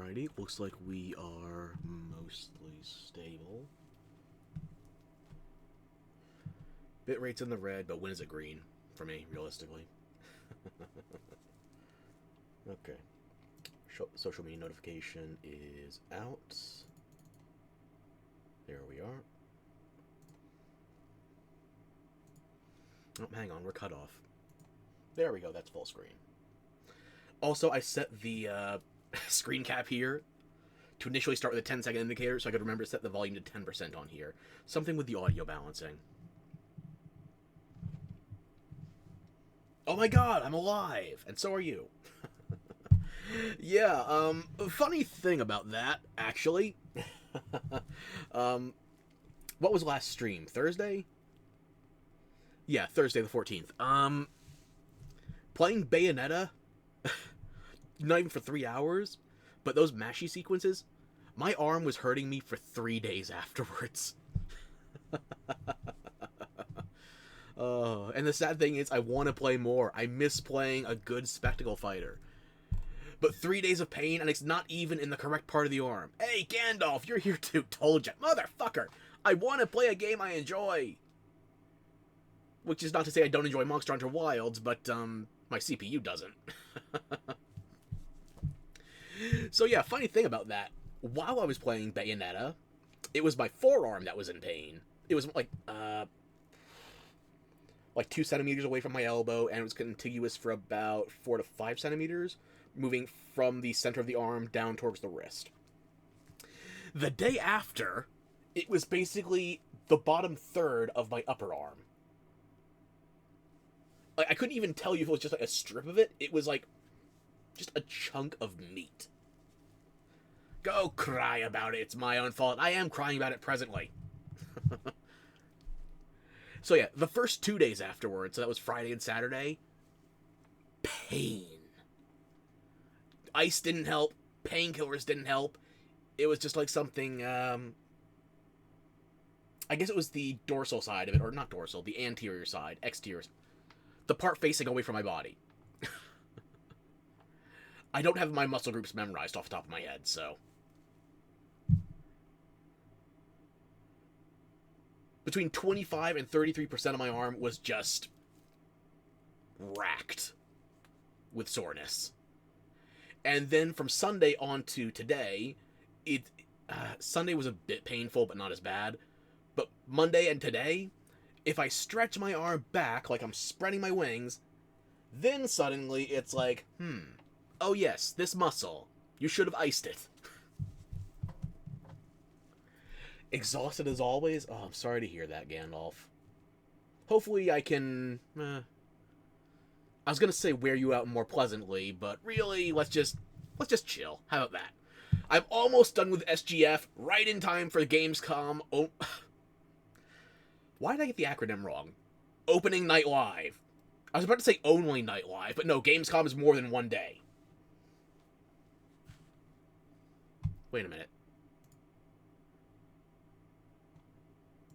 Alrighty, looks like we are mostly stable. Bitrate's in the red, but when is it green? For me, realistically. Okay. Social media notification is out. There we are. Oh, hang on, we're cut off. There we go, that's full screen. Also, I set the screen cap here to initially start with a 10-second indicator, so I could remember to set the volume to 10% on here. Something with the audio balancing. Oh my god, I'm alive! And so are you. Yeah, funny thing about that, actually. What was last stream? Thursday? Yeah, Thursday the 14th. Playing Bayonetta, not even for 3 hours, but those mashy sequences, my arm was hurting me for 3 days afterwards. And the sad thing is, I want to play more. I miss playing a good spectacle fighter. But 3 days of pain, and it's not even in the correct part of the arm. Hey, Gandalf, you're here too. Told ya. Motherfucker. I want to play a game I enjoy. Which is not to say I don't enjoy Monster Hunter Wilds, but, my CPU doesn't. So yeah, funny thing about that. While I was playing Bayonetta, it was my forearm that was in pain. It was like 2 centimeters away from my elbow, and it was contiguous for about 4 to 5 centimeters, moving from the center of the arm down towards the wrist. The day after, it was basically the bottom third of my upper arm. Like, I couldn't even tell you if it was just like a strip of it. It was like just a chunk of meat. Go cry about it. It's my own fault. I am crying about it presently. So yeah, the first 2 days afterwards, so that was Friday and Saturday, pain. Ice didn't help. Painkillers didn't help. It was just like something, I guess it was the dorsal side of it, or not dorsal, the anterior side, exterior, the part facing away from my body. I don't have my muscle groups memorized off the top of my head, so. Between 25 and 33% of my arm was just racked with soreness. And then from Sunday on to today, Sunday was a bit painful, but not as bad. But Monday and today, if I stretch my arm back like I'm spreading my wings, then suddenly it's like, oh yes, this muscle. You should have iced it. Exhausted as always? Oh, I'm sorry to hear that, Gandalf. Hopefully I can... I was gonna say wear you out more pleasantly, but really, let's just chill. How about that? I'm almost done with SGF, right in time for Gamescom. Oh, why did I get the acronym wrong? Opening Night Live. I was about to say Only Night Live, but no, Gamescom is more than one day. Wait a minute.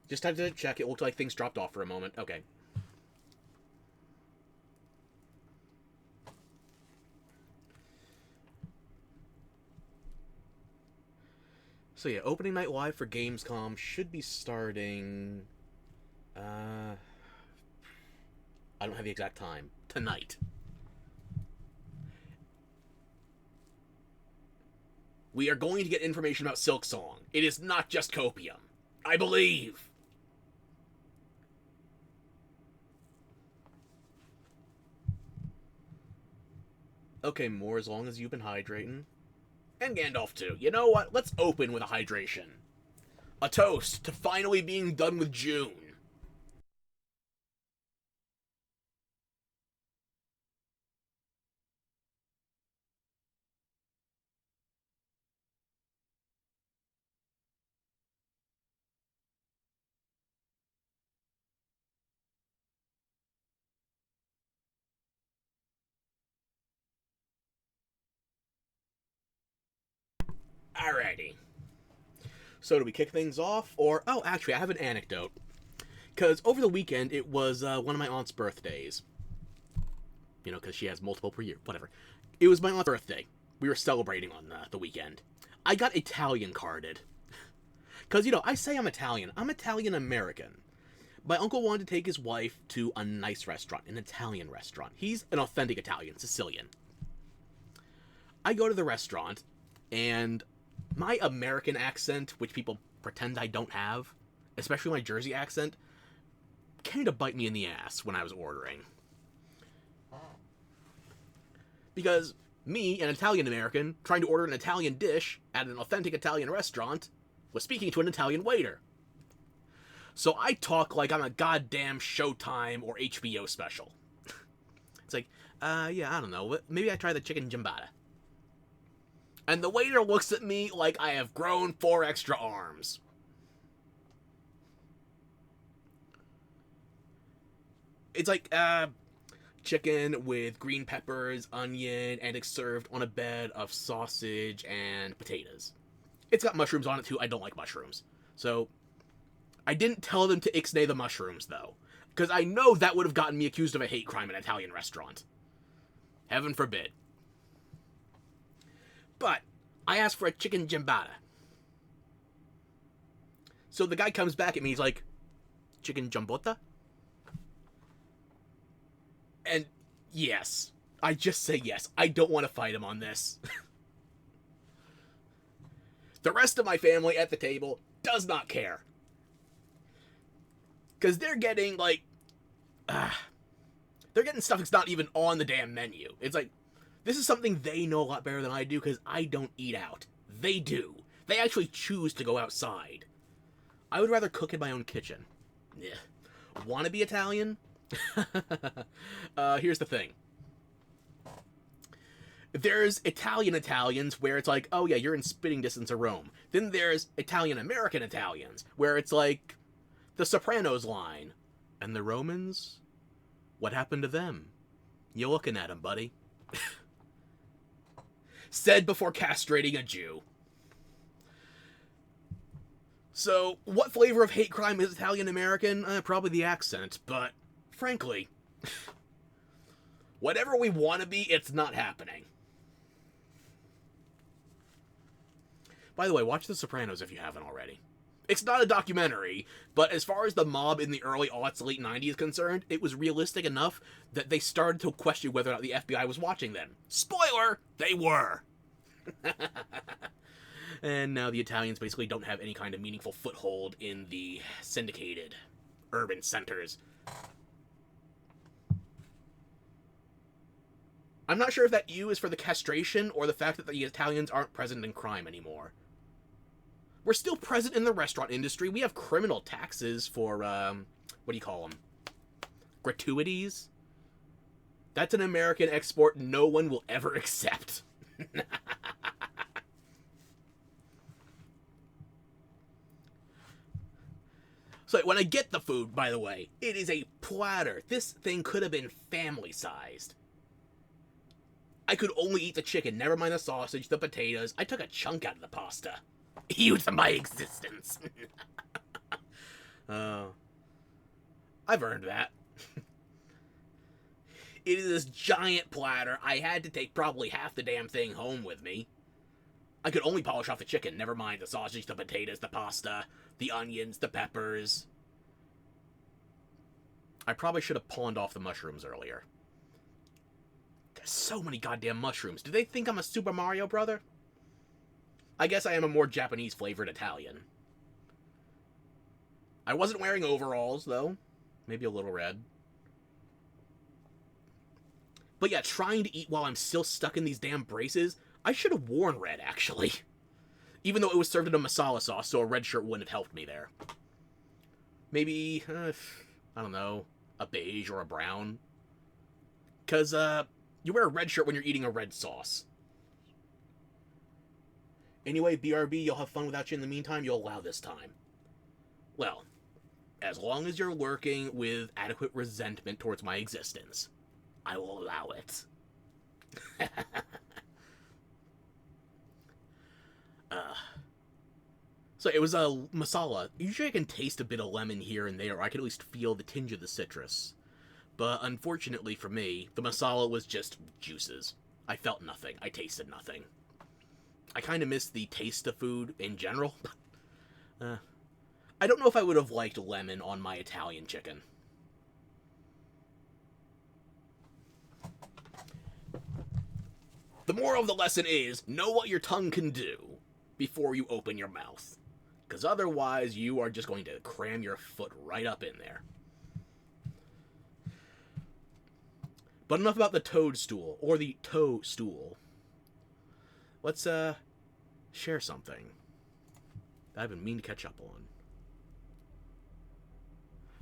Just had to check. It looked like things dropped off for a moment. Okay. So yeah, opening night live for Gamescom should be starting... I don't have the exact time. Tonight. We are going to get information about Silksong. It is not just copium. I believe. Okay, more as long as you've been hydrating. And Gandalf too. You know what? Let's open with a hydration. A toast to finally being done with June. Alrighty. So do we kick things off? Or, oh, actually, I have an anecdote. Because over the weekend, it was one of my aunt's birthdays. You know, because she has multiple per year. Whatever. It was my aunt's birthday. we were celebrating on the weekend. I got Italian carded. Because, you know, I say I'm Italian. I'm Italian-American. My uncle wanted to take his wife to a nice restaurant, an Italian restaurant. He's an authentic Italian, Sicilian. I go to the restaurant, and my American accent, which people pretend I don't have, especially my Jersey accent, kind of bite me in the ass when I was ordering. Because me, an Italian-American, trying to order an Italian dish at an authentic Italian restaurant, was speaking to an Italian waiter. So I talk like I'm a goddamn Showtime or HBO special. It's like, yeah, I don't know, maybe I try the chicken giambata. And the waiter looks at me like I have grown 4 extra arms. It's like, chicken with green peppers, onion, and it's served on a bed of sausage and potatoes. It's got mushrooms on it too. I don't like mushrooms. So, I didn't tell them to ixnay the mushrooms, though. Because I know that would have gotten me accused of a hate crime in an Italian restaurant. Heaven forbid. But, I asked for a chicken giambata. So the guy comes back at me, he's like, chicken giambota? And yes, I just say yes. I don't want to fight him on this. The rest of my family at the table does not care. Because they're getting, like, they're getting stuff that's not even on the damn menu. It's like, this is something they know a lot better than I do, because I don't eat out. They do. They actually choose to go outside. I would rather cook in my own kitchen. Yeah. Want to be Italian? Here's the thing. There's Italians where it's like, oh yeah, you're in spitting distance of Rome. Then there's Italian-American Italians, where it's like the Sopranos line. And the Romans? What happened to them? You're looking at them, buddy. Said before castrating a Jew. So, what flavor of hate crime is Italian-American? Probably the accent, but frankly, whatever we want to be, it's not happening. By the way, watch The Sopranos if you haven't already. It's not a documentary, but as far as the mob in the early aughts, late 90s is concerned, it was realistic enough that they started to question whether or not the FBI was watching them. Spoiler! They were! And now the Italians basically don't have any kind of meaningful foothold in the syndicated urban centers. I'm not sure if that U is for the castration or the fact that the Italians aren't present in crime anymore. We're still present in the restaurant industry. We have criminal taxes for, what do you call them? Gratuities? That's an American export no one will ever accept. So when I get the food, by the way, it is a platter. This thing could have been family-sized. I could only eat the chicken, never mind the sausage, the potatoes. I took a chunk out of the pasta. Youth of my existence. I've earned that. It is this giant platter. I had to take probably half the damn thing home with me. I could only polish off the chicken, never mind the sausage, the potatoes, the pasta, the onions, the peppers. I probably should have pawned off the mushrooms earlier. There's so many goddamn mushrooms. Do they think I'm a Super Mario brother? I guess I am a more Japanese-flavored Italian. I wasn't wearing overalls, though. Maybe a little red. But yeah, trying to eat while I'm still stuck in these damn braces, I should have worn red, actually. Even though it was served in a masala sauce, so a red shirt wouldn't have helped me there. Maybe, I don't know, a beige or a brown. Because, you wear a red shirt when you're eating a red sauce. Anyway, BRB, you'll have fun without you in the meantime, you'll allow this time. Well, as long as you're lurking with adequate resentment towards my existence, I will allow it. So it was a masala. Usually I can taste a bit of lemon here and there, or I can at least feel the tinge of the citrus. But unfortunately for me, the masala was just juices. I felt nothing. I tasted nothing. I kind of miss the taste of food in general. I don't know if I would have liked lemon on my Italian chicken. The moral of the lesson is, know what your tongue can do before you open your mouth. Because otherwise, you are just going to cram your foot right up in there. But enough about the toadstool, or the toe stool. Let's, share something that I've been meaning to catch up on.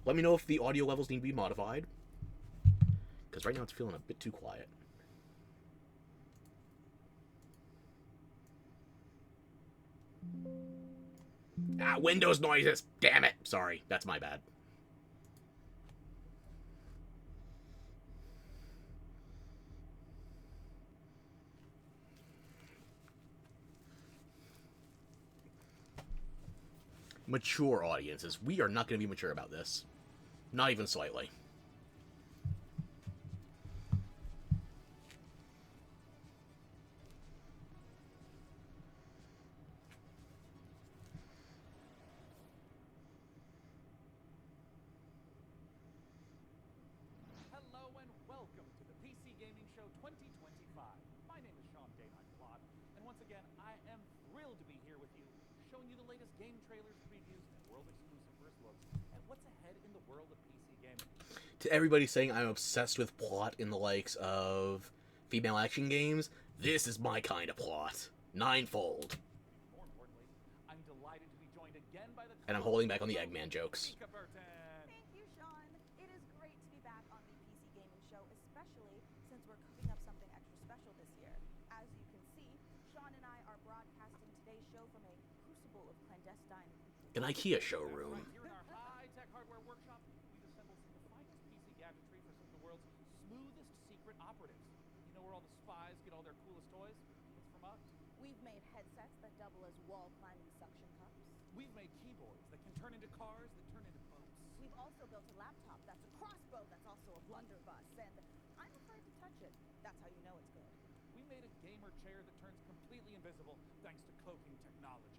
Let me know if the audio levels need to be modified. Because right now it's feeling a bit too quiet. Ah, Windows noises! Damn it! Sorry, that's my bad. Mature audiences. We are not going to be mature about this. Not even slightly. Hello and welcome to the PC Gaming Show 2025. My name is Sean Plot, and once again, I am thrilled to be here with you, showing you the latest game trailers, previews, and world-exclusive first looks at what's ahead in the world of PC gaming. To everybody saying I'm obsessed with plot in the likes of female action games, this is my kind of plot. Ninefold. More importantly, I'm delighted to be joined again by the... And I'm holding back on the Eggman jokes. Thank you, Sean. It is great to be back on the PC Gaming Show, especially since we're cooking up something extra special this year. As you can see, Sean and I are broadcasting today's show from a crucible of clandestine... An IKEA showroom. Right here in our high-tech hardware workshop, we've assembled some of the finest PC gadgetry for some of the world's smoothest secret operatives. You know where all the spies get all their coolest toys? It's from us. We've made headsets that double as wall-climbing suction cups. We've made keyboards that can turn into cars that turn into boats. We've also built a laptop that's a crossbow that's also a blunderbuss, and I'm afraid to touch it. That's how you know it's good. We made a gamer chair that turns completely invisible thanks to cloaking technology.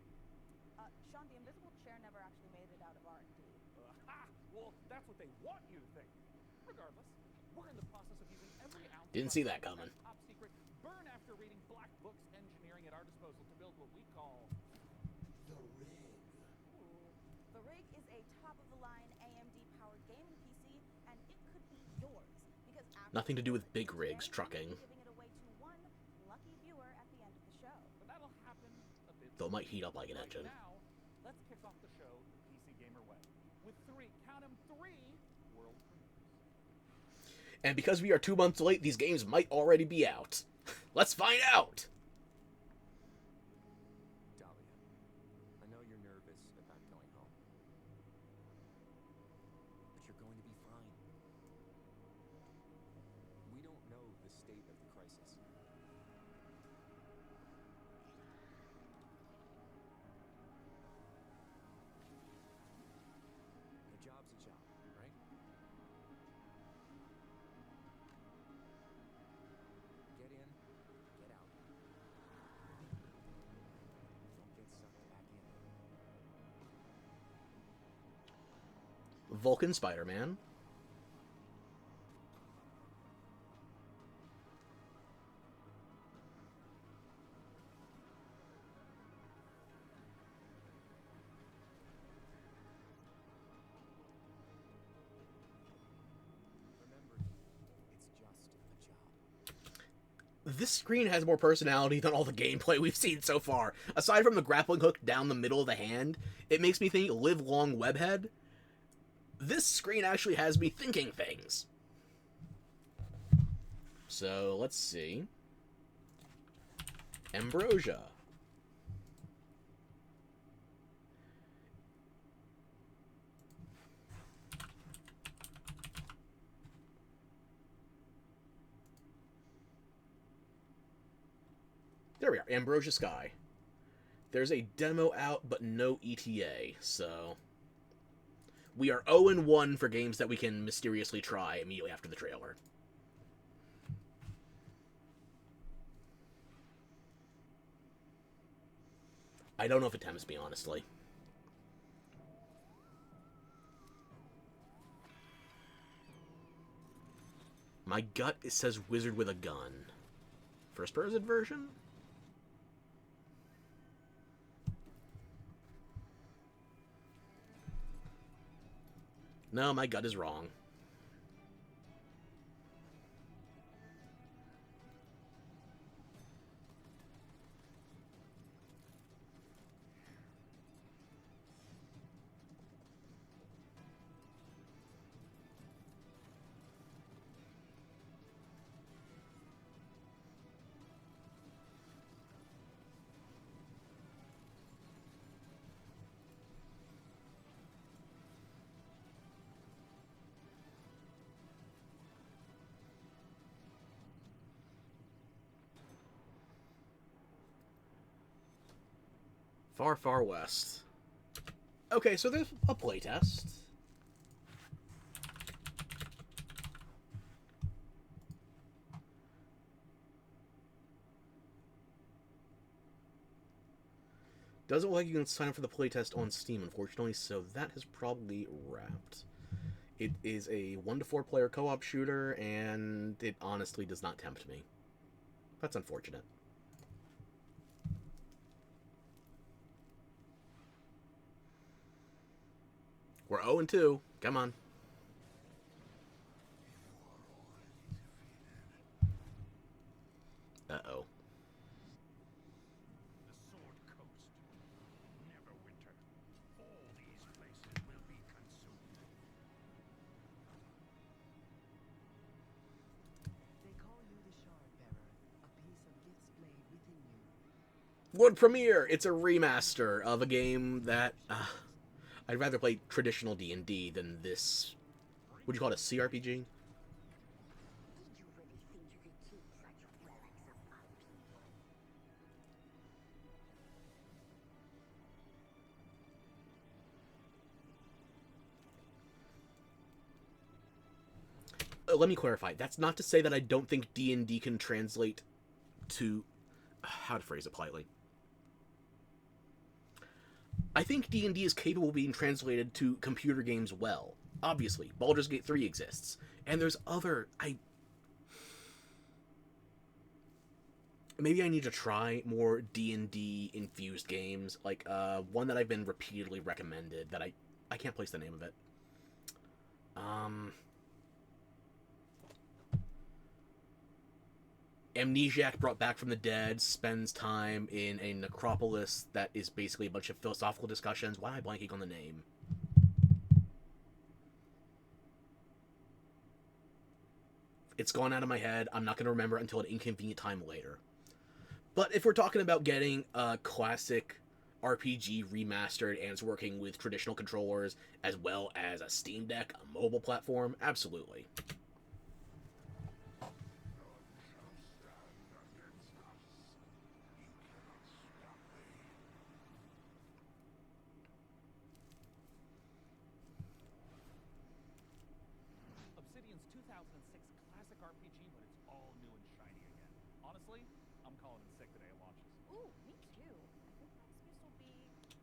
Sean, the invisible chair never actually made it out of R&D. Well, that's what they want you to think. Regardless, we're in the process of using every ounce Didn't see that coming. Top secret burn after reading black books engineering at our disposal to build what we call The Rig. The Rig is a top-of-the-line AMD-powered gaming PC, and it could be yours. Because Nothing to do with big rigs trucking. giving it away to one lucky viewer at the end of the show. but that'll happen a bit Though it might heat up like an right engine. now. Let's kick off the show the PC Gamer way with count 'em, three world premieres. And because we are 2 months late, these games might already be out. Let's find out! Dahlia, I know you're nervous about going home. But you're going to be fine. We don't know the state of the crisis. A job's a job, right? Get in, get out. Don't get sucked back in. Vulcan Spider-Man. Remember, it's just a job. This screen has more personality than all the gameplay we've seen so far. Aside from the grappling hook down the middle of the hand, it makes me think live long webhead. This screen actually has me thinking things. So, let's see. Ambrosia. There we are, Ambrosia Sky. There's a demo out, but no ETA, so... We are 0-1 for games that we can mysteriously try immediately after the trailer. I don't know if it tempts me, honestly. My gut, it says wizard with a gun. First person version? No, my gut is wrong. Far, far west. Okay, so there's a playtest. Doesn't look like you can sign up for the playtest on Steam, unfortunately, so that has probably wrapped. It is a 1 to 4 player co op shooter, and it honestly does not tempt me. That's unfortunate. We're 0-2. Come on. Uh-oh. The Sword Coast. Neverwinter. All these places will be consumed. They call you the Shard Bearer, a piece of gifts blade within you. World Premiere! It's a remaster of a game that... I'd rather play traditional D&D than this... Would you call it a CRPG? Did you really think you could keep such relics of our people? Let me clarify. That's not to say that I don't think D&D can translate to... How to phrase it politely. I think D&D is capable of being translated to computer games well. Obviously, Baldur's Gate 3 exists. And there's other... Maybe I need to try more D&D infused games. Like, one that I've been repeatedly recommended that I can't place the name of it. Amnesiac brought back from the dead spends time in a necropolis that is basically a bunch of philosophical discussions. Why am I blanking on the name? It's gone out of my head. I'm not going to remember it until an inconvenient time later. But if we're talking about getting a classic RPG remastered and it's working with traditional controllers as well as a Steam Deck, a mobile platform, absolutely. Obsidian's 2006 classic RPG, but it's all new and shiny again. Honestly, I'm calling it sick the day it launches. Ooh, me too. I think my excuse will be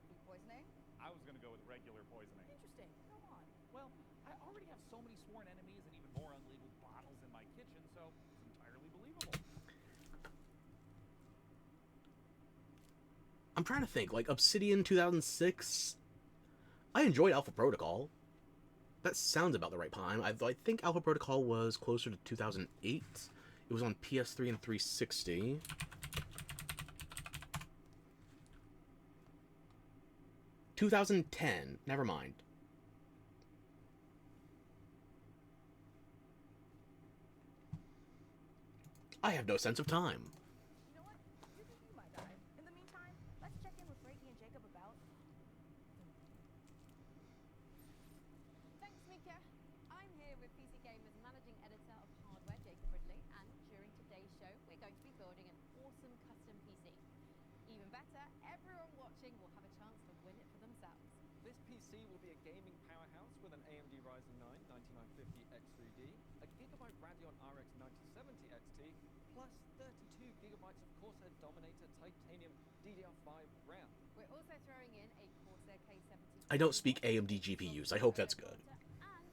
food poisoning. I was gonna go with regular poisoning. Interesting. Go on. Well, I already have so many sworn enemies and even more unlabeled bottles in my kitchen, so it's entirely believable. I'm trying to think. Like, Obsidian 2006... I enjoyed Alpha Protocol. That sounds about the right time. I think Alpha Protocol was closer to 2008. It was on PS3 and 360. ...2010. Never mind. I have no sense of time. You know what? You can be my guide. In the meantime, let's check in with Frankie and Jacob about... Thanks, Mika. I'm here with PC Gamer's managing editor of hardware, Jacob Ridley, and during today's show, we're going to be building an awesome custom PC. Even better, everyone watching will have a chance to win it for themselves. This PC will be a gaming powerhouse with an AMD Ryzen 9 9950 X3D, a Gigabyte Radeon RX 9070 XT, plus 32 gigabytes of Corsair Dominator Titanium DDR5 RAM. We're I don't speak AMD GPUs. I hope that's good. And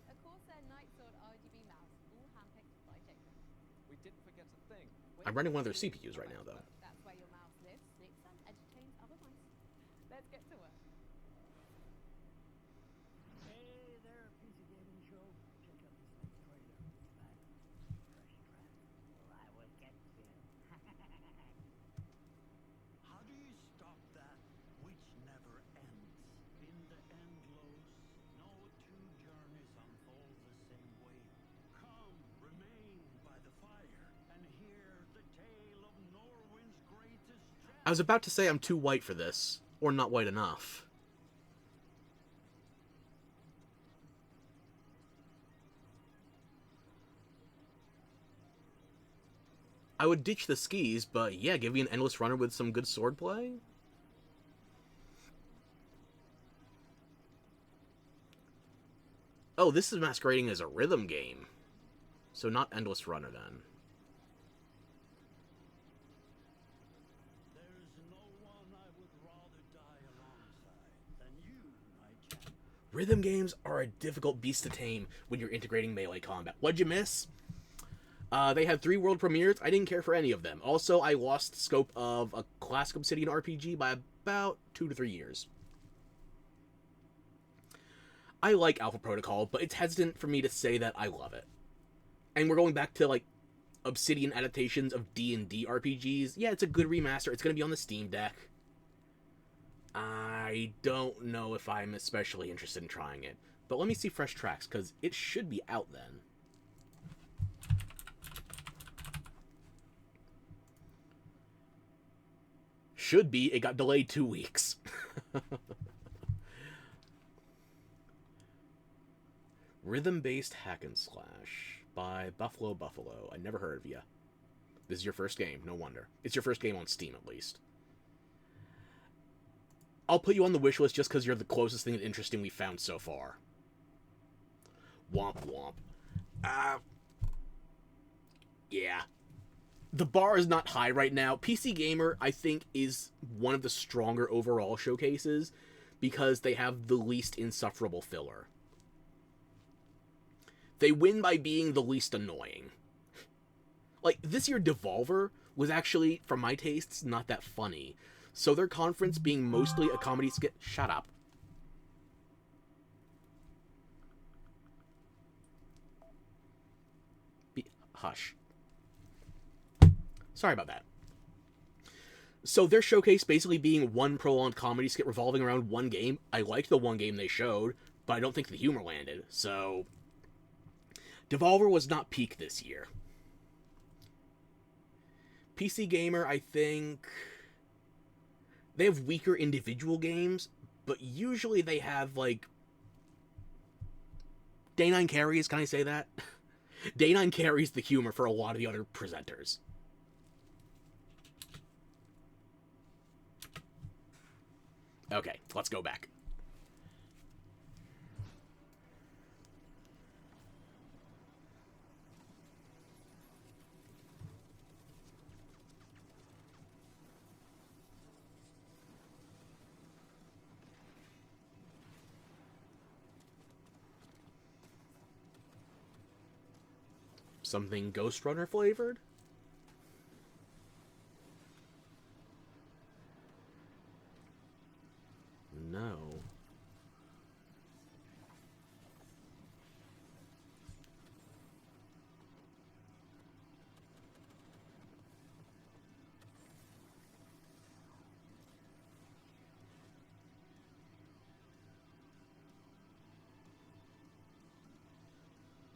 a Corsair Night Sword RGB mouse, all handpicked by Jacob. We didn't forget a thing. I'm running one of their CPUs right now, though. That's where your mouse lives, sleeps, and entertains other mice. Let's get to work. Hey there, PC Gaming Show. Check out this next trailer. It's back. Fresh tracks. Well, I will get you. How do you stop that which never ends? In the endless, no two journeys unfold the same way. Come, remain by the fire, and hear the tale of Norwin's greatest I was about to say I'm too white for this, or not white enough. I would ditch the skis, but yeah, give me an endless runner with some good swordplay. Oh, this is masquerading as a rhythm game. So not endless runner then. There's no one I would rather die alongside than you, my champion. Rhythm games are a difficult beast to tame when you're integrating melee combat. What'd you miss? They had 3 world premieres. I didn't care for any of them. Also, I lost scope of a classic Obsidian RPG by about 2 to 3 years. I like Alpha Protocol, but it's hesitant for me to say that I love it. And we're going back to, like, Obsidian adaptations of D&D RPGs. Yeah, it's a good remaster. It's going to be on the Steam Deck. I don't know if I'm especially interested in trying it. But let me see Fresh Tracks, because it should be out then. Should be. It got delayed 2 weeks. Rhythm-based hack and slash by Buffalo. I never heard of ya. This is your first game. No wonder. It's your first game on Steam, at least. I'll put you on the wish list just because you're the closest thing interesting we've found so far. Womp womp. Yeah. The bar is not high right now. PC Gamer, I think, is one of the stronger overall showcases because they have the least insufferable filler. They win by being the least annoying. Like, this year Devolver was actually, for my tastes, not that funny. So their conference being mostly a comedy skit... Shut up. Hush. Sorry about that. So their showcase basically being one prolonged comedy skit revolving around one game. I liked the one game they showed, but I don't think the humor landed. So Devolver was not peak this year. PC Gamer, I think... They have weaker individual games, but usually they have, like... Day 9 carries, can I say that? Day 9 carries the humor for a lot of the other presenters. Okay, let's go back. Something Ghost Runner flavored? No.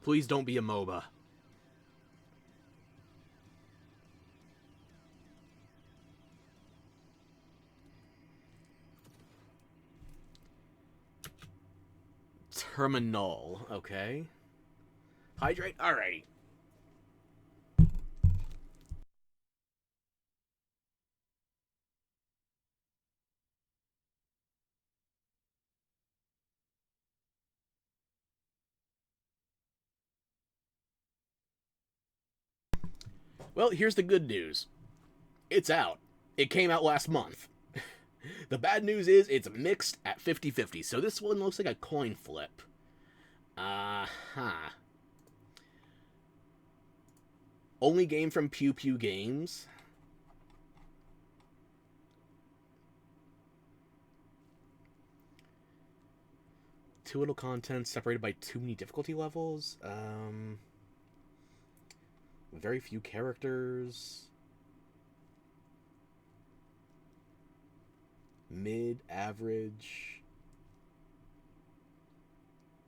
Please don't be a MOBA. Terminal, okay. Hydrate? Alrighty. Well, here's the good news. It's out. It came out last month. The bad news is it's mixed at 50-50, so this one looks like a coin flip. Only game from Pew Pew Games. Too little content separated by too many difficulty levels. Very few characters. Mid, average.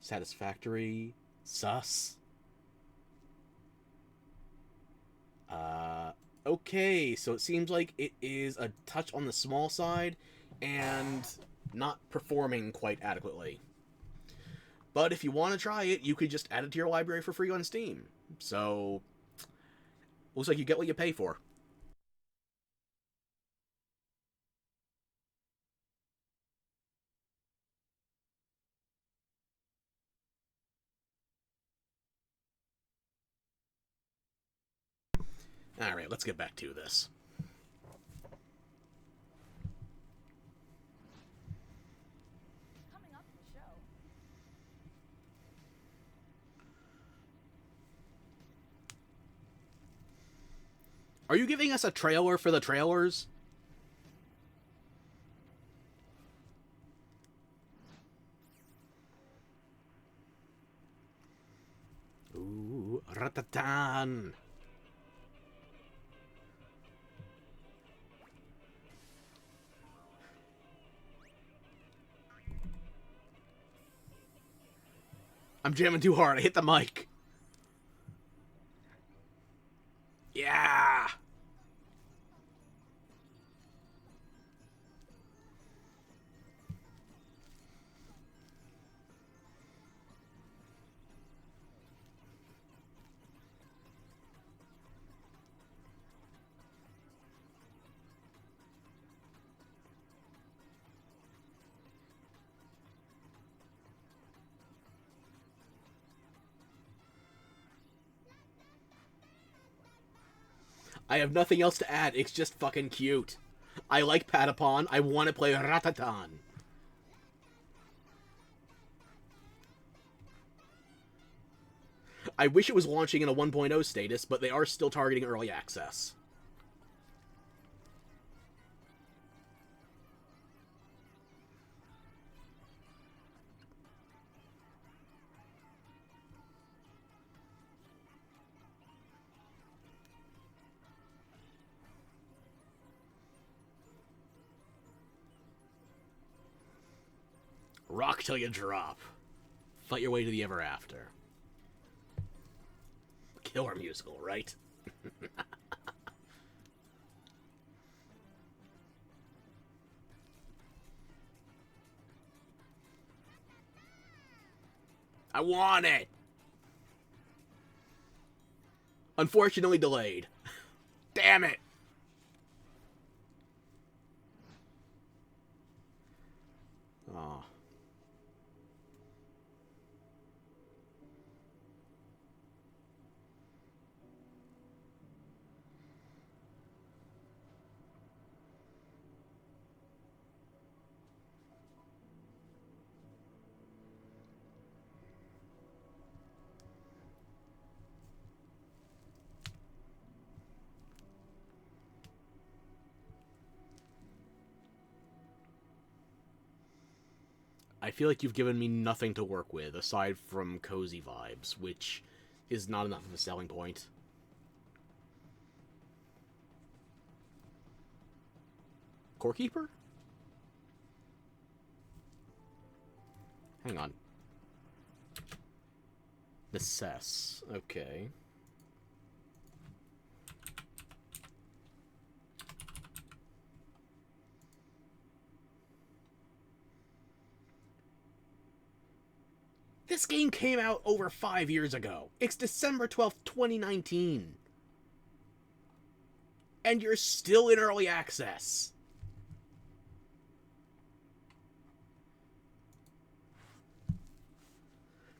Satisfactory. Sus. Okay, so it seems like it is a touch on the small side and not performing quite adequately. But if you want to try it, you could just add it to your library for free on Steam. So, looks like you get what you pay for. Alright, let's get back to this. Coming up in the show. Are you giving us a trailer for the trailers? Ooh, ratatan. I'm jamming too hard. I hit the mic. Yeah. I have nothing else to add. It's just fucking cute. I like Patapon. I want to play Ratatan. I wish it was launching in a 1.0 status, but they are still targeting early access. Rock till you drop. Fight your way to the ever after. Killer musical, right? I want it! Unfortunately delayed. Damn it! Oh. I feel like you've given me nothing to work with aside from cozy vibes, which is not enough of a selling point. Corekeeper? Hang on. Necess. Okay. This game came out over 5 years ago. It's December 12th, 2019. And you're still in early access.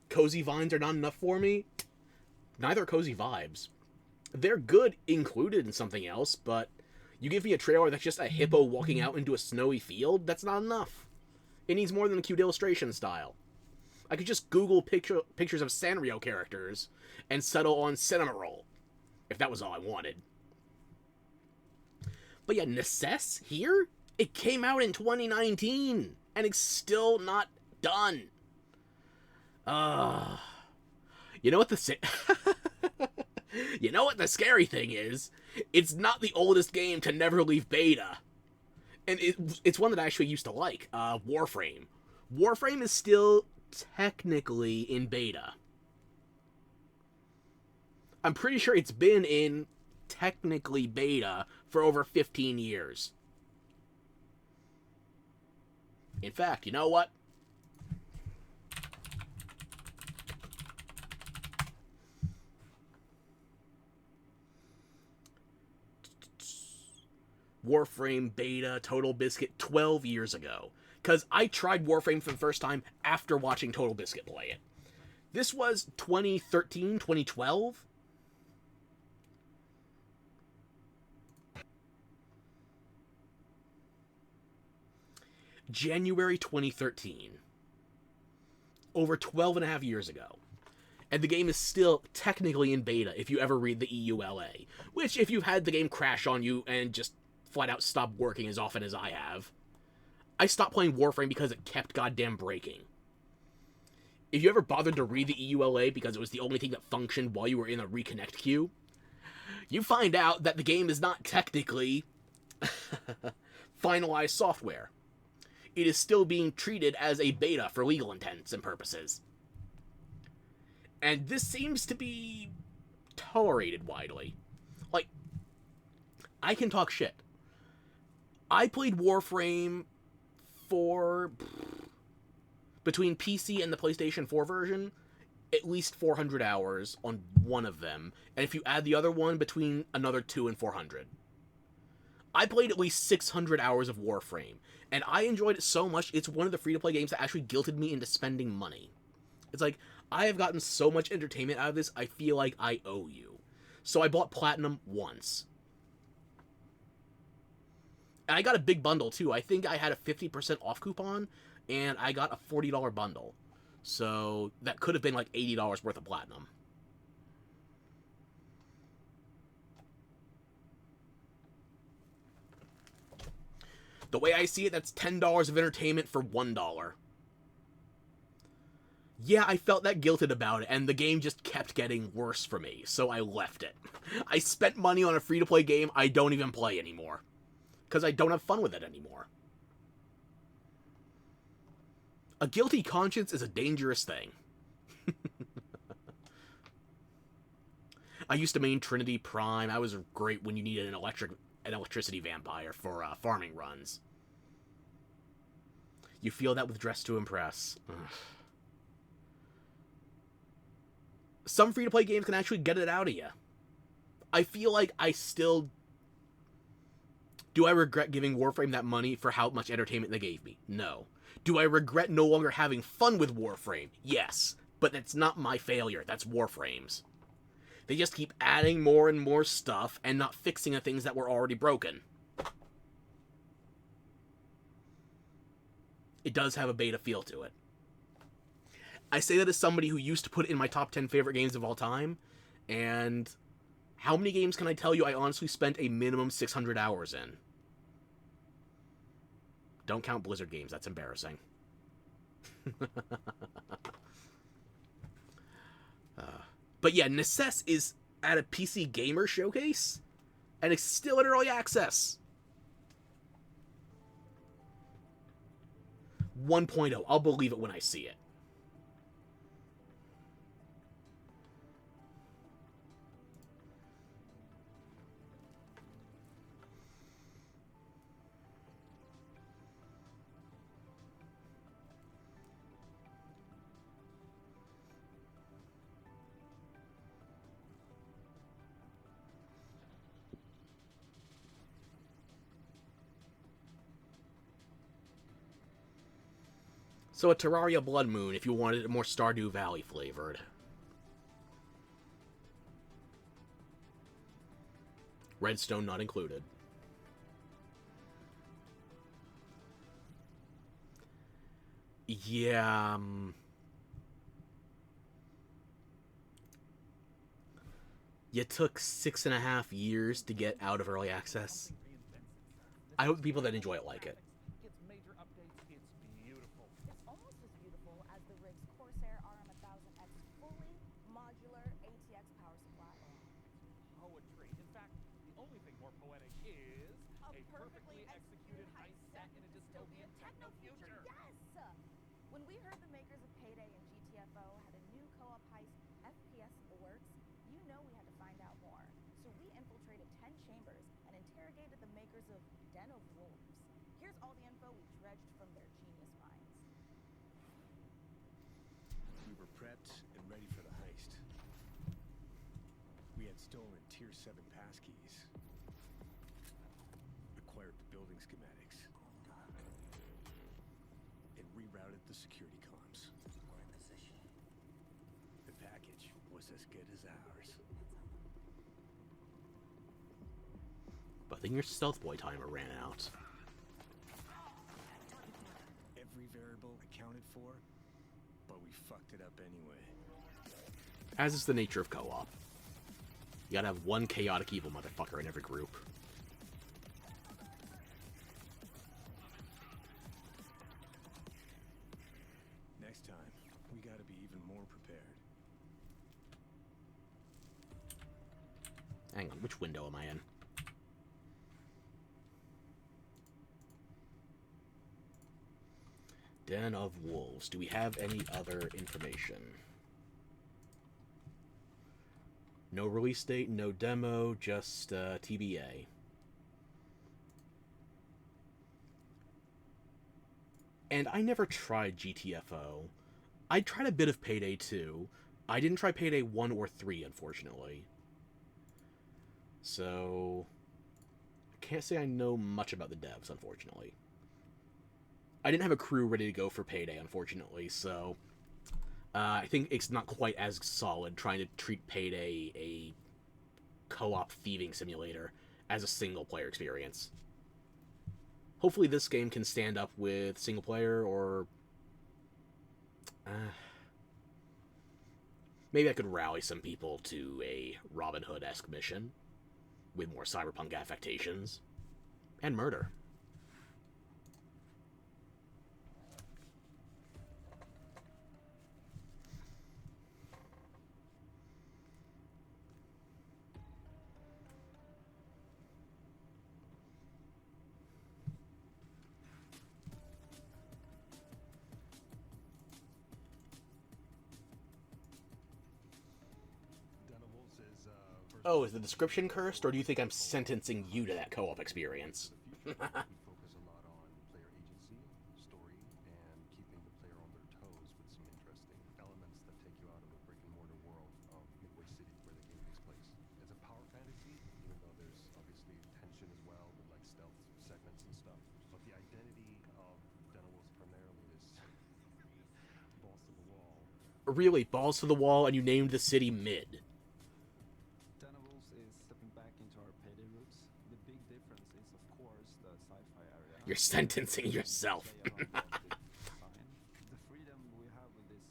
Cozy Vines are not enough for me? Neither are Cozy Vibes. They're good included in something else, but You give me a trailer that's just a hippo walking out into a snowy field, that's not enough. It needs more than a cute illustration style. I could just Google pictures of Sanrio characters and settle on Cinnamoroll, if that was all I wanted. But yeah, Necess here? It came out in 2019, and it's still not done. You know what you know what the scary thing is? It's not the oldest game to never leave beta. And it's one that I actually used to like, Warframe. Warframe is still technically in beta. I'm pretty sure it's been in technically beta for over 15 years. In fact, you know what? Warframe beta, Total Biscuit 12 years ago. Because I tried Warframe for the first time after watching Total Biscuit play it. This was 2013, 2012. January 2013. Over 12 and a half years ago. And the game is still technically in beta if you ever read the EULA. Which, if you've had the game crash on you and just flat out stop working as often as I have, I stopped playing Warframe because it kept goddamn breaking. If you ever bothered to read the EULA because it was the only thing that functioned while you were in a reconnect queue, you find out that the game is not technically finalized software. It is still being treated as a beta for legal intents and purposes. And this seems to be tolerated widely. Like, I can talk shit. I played Warframe for between PC and the PlayStation 4 version, at least 400 hours on one of them, and if you add the other one, between another 200 and 400. I played at least 600 hours of Warframe, and I enjoyed it so much, it's one of the free-to-play games that actually guilted me into spending money. It's like, I have gotten so much entertainment out of this, I feel like I owe you. So I bought Platinum once. And I got a big bundle, too. I think I had a 50% off coupon, and I got a $40 bundle. So that could have been like $80 worth of Platinum. The way I see it, that's $10 of entertainment for $1. Yeah, I felt that guilted about it, and the game just kept getting worse for me, so I left it. I spent money on a free-to-play game I don't even play anymore. Because I don't have fun with it anymore. A guilty conscience is a dangerous thing. I used to main Trinity Prime. I was great when you needed an electricity vampire for farming runs. You feel that with Dress to Impress. Ugh. Some free-to-play games can actually get it out of you. I feel like I still... Do I regret giving Warframe that money for how much entertainment they gave me? No. Do I regret no longer having fun with Warframe? Yes. But that's not my failure. That's Warframe's. They just keep adding more and more stuff and not fixing the things that were already broken. It does have a beta feel to it. I say that as somebody who used to put it in my top 10 favorite games of all time, and how many games can I tell you I honestly spent a minimum 600 hours in? Don't count Blizzard games, that's embarrassing. But yeah, Necess is at a PC Gamer showcase, and it's still in early access. 1.0, I'll believe it when I see it. So a Terraria Blood Moon if you wanted it more Stardew Valley flavored. Redstone not included. Yeah, you took 6.5 years to get out of early access. Something reinvents itself. I This hope people that enjoy it incredible like it. graphics gets major updates. It's beautiful. It's almost as beautiful as the rig's Corsair RM1000X fully modular ATX power supply. It's poetry. In fact, the only thing more poetic is a perfectly executed heist set in a dystopian techno future. Yes! When we heard the makers of Payday and GTFO had a new co-op heist FPS in the works, you know we had to find out more. So we infiltrated 10 chambers and interrogated the makers of Den of Wolves. Here's all the info we dredged from their genius minds. We were prepped and ready for the heist. We had stolen Tier 7 passkeys, acquired the building schematics, and rerouted the security comms. We're in position. The package was as good as ours. But then your stealth boy timer ran out. Every variable accounted for, but we fucked it up anyway. As is the nature of co-op. You gotta have one chaotic evil motherfucker in every group. Next time, we gotta be even more prepared. Hang on, which window am I in? Den of Wolves. Do we have any other information? No release date, no demo, just TBA. And I never tried GTFO. I tried a bit of Payday 2. I didn't try Payday 1 or 3, unfortunately. So I can't say I know much about the devs, unfortunately. I didn't have a crew ready to go for Payday, unfortunately, so I think it's not quite as solid trying to treat Payday a co-op thieving simulator as a single-player experience. Hopefully this game can stand up with single-player, or maybe I could rally some people to a Robin Hood-esque mission with more cyberpunk affectations and murder. Oh, is the description cursed, or do you think I'm sentencing you to that co-op experience? We focus a lot on player agency, story, and keeping the player on their toes with some interesting elements that take you out of the brick-and-mortar world of Midway City, where the game takes place. It's a power fantasy, even though there's obviously tension as well, with like stealth segments and stuff. But the identity of Den of Wolves primarily is balls to the wall. Really, balls to the wall, and you named the city Mid. You're sentencing yourself. The freedom we have with this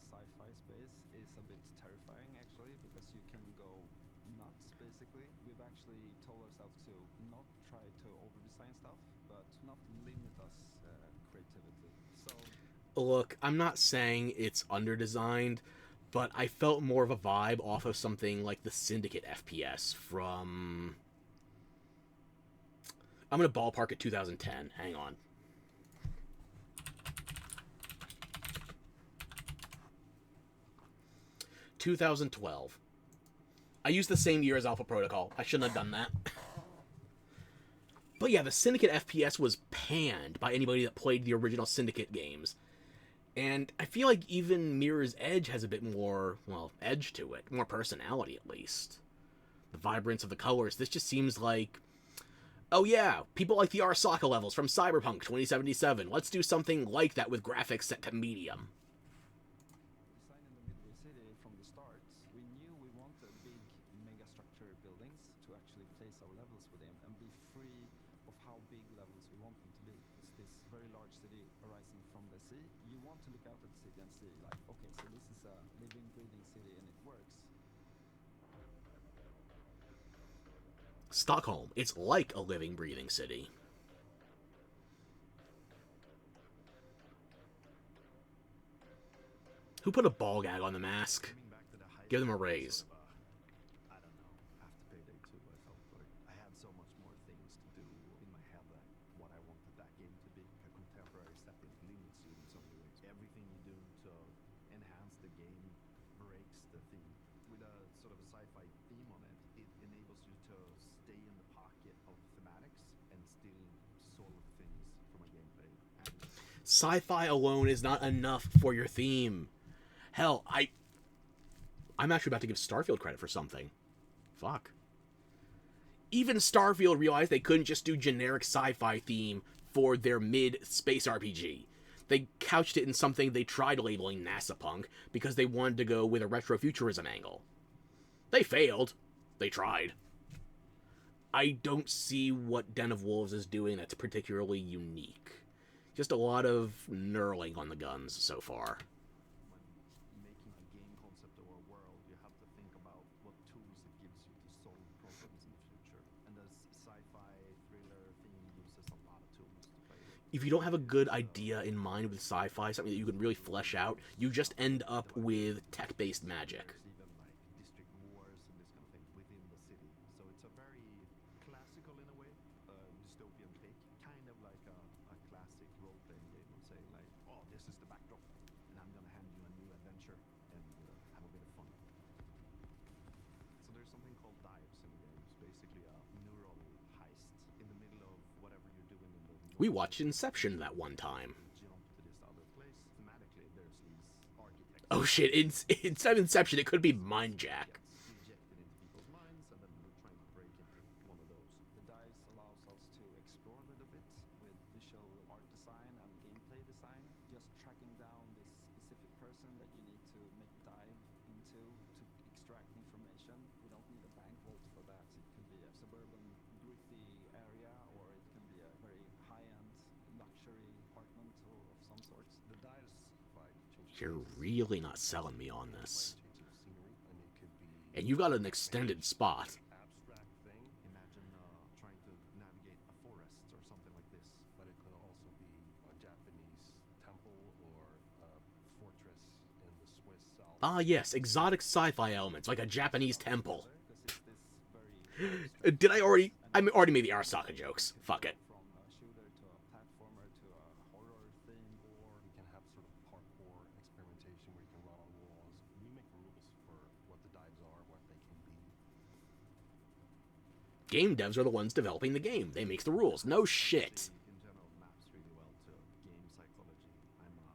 sci-fi space is a bit terrifying, actually, because you can go nuts, basically. We've actually told ourselves to not try to over-design stuff, but not limit us creativity. So, Look, I'm not saying it's under-designed, but I felt more of a vibe off of something like the Syndicate FPS from... I'm going to ballpark at 2010. Hang on. ...2012. I used the same year as Alpha Protocol. I shouldn't have done that. But yeah, the Syndicate FPS was panned by anybody that played the original Syndicate games. And I feel like even Mirror's Edge has a bit more, well, edge to it. More personality, at least. The vibrance of the colors. This just seems like... Oh yeah, people like the Arasaka levels from Cyberpunk 2077. Let's do something like that with graphics set to medium. designing the Midway City from the start, we knew we wanted big mega-structure buildings to actually place our levels within and be free of how big levels we want them to be. It's this very large city arising from this see, you want to look out at the city and see, like, okay, so this is a living, breathing city and it works. Stockholm. It's like a living, breathing city. Who put a ball gag on the mask? Coming back to the high Give them a point raise. of, I don't know. After Payday 2, I felt like I had so much more things to do in my head, like what I wanted that game to be. A contemporary setting limits you in so many ways. Everything you do to enhance the game breaks the theme. With a sort of a sci-fi theme on it, it enables you to stay in the pocket of thematics and still solve things from a gameplay. And Sci-fi alone is not enough for your theme. Hell, I'm actually about to give Starfield credit for something. Fuck. Even Starfield realized they couldn't just do generic sci-fi theme for their mid-space RPG. They couched it in something they tried labeling NASA punk because they wanted to go with a retrofuturism angle. They failed. They tried. I don't see what Den of Wolves is doing that's particularly unique. Just a lot of knurling on the guns so far. when making a game concept or a world, you have to think about what tools it gives you to solve problems in the future. And the sci-fi thriller theme uses a lot of tools to play with. If you don't have a good idea in mind with sci-fi, something that you can really flesh out, you just end up with tech-based magic. There's even like district wars and this kind of thing within the city. So it's a very classical in a way, dystopian take, kind of like a classic role-playing game of saying like, oh, this is the backdrop, and I'm gonna hand you a new adventure and have a bit of fun. So there's something called dives in the game. It's basically a neural heist in the middle of whatever you're doing in the. We watched Inception that one time. Jump to this other place. Thematically, there's these architects. Oh shit, instead of Inception, it could be Mindjack. Injected into people's minds, and then we're trying to break into one of those. The dice allows us to explore a little bit with visual art design and gameplay design. Just tracking down this specific person that you need to make a dive into to extract information. We don't need a bank vault for that. It could be a suburban, gritty area, or it can be a very high-end luxury apartment or of some sort. The dice vibe changes. You're really not selling me on this. Change of scenery, and it could be And you've got an extended spot. abstract thing. Imagine trying to navigate a forest or something like this. But it could also be a Japanese temple or a fortress in the Swiss Alps. Ah yes, exotic sci-fi elements, like a Japanese temple. Because it's this very Did I already... I already made the Arasaka jokes. Fuck it. from a shooter to a platformer to a horror thing. Or you can have sort of parkour experimentation where you can run on walls. We make rules for what the dives are, what they can be. Game devs are the ones developing the game. They make the rules. No shit. In general, maps really well to game psychology. I'm a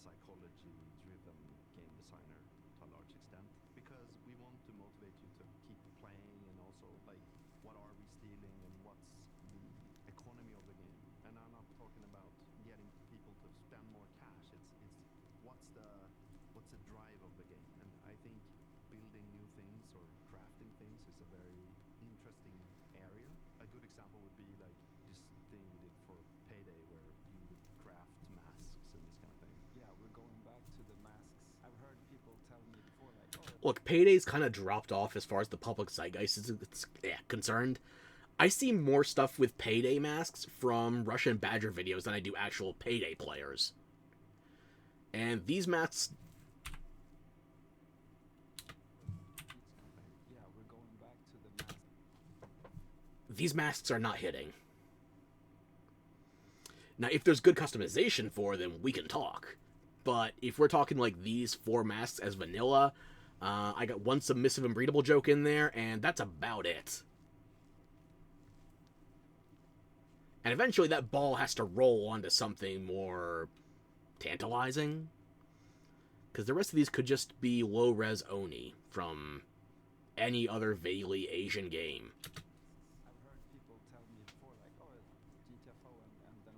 psychology-driven game designer to a large extent because we want to motivate you to keep playing and also like what are we stealing and what's the economy of the game. And I'm not talking about getting people to spend more cash. It's what's the drive of the game. And I think building new things or crafting things is a very interesting area. A good example would be like this thing we did for Payday where you would craft masks and this kind of thing. Yeah, we're going back to the masks. I've heard people tell me before, like, oh, Look, Payday's kind of dropped off as far as the public zeitgeist is concerned. I see more stuff with Payday masks from Russian Badger videos than I do actual Payday players. And these masks... yeah, we're going back to the masks. These masks are not hitting. Now, if there's good customization for them, we can talk. But if we're talking like these 4 masks as vanilla, I got one submissive and breedable joke in there, and that's about it. And eventually that ball has to roll onto something more tantalizing. Because the rest of these could just be low-res Oni from any other vaguely Asian game. I've heard people tell me before, like, oh, GTFO and then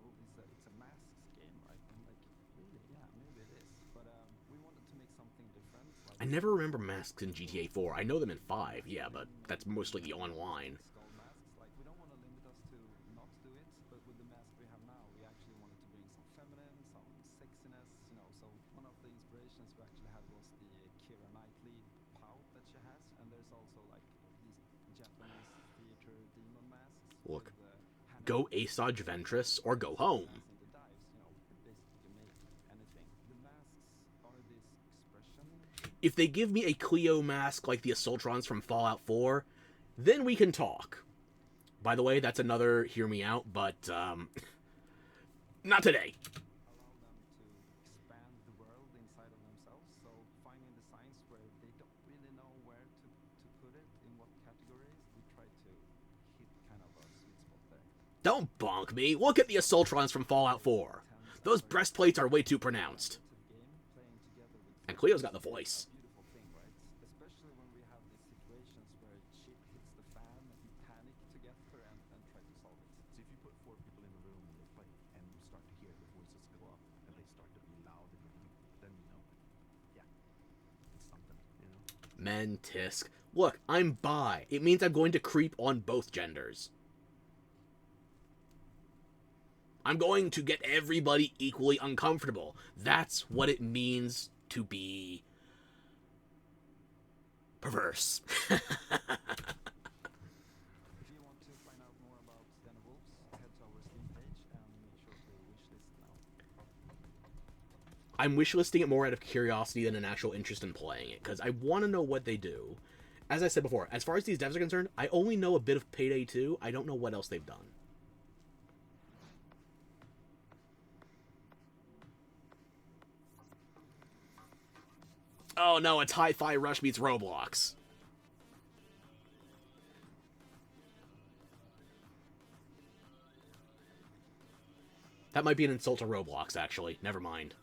it's a masks game, right? I'm like, really? Yeah, maybe it is. But we wanted to make something different. Like, I never remember masks in GTA 4. I know them in 5, yeah, but that's mostly the online. skull masks. Like, we don't want to limit us to not do it, but with the mask we have now, we actually wanted to bring some feminine, some sexiness, questions we actually had was the Keira Knightley pout that she has, and there's also like these Japanese theater demon masks. Look, with, go Asajj Ventress or go home. in the dives, you know, basically you make anything. The masks are this expression. If they give me a Cleo mask like the Assaultrons from Fallout 4, then we can talk. By the way, that's another hear me out, but not today. Allow them to expand the world inside of themselves. So finding designs where they don't really know where to put it, in what categories, we try to hit kind of a sweet spot there. Don't bonk me. Look at the Assaultrons from Fallout 4. Those breastplates are way too pronounced. And Cleo's got the voice. Beautiful thing, right? Especially when we have these situations where shit hits the fan and you panic together and try to solve it. So if you put 4 people in a room and they play, and you start to hear the voices go up, and they start to be loud and everything, then you know, yeah, it's something, you know? Men, tisk. Look, I'm bi. It means I'm going to creep on both genders. I'm going to get everybody equally uncomfortable. That's what it means to be perverse. If you want to find out more about Den of Wolves, head to our Steam page and make sure to wishlist now. I'm wishlisting it more out of curiosity than an actual interest in playing it, because I want to know what they do. As I said before, as far as these devs are concerned, I only know a bit of Payday 2. I don't know what else they've done. Oh no, it's Hi-Fi Rush meets Roblox. That might be an insult to Roblox, actually. Never mind.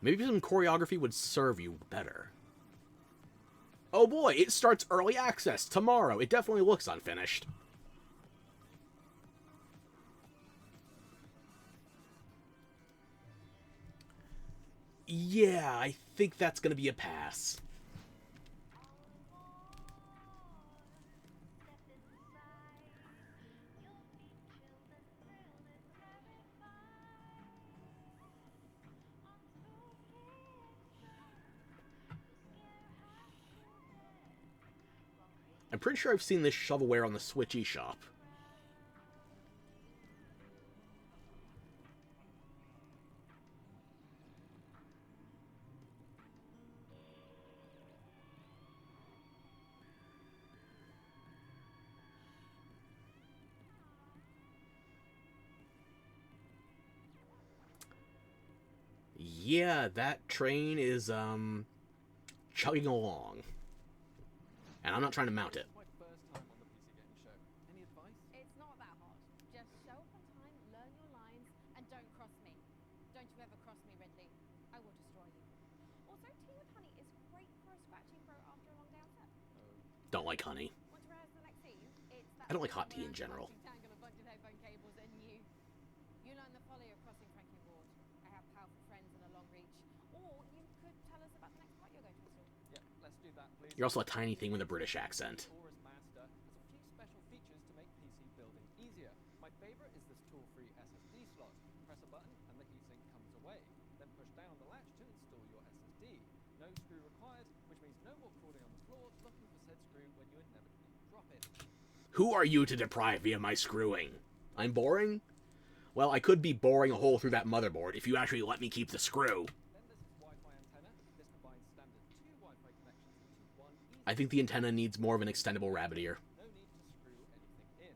Maybe some choreography would serve you better. Oh boy, it starts early access tomorrow. It definitely looks unfinished. Yeah, I think that's gonna be a pass. I'm pretty sure I've seen this shovelware on the Switch eShop. Yeah, that train is, chugging along. And I'm not trying to mount it. My first time on the PC Gaming Show. Any advice? It's not that hard. Just show up on time, learn your lines, and don't cross me. Don't you ever cross me, Ridley. I will destroy you. Also, tea with honey is great for a scratchy throat after a long day out. Don't like honey. Want to rehearse the next scene? It's that I don't like hot scene tea where in general. I'm tangled a bunch of headphone cables and you learn the folly of crossing Franklin Ward. I have powerful friends and a long reach. Or you could tell us about the next part you're going to install. Yeah, let's do that, please. You're also a tiny thing with a British accent. Taurus Master has a few special features to make PC building easier. My favorite is this tool-free SSD slot. Press a button and the heatsink comes away. Then push down the latch to install your SSD. No screw required, which means no more crawling on the floor looking for said screw when you inevitably drop it. Who are you to deprive me of my screwing? I'm boring? Well, I could be boring a hole through that motherboard if you actually let me keep the screw. Then this is Wi-Fi antenna. This combines standard 2 Wi-Fi connections into one easy. I think the antenna needs more of an extendable rabbit ear. No need to screw anything in.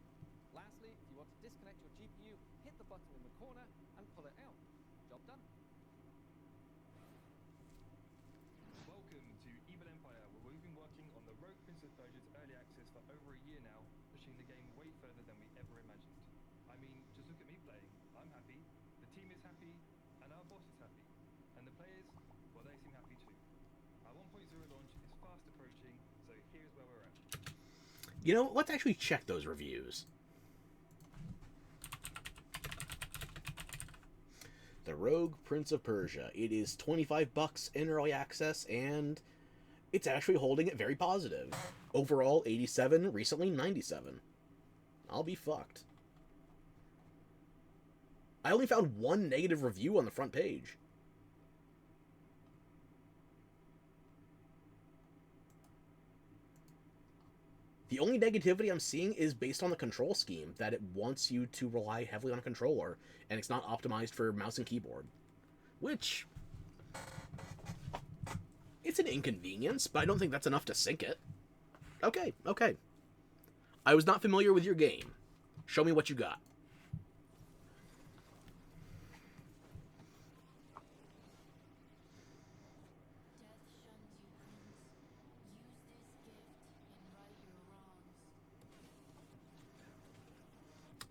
Lastly, if you want to disconnect your GPU, hit the button in the corner and pull it out. Job done. Welcome to Evil Empire, where we've been working on the Rogue Prince of Persia's early access for over a year now, pushing the game way further than we ever imagined. I mean, just look at me playing. I'm happy, the team is happy, and our boss is happy. And the players, well, they seem happy too. Our 1.0 launch is fast approaching, so here's where we're at. You know, let's actually check those reviews. The Rogue Prince of Persia. It is $25 in early access, and it's actually holding it very positive. Overall, 87, recently 97. I'll be fucked. I only found one negative review on the front page. The only negativity I'm seeing is based on the control scheme, that it wants you to rely heavily on a controller, and it's not optimized for mouse and keyboard. Which, it's an inconvenience, but I don't think that's enough to sink it. Okay, okay. I was not familiar with your game. Show me what you got.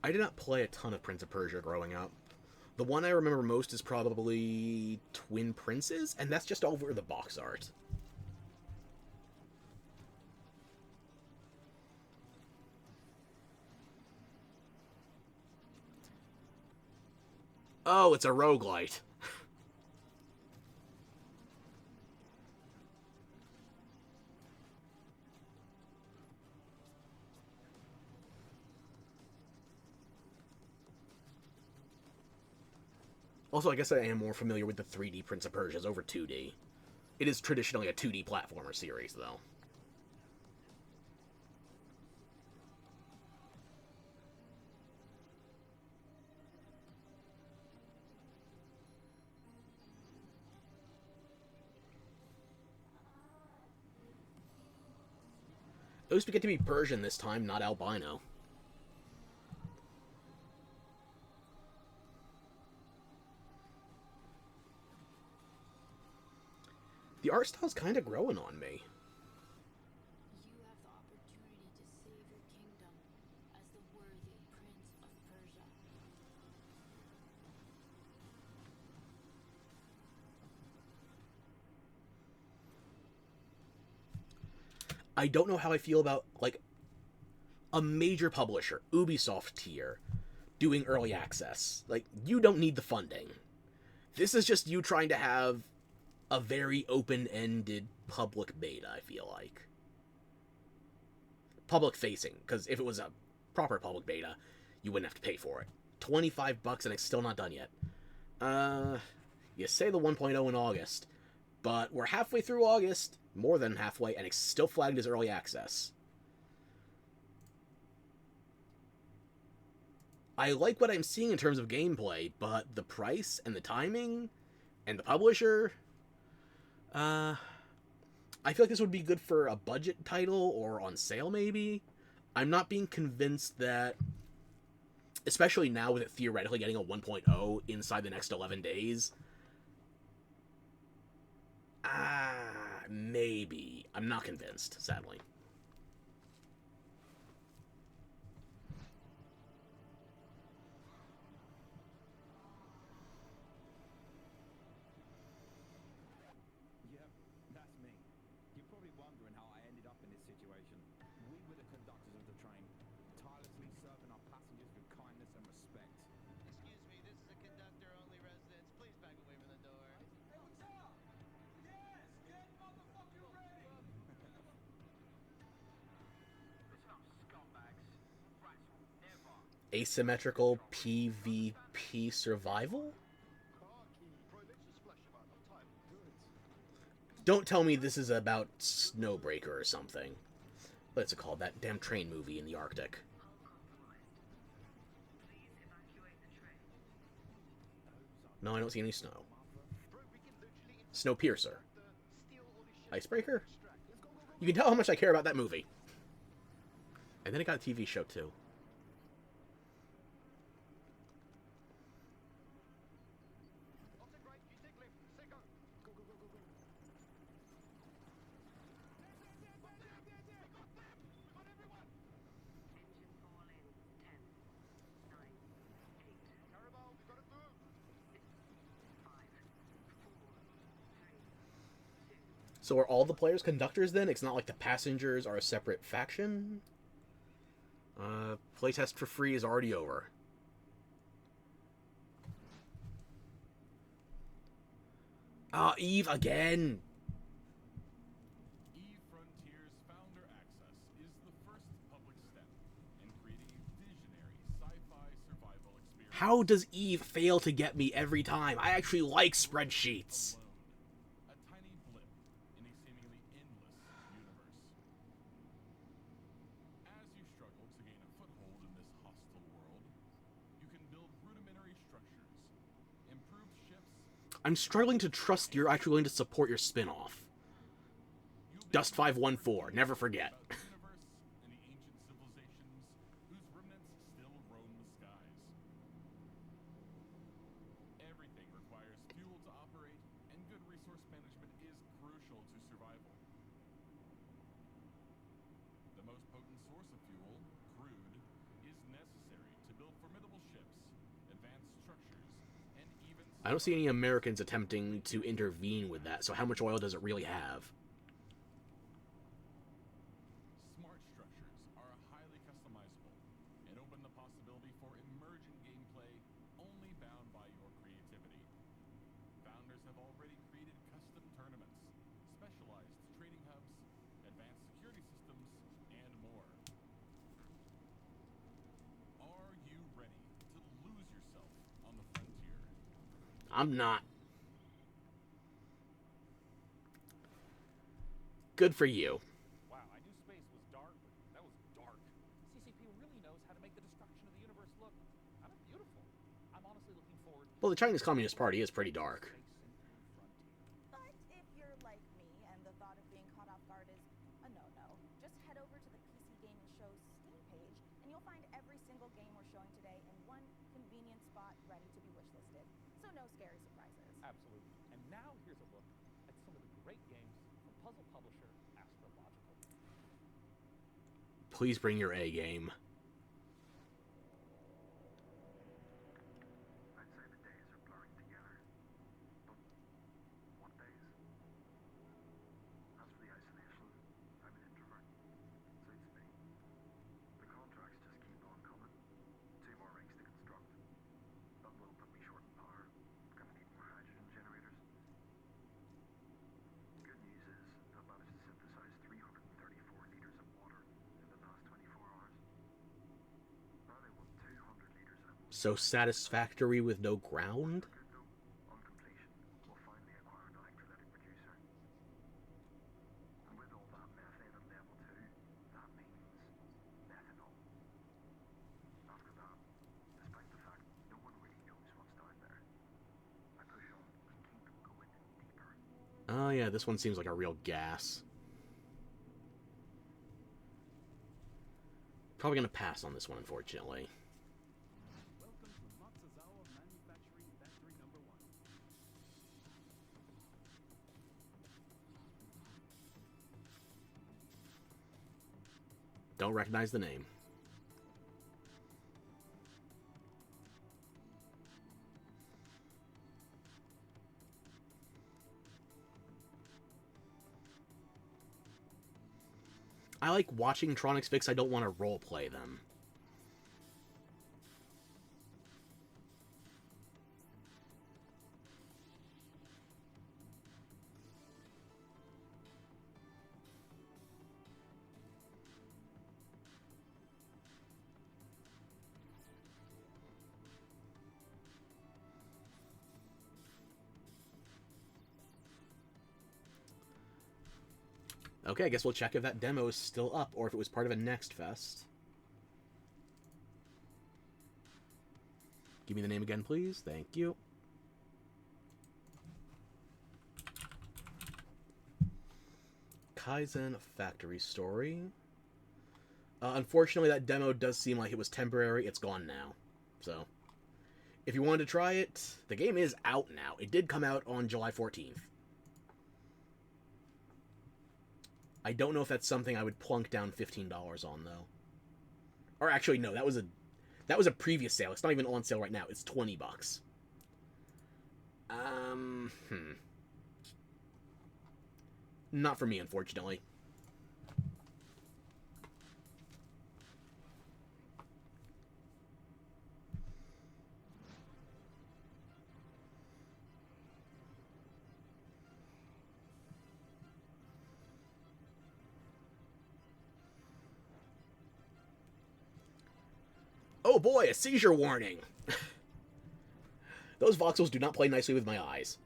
I did not play a ton of Prince of Persia growing up. The one I remember most is probably Twin Princes, and that's just over the box art. Oh, it's a roguelite. Also, I guess I am more familiar with the 3D Prince of Persias over 2D. It is traditionally a 2D platformer series, though. At least we get to be Persian this time, not albino. The art style's kind of growing on me. You have the opportunity to save your kingdom as the worthy Prince of Persia. I don't know how I feel about, like, a major publisher, Ubisoft tier, doing early access. Like, you don't need the funding. This is just you trying to have a very open-ended public beta, I feel like. Public-facing, because if it was a proper public beta, you wouldn't have to pay for it. $25 and it's still not done yet. You say the 1.0 in August, but we're halfway through August, more than halfway, and it's still flagged as early access. I like what I'm seeing in terms of gameplay, but the price and the timing and the publisher... I feel like this would be good for a budget title or on sale, maybe. I'm not being convinced that, especially now with it theoretically getting a 1.0 inside the next 11 days. Maybe. I'm not convinced, sadly. Yep, that's me. You're probably wondering how I ended up in this situation. We were the conductors of the train, tirelessly serving our passengers with kindness and respect. Excuse me, this is a conductor-only residence. Please back away from the door. Hey, what's up? Yes, get motherfucking ready! Listen up, scumbags. Rats will never... Asymmetrical PvP survival? Don't tell me this is about Snowbreaker or something. What's it called? That damn train movie in the Arctic. No, I don't see any snow. Snowpiercer. Icebreaker? You can tell how much I care about that movie. And then it got a TV show, too. So are all the players conductors then? It's not like the passengers are a separate faction? Playtest for free is already over. Eve again! Eve Frontiers Founder Access is the first public step in creating a visionary sci-fi survival experience. How does Eve fail to get me every time? I actually like spreadsheets. A tiny blip in a seemingly endless universe. As you struggle to gain a foothold in this hostile world, you can build rudimentary structures, improve ships. I'm struggling to trust you're actually going to support your spin-off. Dust 514, never forget. About the universe and the ancient civilizations whose remnants still roam the skies. Everything requires fuel to operate, and good resource management is crucial to survival. The most potent source of fuel, crude, is necessary to build formidable ships, advanced structures, and even... I don't see any Americans attempting to intervene with that, so how much oil does it really have? Smart structures are highly customizable and open the possibility for emergent gameplay only bound by your creativity. Founders have already created custom tournaments, specialized trading hubs, advanced security systems, and more. Are you ready to lose yourself on the frontier? I'm not. Good for you. Wow, I knew space was dark, but that was dark. CCP really knows how to make the destruction of the universe look kind of beautiful. I'm honestly looking forward to... Well, the Chinese Communist Party is pretty dark. But if you're like me and the thought of being caught off guard is a no-no, just head over to the PC Gaming Show's Steam page and you'll find every single game we're showing today in one convenient spot ready to be wishlisted. So no scary surprises. Absolutely. And now here's a look at some of the great games from puzzle publisher Astrological. Please bring your A game. I'd say the days are blurring together. But what days? As for the isolation, I'm an introvert. Suits me. The contracts just keep on coming. 2 more rings to construct. That will put me short in power. Gonna need more hydrogen generators. Good news is I've managed to synthesize 334 liters of water in the past 24 hours. Now they want 200 liters and So satisfactory with no ground? good though. On completion, we'll finally acquire an electrolytic producer. And with all that methane at level 2, that means methanol. After that, despite the fact no one really knows what's down there, I push on and keep going deeper. Oh yeah, this one seems like a real gas. Probably gonna pass on this one, unfortunately. Welcome to Matsuzawa Manufacturing Factory Number 1. Don't recognize the name. I like watching Tronics fix. I don't want to roleplay them. Okay, I guess we'll check if that demo is still up or if it was part of a next fest. Give me the name again, please. Thank you. Kaizen Factory Story. Unfortunately, that demo does seem like it was temporary. It's gone now. So, if you wanted to try it, the game is out now. It did come out on July 14th. I don't know if that's something I would plunk down $15 on, though. Or actually, no, that was a previous sale. It's not even on sale right now. It's $20. Not for me, unfortunately. Oh boy, a seizure warning! Those voxels do not play nicely with my eyes.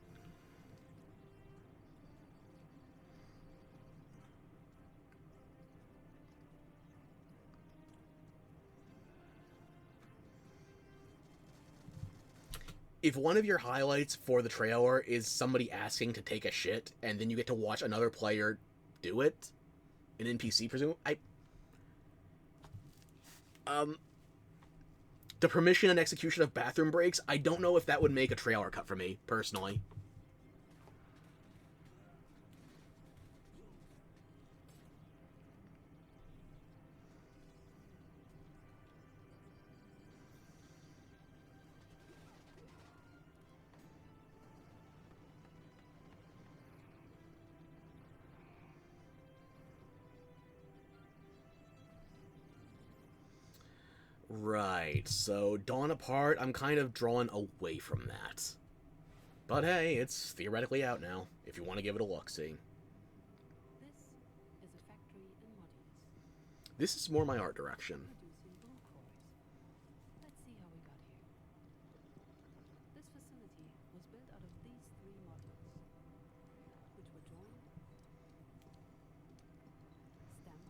If one of your highlights for the trailer is somebody asking to take a shit, and then you get to watch another player do it, an NPC, presumably, the permission and execution of bathroom breaks, I don't know if that would make a trailer cut for me, personally. Right, so Dawn Apart, I'm kind of drawn away from that. But hey, it's theoretically out now, if you want to give it a look-see. This is a factory in modules. This is more my art direction. Producing blue cores. Let's see how we got here. This facility was built out of these three modules, which were joined, stamped,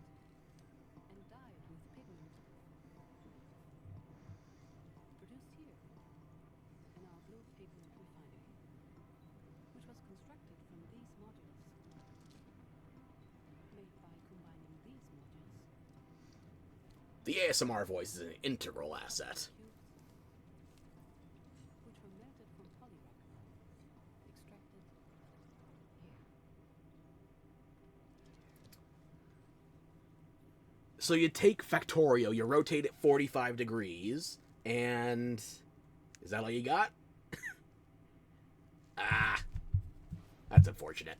and dyed with pigment. Produced here in our blue pigment refinery, which was constructed from these modules, made by combining these modules. The ASMR voice is an integral asset. Which were melted from polyrock, extracted here. So you take Factorio, you rotate it 45 degrees, and... is that all you got? Ah. That's unfortunate.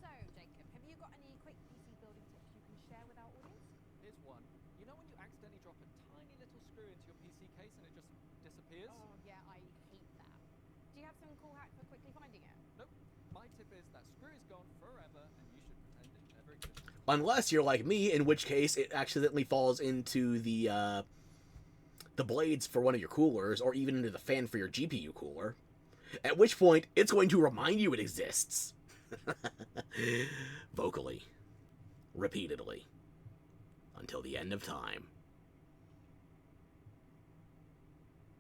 So, Jacob, have you got any quick PC building tips you can share with our audience? Here's one. You know when you accidentally drop a tiny little screw into your PC case and it just disappears? Oh, yeah, I hate that. Do you have some cool hack for quickly finding it? Nope. My tip is that screw is gone forever and you should pretend it never existed. Unless you're like me, in which case it accidentally falls into the blades for one of your coolers, or even into the fan for your GPU cooler. At which point, it's going to remind you it exists. Vocally. Repeatedly. Until the end of time.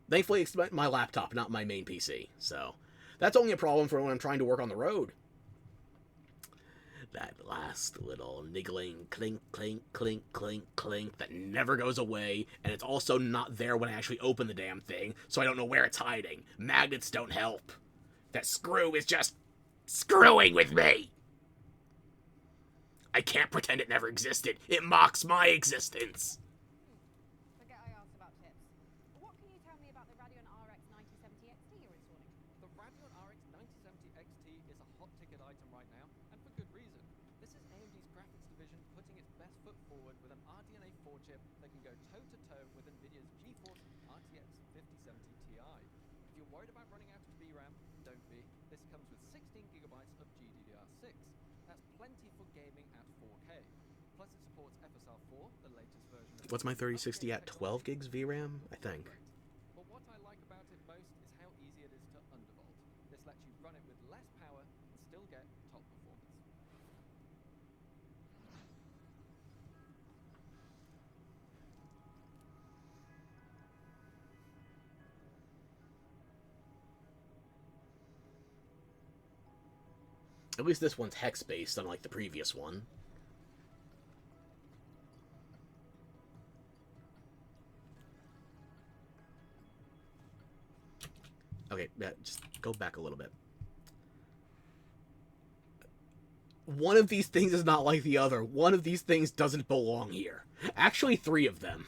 Thankfully, it's my laptop, not my main PC, so that's only a problem for when I'm trying to work on the road. That last little niggling clink, clink, clink, clink, clink that never goes away, and it's also not there when I actually open the damn thing, so I don't know where it's hiding. Magnets don't help. That screw is just screwing with me. I can't pretend it never existed. It mocks my existence. Forget I asked about tips. What can you tell me about the Radeon RX 9070 XT you're installing? The Radeon RX 9070 XT is a hot ticket item right now, and for good reason. This is AMD's graphics division putting its best foot forward with an RDNA 4 chip that can go toe-to-toe with NVIDIA's GeForce RTX 5070 Ti. If you're worried about running out of VRAM, don't be. This comes with 16GB of GDDR6. That's plenty for gaming at 4K. Plus it supports FSR4, the latest version of... What's my 3060 at? 12 gigs VRAM? I think. But what I like about it most is how easy it is to undervolt. This lets you run it with less power and still get top performance. At least this one's hex-based, unlike the previous one. Okay, just go back a little bit. One of these things is not like the other. One of these things doesn't belong here. Actually, three of them.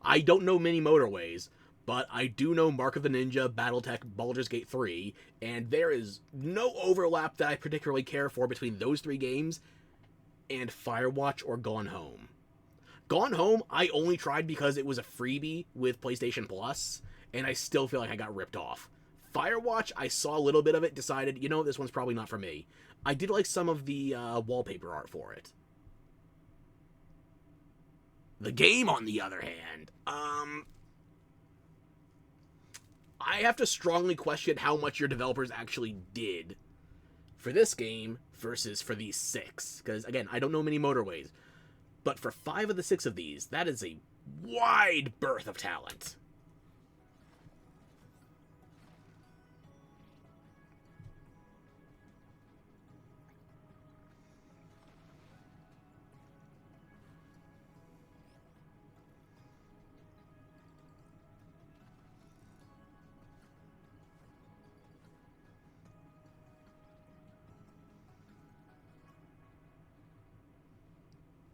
I don't know many motorways, but I do know Mark of the Ninja, Battletech, Baldur's Gate 3, and there is no overlap that I particularly care for between those three games and Firewatch or Gone Home. Gone Home, I only tried because it was a freebie with PlayStation Plus, and I still feel like I got ripped off. Firewatch, I saw a little bit of it, decided, you know, this one's probably not for me. I did like some of the wallpaper art for it. The game, on the other hand, I have to strongly question how much your developers actually did for this game versus for these 6. Because, again, I don't know many motorways. But for 5 of the 6 of these, that is a wide berth of talent.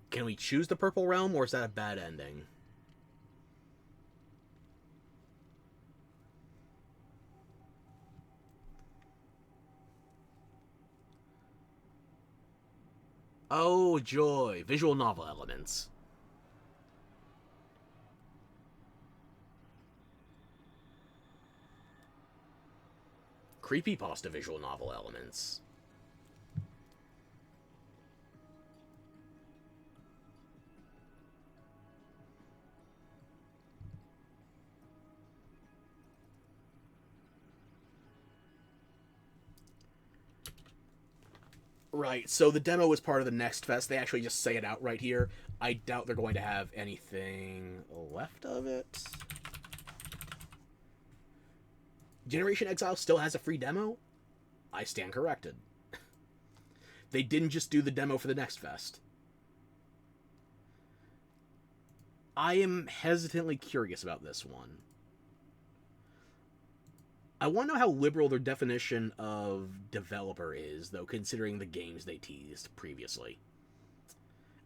Can we choose the Purple Realm, or is that a bad ending? Oh, joy. Visual novel elements. Creepypasta visual novel elements. Right, so the demo is part of the next fest. They actually just say it out right here. I doubt they're going to have anything left of it. Generation Exile still has a free demo? I stand corrected. They didn't just do the demo for the next fest. I am hesitantly curious about this one. I want to know how liberal their definition of developer is, though, considering the games they teased previously.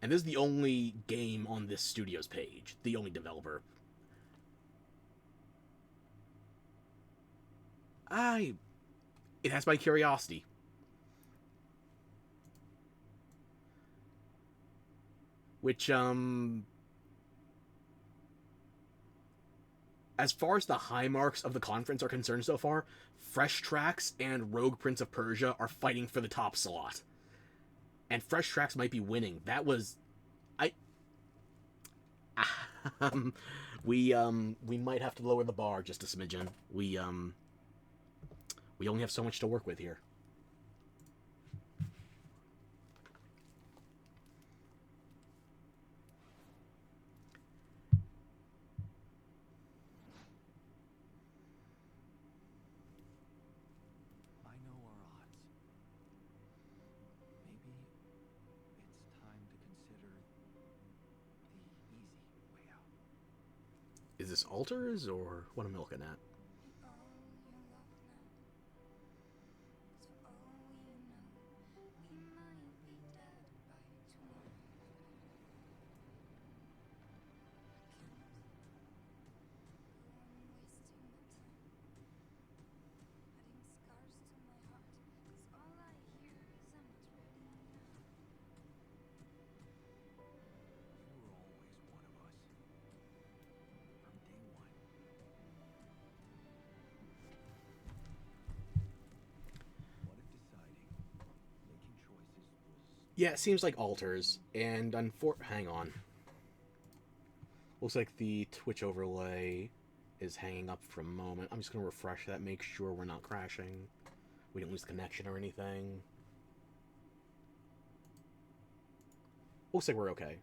And this is the only game on this studio's page. The only developer. It has my curiosity. Which, as far as the high marks of the conference are concerned so far, Fresh Tracks and Rogue Prince of Persia are fighting for the top slot. And Fresh Tracks might be winning. That was... we might have to lower the bar just a smidgen. We only have so much to work with here. I know our odds. Maybe it's time to consider the easy way out. Is this altars, or what am I looking at? Yeah, it seems like altars, and hang on. Looks like the Twitch overlay is hanging up for a moment. I'm just going to refresh that, make sure we're not crashing. We don't lose connection or anything. Looks like we're okay.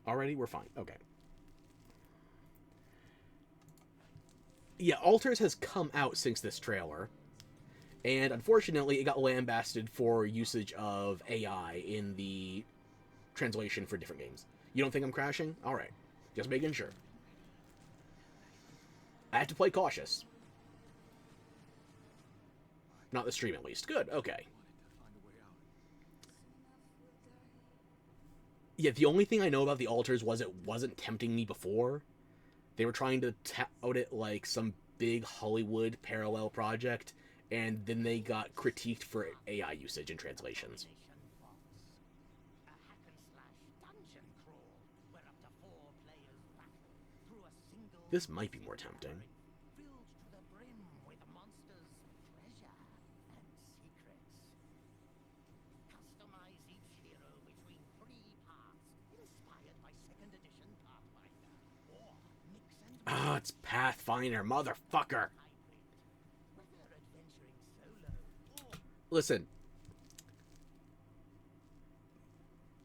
Already? We're fine. Okay. Yeah, Altars has come out since this trailer. And unfortunately, it got lambasted for usage of AI in the translation for different games. You don't think I'm crashing? Alright. Just making sure. I have to play cautious. Not the stream, at least. Good, okay. Yeah, the only thing I know about the Altars was it wasn't tempting me before. They were trying to tout it like some big Hollywood parallel project, and then they got critiqued for AI usage in translations. This might be more tempting. it's Pathfinder, motherfucker. Whether adventuring solo or Listen.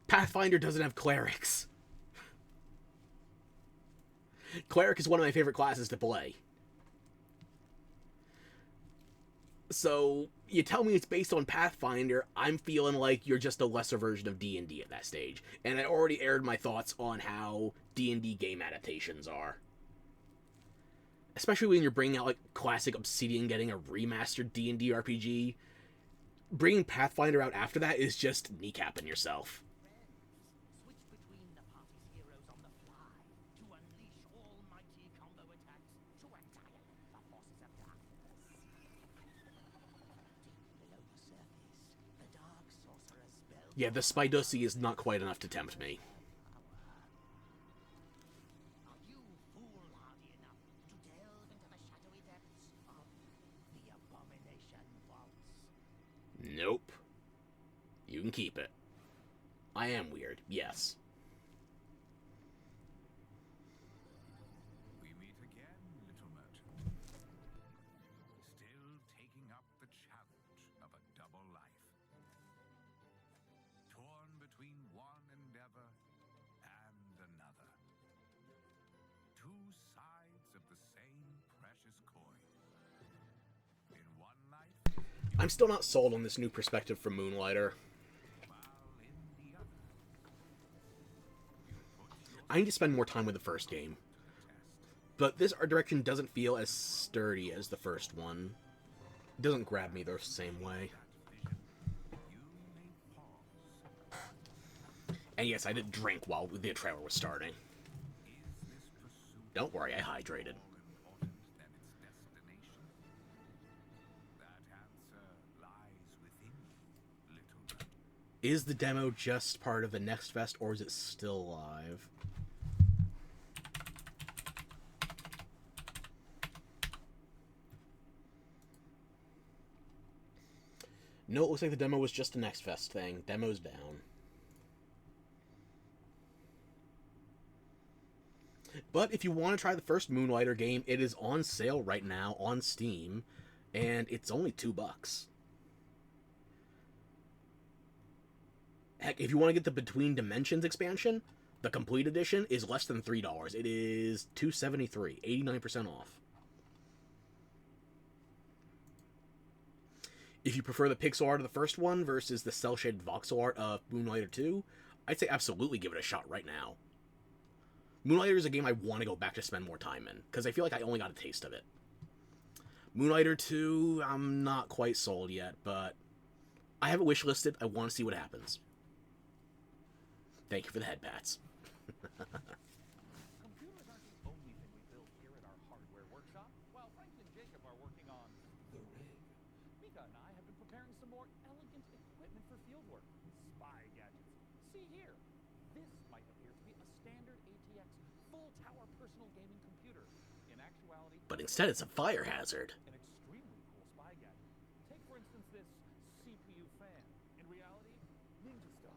Pathfinder doesn't have clerics. Cleric is one of my favorite classes to play. So, you tell me it's based on Pathfinder, I'm feeling like you're just a lesser version of D&D at that stage. And I already aired my thoughts on how D&D game adaptations are. Especially when you're bringing out, like, classic Obsidian getting a remastered D&D RPG. Bringing Pathfinder out after that is just kneecapping yourself. switch between the party's heroes on the fly to unleash almighty combo attacks to annihilate the forces of darkness. Deep below the surface, the dark sorcerer's spell. Yeah, the Spidussy is not quite enough to tempt me. Are you foolhardy enough to delve into the shadowy depths of the Abomination Vaults? Nope. You can keep it. I am weird, yes. We meet again, little merchant. Still taking up the challenge of a double life. Torn between one endeavor and another. Two sides of the same precious coin. In one life, I'm still not sold on this new perspective from Moonlighter. I need to spend more time with the first game. But this art direction doesn't feel as sturdy as the first one. It doesn't grab me the same way. And yes, I did drink while the trailer was starting. Don't worry, I hydrated. Is the demo just part of the Next Fest, or is it still live? No, it looks like the demo was just a Next Fest thing. Demo's down. But if you want to try the first Moonlighter game, it is on sale right now on Steam, and it's only $2. Heck, if you want to get the Between Dimensions expansion, the complete edition is less than $3. It is $2.73, 89% off. If you prefer the pixel art of the first one versus the cel-shaded voxel art of Moonlighter 2, I'd say absolutely give it a shot right now. Moonlighter is a game I want to go back to spend more time in, because I feel like I only got a taste of it. Moonlighter 2, I'm not quite sold yet, but I have it wishlisted. I want to see what happens. Thank you for the head pats. Computers aren't the only thing we build here at our hardware workshop. While Frank and Jacob are working on the rig, Mika and I have been preparing some more elegant equipment for fieldwork. Spy gadgets. See here. This might appear to be a standard ATX full-tower personal gaming computer. In actuality, But instead it's a fire hazard. an extremely cool spy gadget. Take, for instance, this CPU fan. In reality, Ninja Star.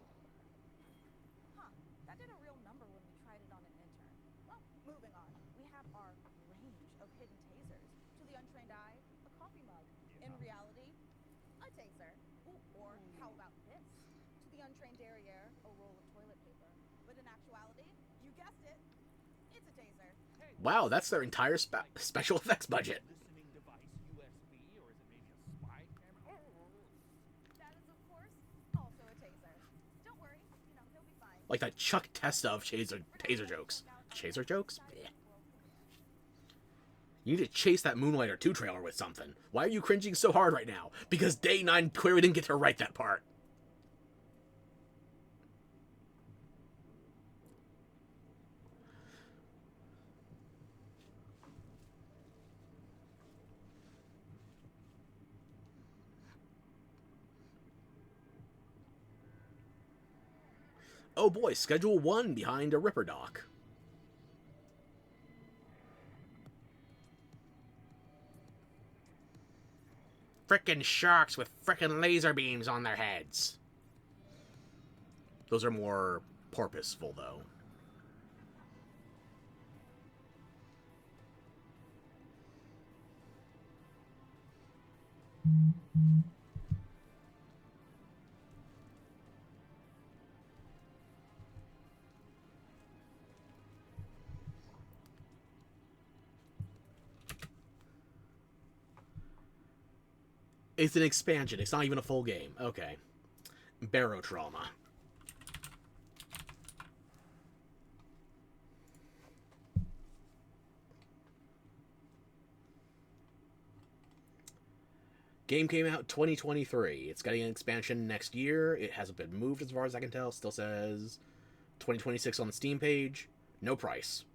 Huh, that did a real number when we tried it on an intern. Well, moving on. We have our range of hidden tasers. To the untrained eye, a coffee mug. In reality, a taser. Ooh, or how about this? To the untrained derriere, a roll of toilet paper. But in actuality, you guessed it, it's a taser. Wow, that's their entire special effects budget. Listening device, USB, or is it maybe a spy camera? That is, of course, also a taser. Don't worry, he'll be fine. Like that Chuck Testa of taser jokes. Chaser jokes? Blech. You need to chase that Moonlighter 2 trailer with something. Why are you cringing so hard right now? Because Day 9 clearly didn't get to write that part. Oh boy, Schedule 1 behind a Ripper dock. Frickin' sharks with frickin' laser beams on their heads. Those are more purposeful, though. It's an expansion. It's not even a full game. Okay. Barotrauma. Game came out 2023. It's getting an expansion next year. It hasn't been moved as far as I can tell. Still says 2026 on the Steam page. No price.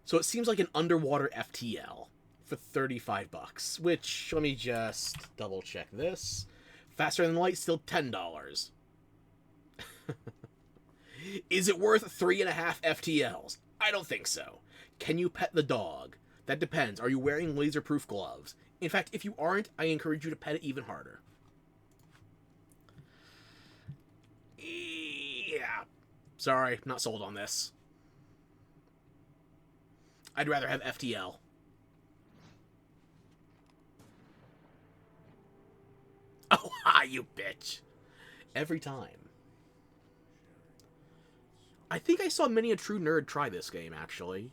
So it seems like an underwater FTL for $35, which, let me just double check this. Faster Than Light, still $10. Is it worth 3.5 FTLs? I don't think so. Can you pet the dog? That depends. Are you wearing laser-proof gloves? In fact, if you aren't, I encourage you to pet it even harder. Yeah. Sorry, not sold on this. I'd rather have FTL. Oh, hi, you bitch. Every time. I think I saw many a true nerd try this game, actually.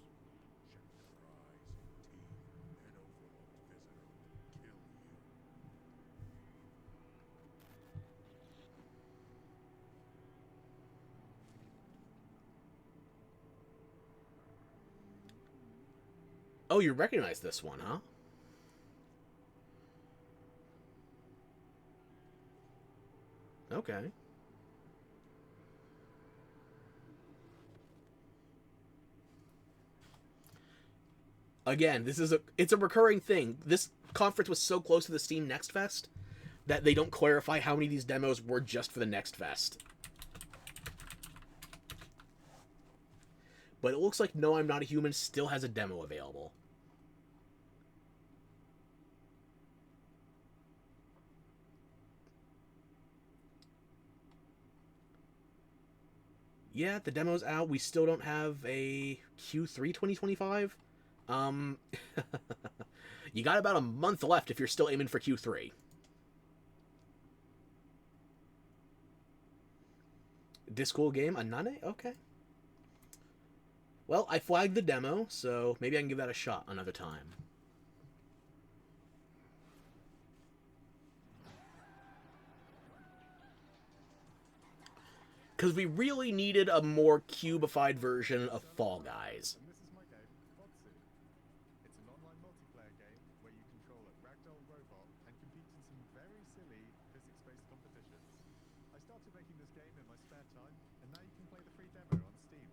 Oh, you recognize this one, huh? Okay. Again, it's a recurring thing. This conference was so close to the Steam Next Fest that they don't clarify how many of these demos were just for the Next Fest. But it looks like No, I'm Not a Human still has a demo available. Yeah, the demo's out. We still don't have a Q3 2025. You got about a month left if you're still aiming for Q3. Disco game, Anane? Okay. Well, I flagged the demo, so maybe I can give that a shot another time. Because we really needed a more cubified version of Fall Guys. And this is my game, Botsu. It's an online multiplayer game where you control a ragdoll robot and compete in some very silly physics-based competitions. I started making this game in my spare time, and now you can play the free demo on Steam.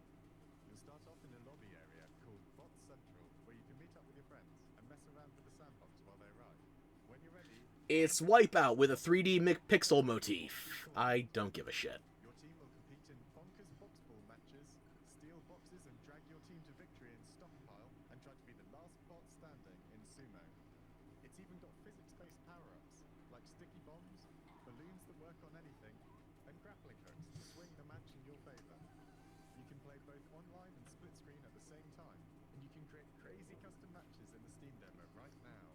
You'll start off in a lobby area called Bot Central, where you can meet up with your friends and mess around with the sandbox while they arrive. When you're ready... It's Wipeout with a 3D pixel motif. I don't give a shit. Your team will compete in bonkers boxball matches, steal boxes and drag your team to victory in Stockpile, and try to be the last bot standing in Sumo. It's even got physics-based power-ups, like sticky bombs, balloons that work on anything, and grappling hooks to swing the match in your favor. You can play both online and split screen at the same time, and you can create crazy custom matches in the Steam demo right now.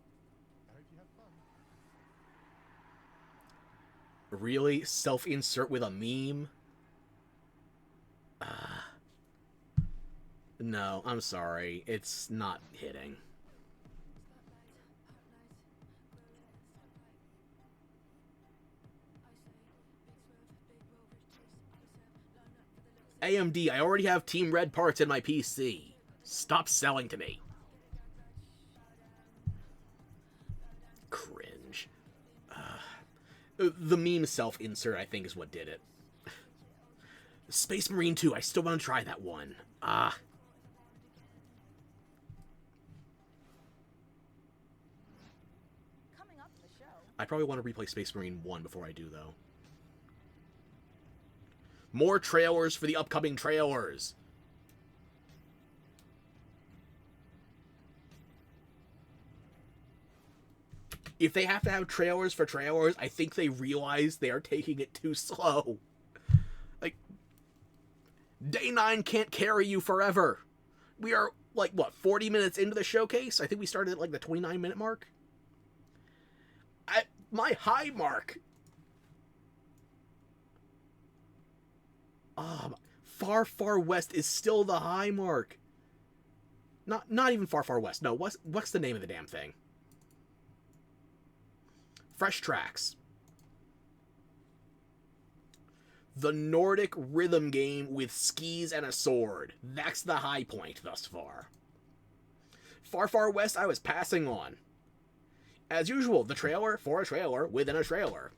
I hope you have fun. Really? Self-insert with a meme? No, I'm sorry. It's not hitting. AMD, I already have Team Red parts in my PC. Stop selling to me. Cringe. The meme self-insert, I think, is what did it. Space Marine 2, I still want to try that one. Coming up in the show. I probably want to replay Space Marine 1 before I do, though. More trailers for the upcoming trailers. If they have to have trailers for trailers, I think they realize they are taking it too slow. Like, Day 9 can't carry you forever. We are like, what, 40 minutes into the showcase? I think we started at, like, the 29-minute mark. My high mark. Far, Far West is still the high mark. Not even Far, Far West. No, what's the name of the damn thing? Fresh Tracks. The Nordic rhythm game with skis and a sword. That's the high point thus far. Far, Far West, I was passing on. As usual, the trailer for a trailer within a trailer.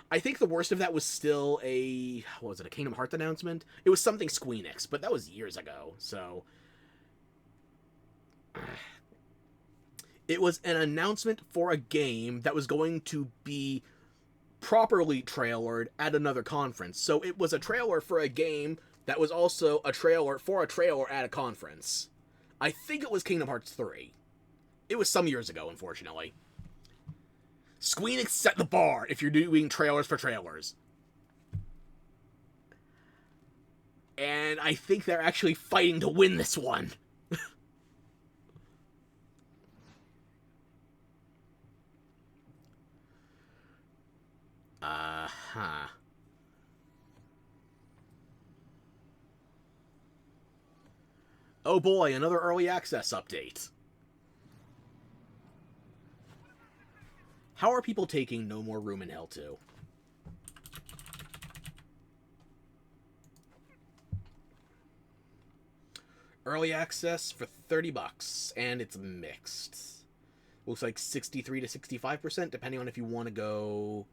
I think the worst of that was still a Kingdom Hearts announcement? It was something Squeenix, but that was years ago, so... It was an announcement for a game that was going to be properly trailered at another conference. So it was a trailer for a game that was also a trailer for a trailer at a conference. I think it was Kingdom Hearts 3. It was some years ago, unfortunately. Squeenix set the bar if you're doing trailers for trailers. And I think they're actually fighting to win this one. Oh boy, another early access update. How are people taking No More Room in Hell 2? Early access for $30, and it's mixed. Looks like 63 to 65%, depending on if you want to go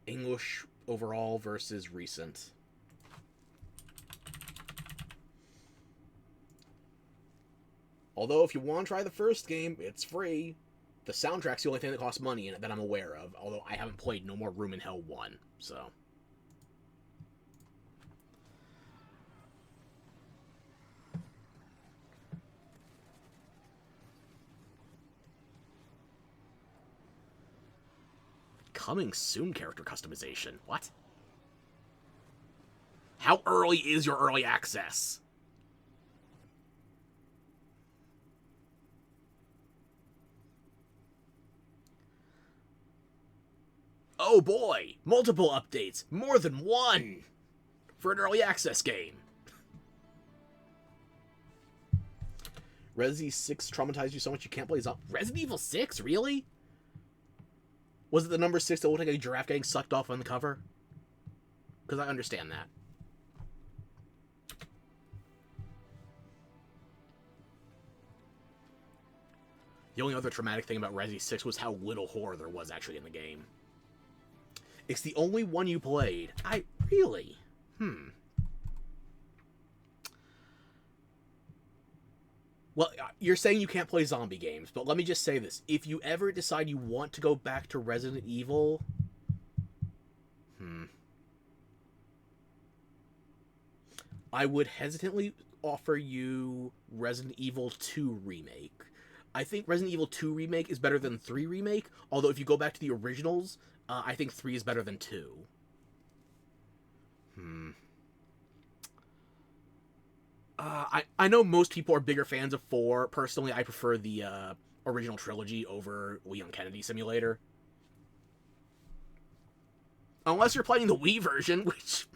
English overall versus recent. Although, if you want to try the first game, it's free. The soundtrack's the only thing that costs money in it that I'm aware of, although I haven't played No More Room in Hell 1, so... Coming soon character customization. What? How early is your early access? Oh boy! Multiple updates! More than one! For an early access game. Resident Evil 6 traumatized you so much you can't play Resident Evil 6? Really? Was it the number 6 that looked like a giraffe getting sucked off on the cover? Because I understand that. The only other traumatic thing about Resi 6 was how little horror there was actually in the game. It's the only one you played. Really? Well, you're saying you can't play zombie games, but let me just say this. If you ever decide you want to go back to Resident Evil... I would hesitantly offer you Resident Evil 2 Remake. I think Resident Evil 2 Remake is better than 3 Remake, although if you go back to the originals, I think 3 is better than 2. I know most people are bigger fans of 4. Personally, I prefer the original trilogy over Leon Kennedy Simulator. Unless you're playing the Wii version, which...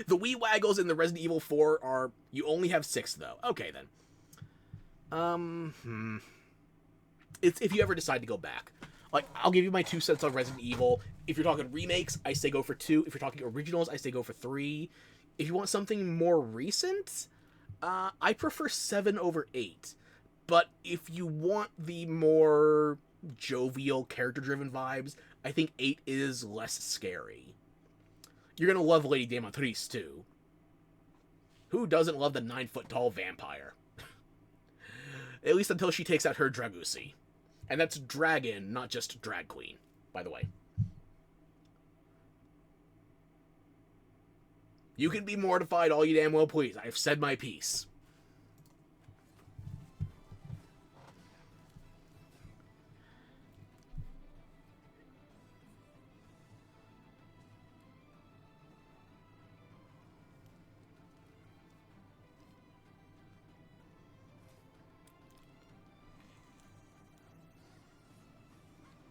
the Wii Waggles in the Resident Evil 4 are... You only have 6, though. Okay, then. It's if you ever decide to go back. Like, I'll give you my 2 cents on Resident Evil. If you're talking remakes, I say go for 2. If you're talking originals, I say go for 3. If you want something more recent, I prefer 7 over 8. But if you want the more jovial, character-driven vibes, I think 8 is less scary. You're gonna love Lady Demotrice, too. Who doesn't love the 9-foot-tall vampire? At least until she takes out her Dragusi. And that's dragon, not just drag queen, by the way. You can be mortified all you damn well please. I've said my piece.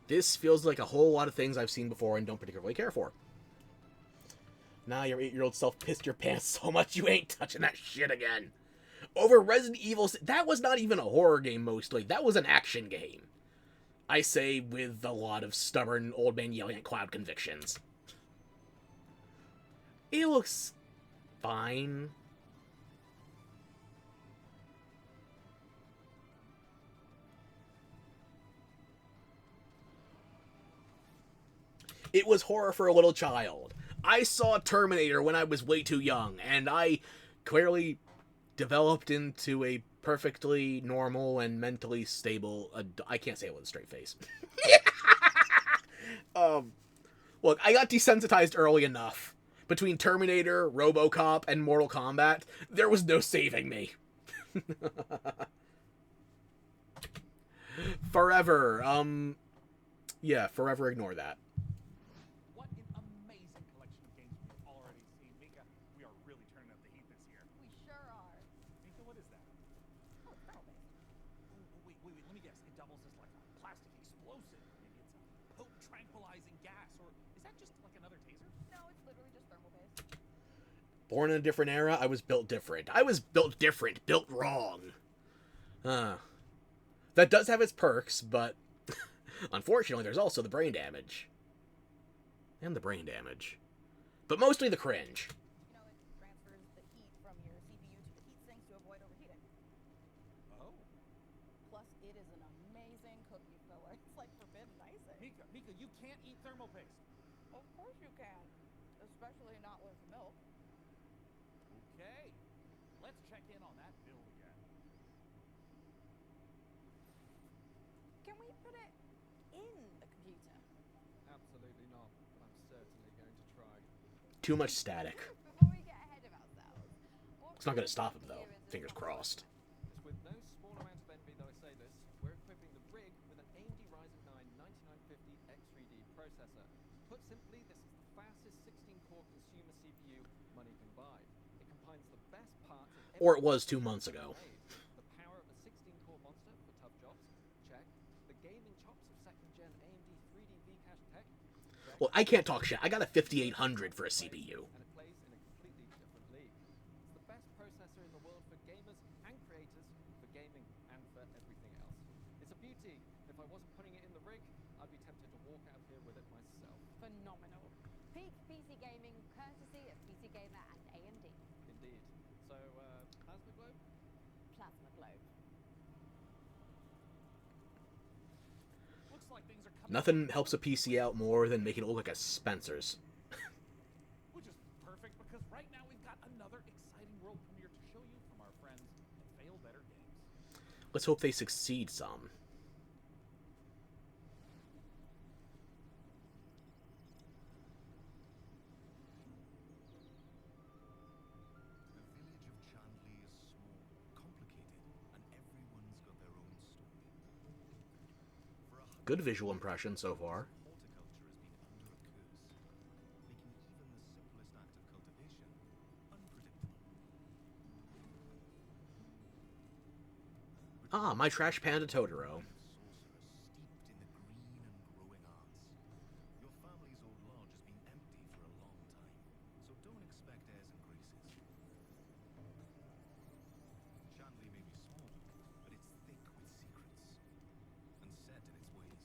This feels like a whole lot of things I've seen before and don't particularly care for. Now your 8-year-old self pissed your pants so much you ain't touching that shit again. Over Resident Evil... That was not even a horror game, mostly. That was an action game. I say with a lot of stubborn old man yelling at cloud convictions. It looks fine. It was horror for a little child. I saw Terminator when I was way too young, and I clearly developed into a perfectly normal and mentally stable... I can't say it with a straight face. Look, I got desensitized early enough. Between Terminator, RoboCop, and Mortal Kombat, there was no saving me. Forever, yeah, forever ignore that. What an amazing collection of games we've already seen. Mika, we are really turning up the heat this year. We sure are. Mika, what is that? Oh, it's thermal-based. Wait, let me guess. It doubles as like a plastic explosive. Maybe it's a potent tranquilizing gas, or is that just like another taser? No, it's literally just thermal-based. Born in a different era, I was built different. I was built different, built wrong. That does have its perks, but unfortunately there's also the brain damage. And the brain damage. But mostly the cringe. You know, it transfers the heat from your CPU to the heat sinks to avoid overheating. Oh. Plus, it is an amazing cookie filler. It's like forbidden icing. Mika, you can't eat thermal paste. Of course you can. Especially not with milk. Okay. Let's check in on that build again. Can we put it in the computer? Absolutely not, but I'm certainly going to try. Too much static. Before we get ahead of ourselves, It's not going to stop him, though. Fingers crossed. It's with no small amount of envy that I say this. We're equipping the rig with an AMD Ryzen 9 9950 X3D processor. Put simply, this is the fastest 16-core consumer CPU money can buy. It combines the best parts of Or it was 2 months ago. the power of a 16-core monster for tough jobs. Check. The gaming chops of second-gen AMD 3D V-Cache tech. Check. Well, I can't talk shit. I got a 5800 for a CPU. And it plays in a completely different league. It's the best processor in the world for gamers and creators, for gaming and for everything else. It's a beauty. If I wasn't putting it in the rig, I'd be tempted to walk out here with it myself. phenomenal. Peak PC gaming courtesy of PC Gamer and AMD. Indeed. So, Plasma Globe? Plasma Globe. Looks like things are coming. Nothing helps a PC out more than making it look like a Spencer's. Which is perfect because right now we've got another exciting world premiere to show you from our friends at Fail Better Games. Let's hope they succeed some. The village of Chandley is small, complicated, and everyone's got their own story. For Good visual impression so far. horticulture has been under a curse, making even the simplest act of cultivation unpredictable. Ah, my trash panda Totoro. Sorcerer steeped in the green and growing arts. Your family's old lodge has been empty for a long time, so don't expect airs and graces. Chandley may be small, but it's thick with secrets, and set in its ways.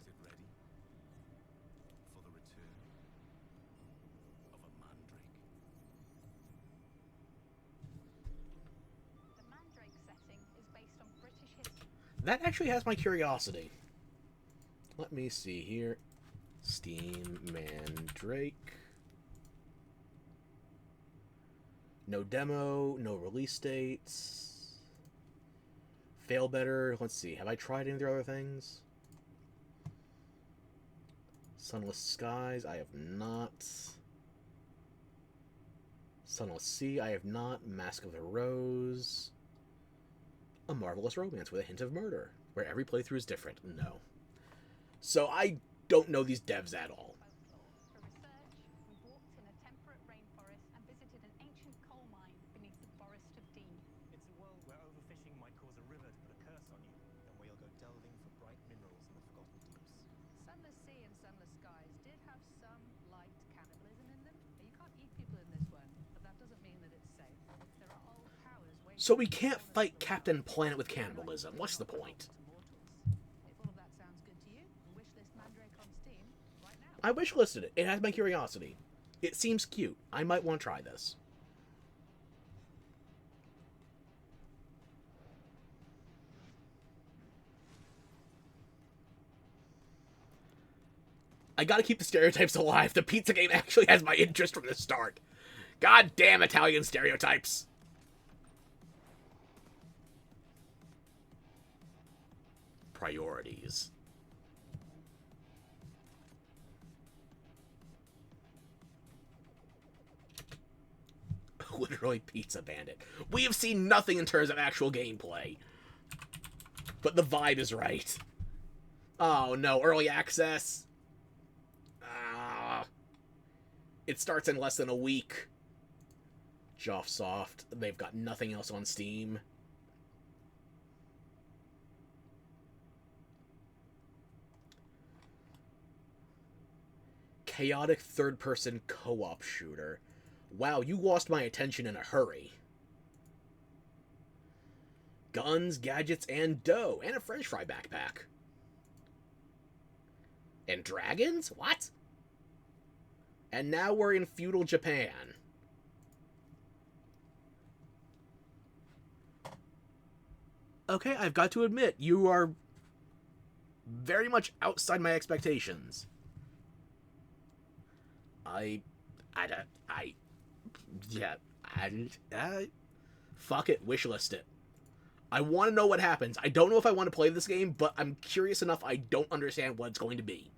Is it ready for the return of a mandrake? The Mandrake setting is based on British history. That actually has my curiosity. Let me see here. Steam Mandrake. No demo, no release dates. Fail Better. Let's see. Have I tried any of their other things? Sunless Skies. I have not. Sunless Sea. I have not. Mask of the Rose. A Marvelous Romance with a hint of murder, where every playthrough is different. No. So I don't know these devs at all. Folklore. For research, we walked in a temperate rainforest and visited an ancient coal mine beneath the Forest of Dean. It's a world where overfishing might cause a river to put a curse on you. Then where you'll go delving for bright minerals in Sunless Skies did have some light cannibalism in them. You can't eat people in this one, but that doesn't mean that it's safe. There are old powers waiting. So we can't fight Captain Planet with cannibalism. What's the point? If all of that sounds good to you, wishlist Mandrake on Steam right now. I wishlisted it. It has my curiosity. It seems cute. I might want to try this. I gotta keep the stereotypes alive. The pizza game actually has my interest from the start. God damn Italian stereotypes. Priorities. Literally Pizza Bandit. We have seen nothing in terms of actual gameplay. But the vibe is right. Oh no, early access. It starts in less than a week. Soft. They've got nothing else on Steam. Chaotic third-person co-op shooter. Wow, you lost my attention in a hurry. Guns, gadgets, and dough. And a french fry backpack. And dragons? What? And now we're in feudal Japan. Okay, I've got to admit, you are very much outside my expectations. Fuck it, wishlist it. I want to know what happens. I don't know if I want to play this game, but I'm curious enough I don't understand what it's going to be.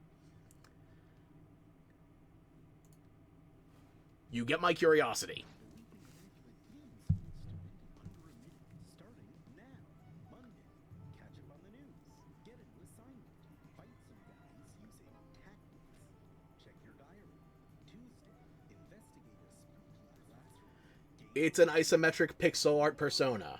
You get my curiosity. It's an isometric pixel art persona.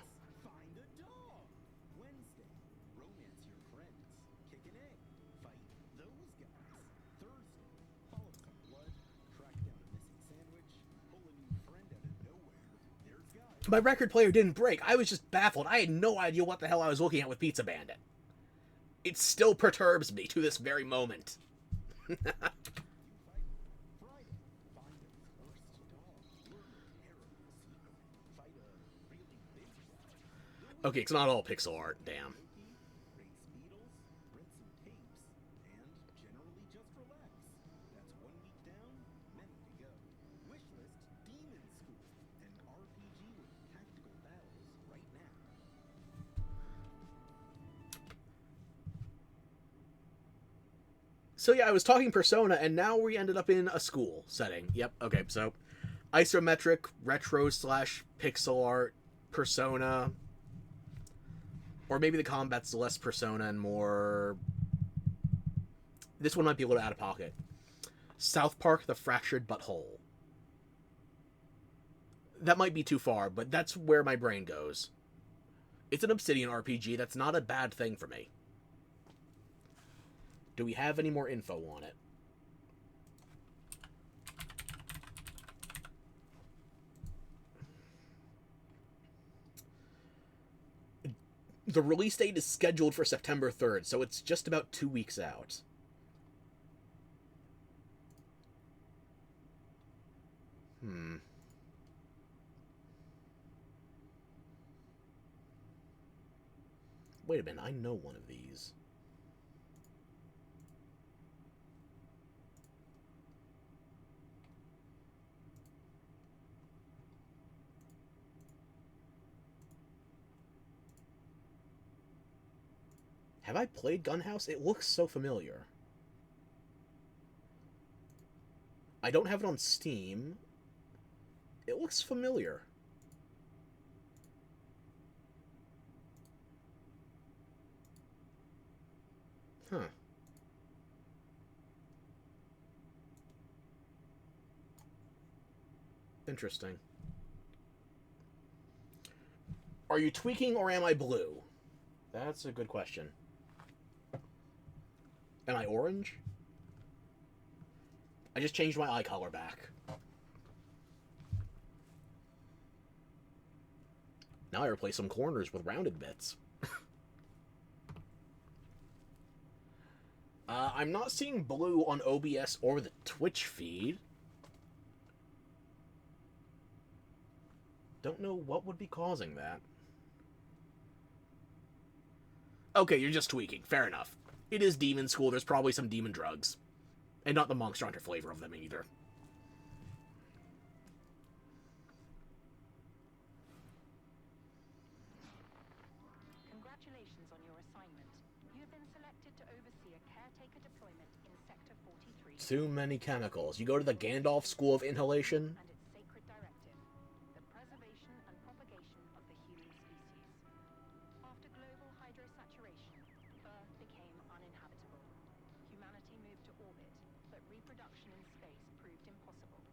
My record player didn't break. I was just baffled. I had no idea what the hell I was looking at with Pizza Bandit. It still perturbs me to this very moment. Okay, it's not all pixel art, damn. So yeah, I was talking Persona, and now we ended up in a school setting. Yep, okay, so isometric, retro / pixel art, Persona. Or maybe the combat's less Persona and more... This one might be a little out of pocket. South Park, The Fractured Butthole. That might be too far, but that's where my brain goes. It's an Obsidian RPG, that's not a bad thing for me. Do we have any more info on it? The release date is scheduled for September 3rd, so it's just about 2 weeks out. Wait a minute, I know one of these. Have I played Gunhouse? It looks so familiar. I don't have it on Steam. It looks familiar. Huh. Interesting. Are you tweaking or am I blue? That's a good question. Am I orange? I just changed my eye color back. Now I replace some corners with rounded bits. I'm not seeing blue on OBS or the Twitch feed. Don't know what would be causing that. Okay, you're just tweaking. Fair enough. It is demon school. There's probably some demon drugs. And not the Monster Hunter flavor of them either. Congratulations on your assignment. You have been selected to oversee a caretaker deployment in Sector 43. Too many chemicals. You go to the Gandalf School of Inhalation? And its sacred directive, the preservation and propagation of the human species. After global hydrosaturation, Earth became uninhabitable. Humanity moved to orbit, but reproduction in space proved impossible.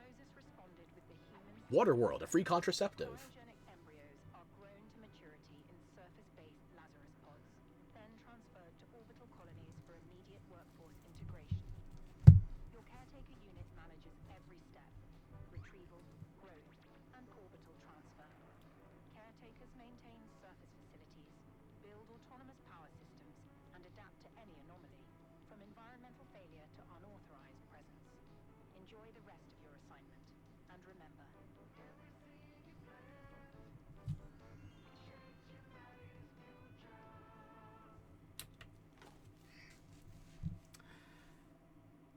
Moses responded with the human... Waterworld, a free contraceptive. Cryogenic embryos are grown to maturity in surface-based Lazarus pods, then transferred to orbital colonies for immediate workforce integration. Your caretaker unit manages every step: retrieval, growth, and orbital transfer. Caretakers maintain surface facilities, build autonomous power systems, and adapt to any anomaly, from environmental failure to unauthorized presence. Enjoy the rest of your assignment, and remember...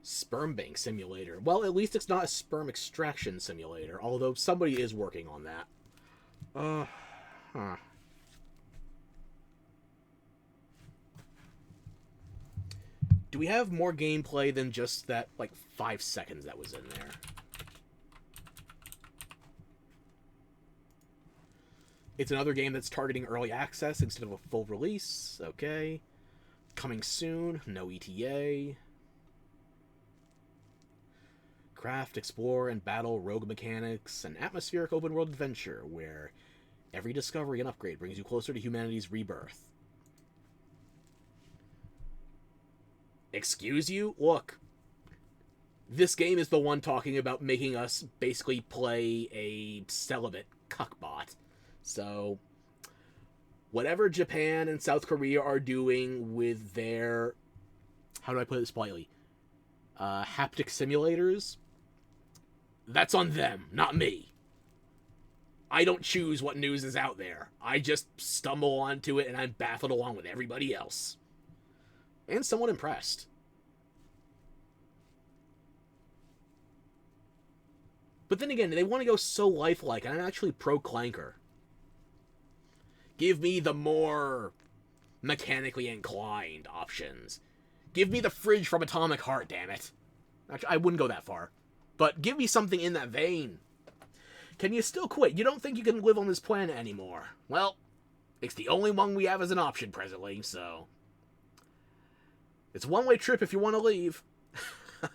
Sperm bank simulator. Well, at least it's not a sperm extraction simulator, although somebody is working on that. Huh. Do we have more gameplay than just that, like, 5 seconds that was in there? It's another game that's targeting early access instead of a full release. Okay. Coming soon. No ETA. Craft, explore, and battle rogue mechanics. An atmospheric open-world adventure where every discovery and upgrade brings you closer to humanity's rebirth. Excuse you? Look. This game is the one talking about making us basically play a celibate cuckbot. So, whatever Japan and South Korea are doing with their, how do I put this politely, haptic simulators, that's on them, not me. I don't choose what news is out there. I just stumble onto it and I'm baffled along with everybody else. And somewhat impressed. But then again, they want to go so lifelike, and I'm actually pro-clanker. Give me the more mechanically inclined options. Give me the fridge from Atomic Heart, damn it. Actually, I wouldn't go that far. But give me something in that vein. Can you still quit? You don't think you can live on this planet anymore. Well, it's the only one we have as an option presently, so... It's a one-way trip if you want to leave. You're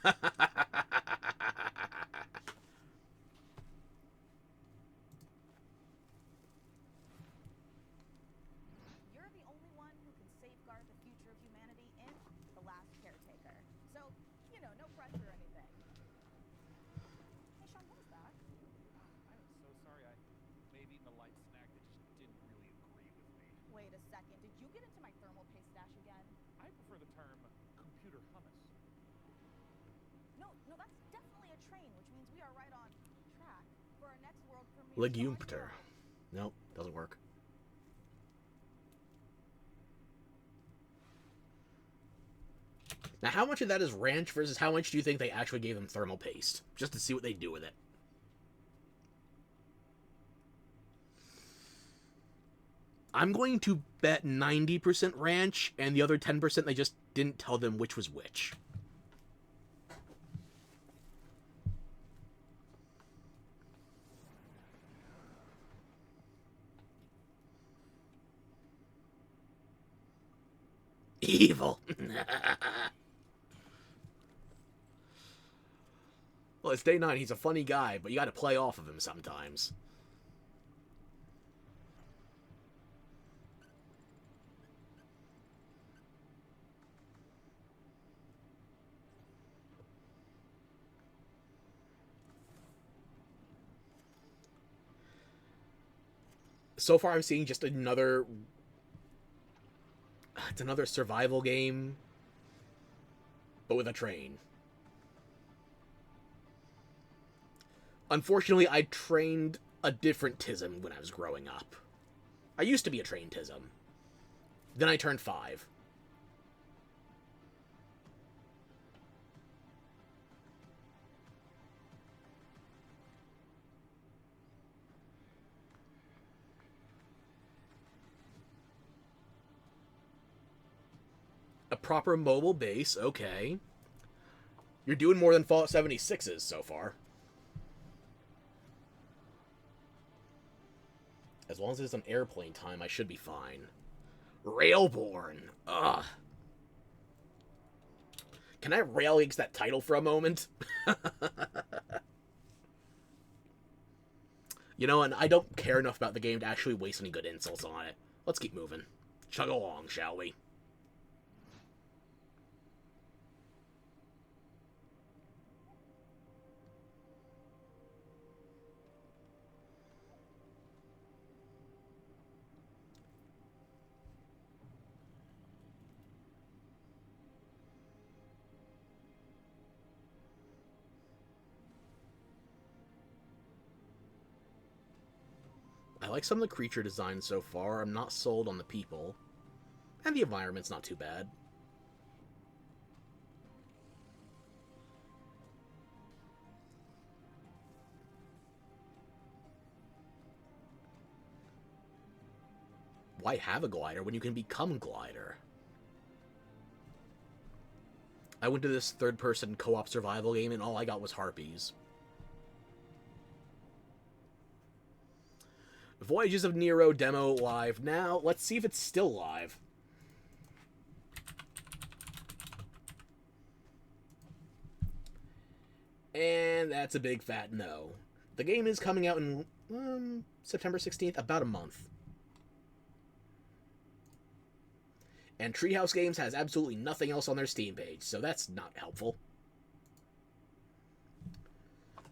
the only one who can safeguard the future of humanity in The Last Caretaker. So, you know, no pressure or anything. Hey, Sean, what was that? I am so sorry. I may have eaten a light snack that just didn't really agree with me. Wait a second. Did you get into my thermal paste stash again? I prefer the term computer hummus. No, that's definitely a train, which means we are right on track for our next world premiere. Legumpter. Nope, doesn't work. Now, how much of that is ranch versus how much do you think they actually gave them thermal paste? Just to see what they do with it. I'm going to bet 90% ranch, and the other 10% they just didn't tell them which was which. Evil. Well, it's day 9. He's a funny guy, but you gotta play off of him sometimes. So far, I'm seeing just another. It's another survival game, but with a train. Unfortunately, I trained a different Tism when I was growing up. I used to be a trained Tism. Then I turned 5. A proper mobile base, okay. You're doing more than Fallout 76's so far. As long as it's on airplane time, I should be fine. Railborn. Ugh. Can I rail against that title for a moment? You know, and I don't care enough about the game to actually waste any good insults on it. Let's keep moving. Chug along, shall we? I like some of the creature designs so far. I'm not sold on the people. And the environment's not too bad. Why have a glider when you can become glider? I went to this third-person co-op survival game and all I got was harpies. Voyages of Nero demo live now. Let's see if it's still live. And that's a big fat no. The game is coming out in September 16th, about a month. And Treehouse Games has absolutely nothing else on their Steam page, so that's not helpful.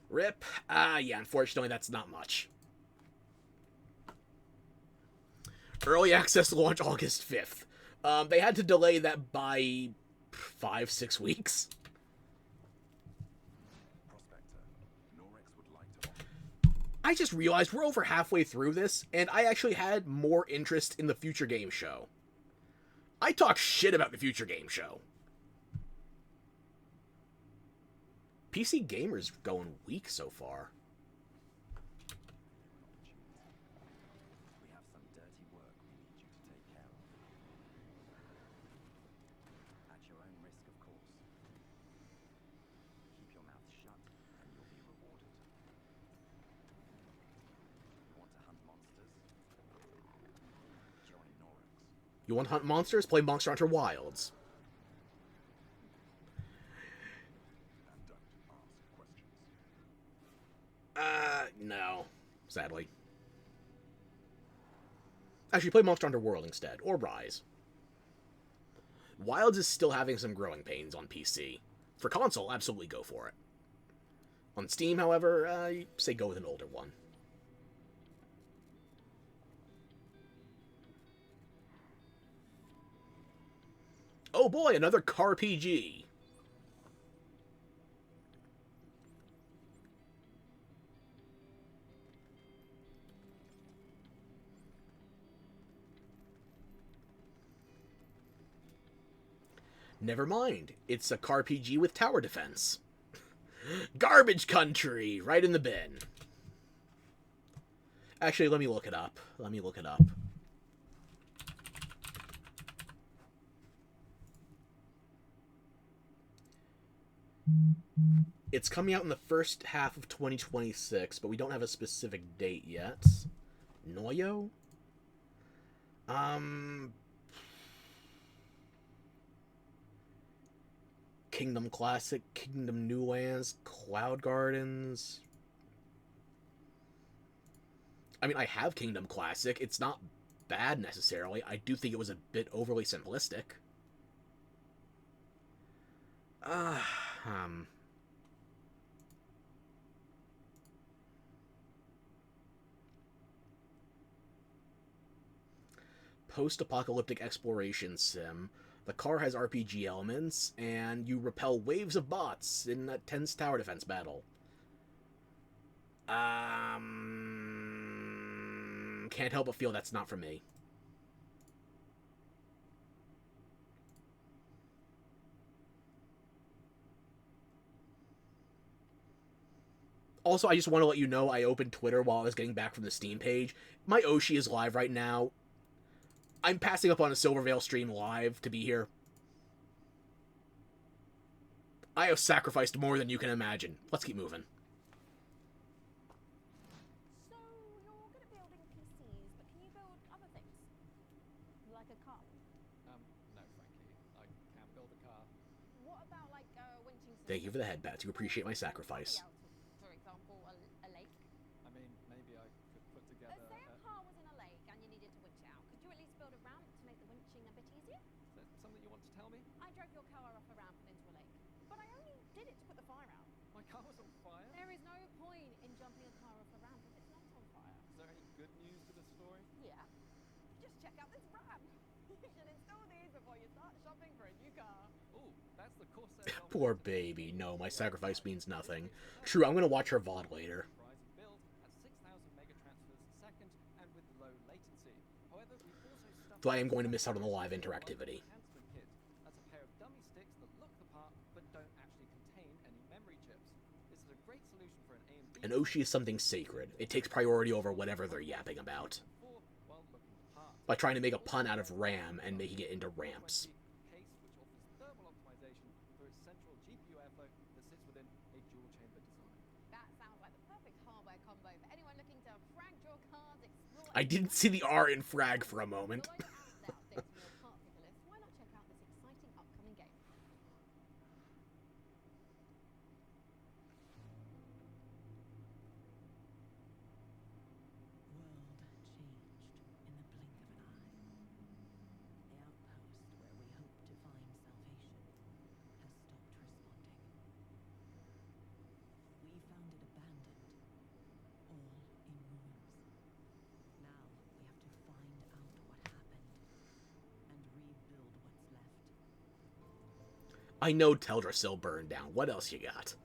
RIP. Yeah, unfortunately, that's not much. Early access launch August 5th. They had to delay that by 5-6 weeks. I just realized we're over halfway through this, and I actually had more interest in the Future Game Show. I talk shit about the Future Game Show. PC Gamer's going weak so far. We have some dirty work we need you to take care of. At your own risk, of course. Keep your mouth shut, and you'll be rewarded. Want to hunt monsters? Join Ferox. You want to hunt monsters? Play Monster Hunter Wilds. No. Sadly. Actually, play Monster Hunter World instead, or Rise. Wilds is still having some growing pains on PC. For console, absolutely go for it. On Steam, however, I say go with an older one. Oh boy, another car PG. Never mind, it's a car PG with tower defense. Garbage Country, right in the bin. Actually, let me look it up. It's coming out in the first half of 2026, but we don't have a specific date yet. Noyo? Kingdom Classic, Kingdom Newlands, Cloud Gardens. I mean, I have Kingdom Classic. It's not bad necessarily. I do think it was a bit overly simplistic. post-apocalyptic exploration sim. The car has RPG elements, and you repel waves of bots in a tense tower defense battle. Can't help but feel that's not for me. Also, I just want to let you know I opened Twitter while I was getting back from the Steam page. My Oshi is live right now. I'm passing up on a Silvervale stream live to be here. I have sacrificed more than you can imagine. Let's keep moving. So, you're good at building PCs, but can you build other things? Like a car? No, frankly. I can't build a car. What about, like, winching systems? Thank you for the headbats. You appreciate my sacrifice. For example, a lake? I mean, maybe I could put together... Say a car was in a lake and you needed to winch out. Could you at least build a ramp to make the winching a bit easier? Is that something you want to tell me? I drove your car off a ramp and into a lake. But I only did it to put the fire out. My car was on fire? There is no point in jumping a car off a ramp if it's not on fire. Is there any good news to the story? Yeah. Just check out this ramp. You should install these before you start shopping for a new car. Ooh, that's the Corsair... Poor baby. No, my sacrifice means nothing. True, I'm gonna watch her VOD later. Build at 6,000 mega transfers a second and with low latency. However, we've also stuffed... Though I am going to miss out on the live interactivity. Enhancement kit. That's a pair of dummy sticks that look the part but don't actually contain any memory chips. This is a great solution for an AMD... An Oshi is something sacred. It takes priority over whatever they're yapping about. By trying to make a pun out of RAM and making it into ramps. Case which offers thermal optimization for its central GPU airflow that sits within a dual chamber design. That sounds like the perfect hardware combo for anyone looking to frag your cars, explore... I didn't see the R in frag for a moment. Why not check out this exciting upcoming game? I know Teldrassil burned down. What else you got?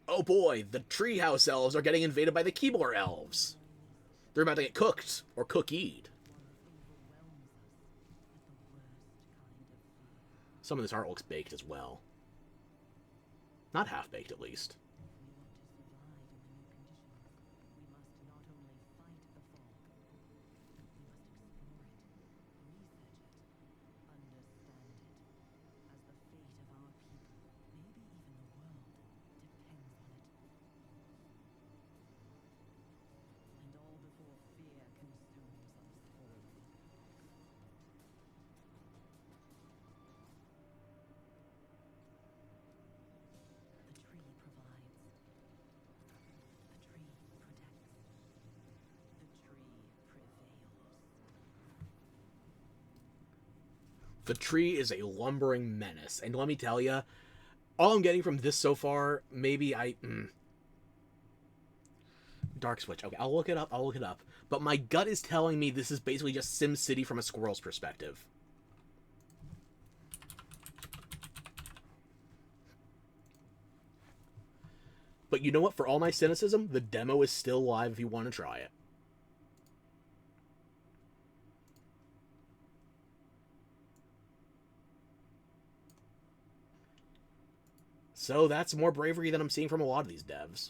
Oh boy, the treehouse elves are getting invaded by the Keebler elves. They're about to get cooked, or cookied. Some of this art looks baked as well. Not half-baked, at least. The tree is a lumbering menace, and let me tell you, all I'm getting from this so far, maybe Dark Switch. Okay, I'll look it up. But my gut is telling me this is basically just SimCity from a squirrel's perspective. But you know what? For all my cynicism, the demo is still live if you want to try it. So that's more bravery than I'm seeing from a lot of these devs.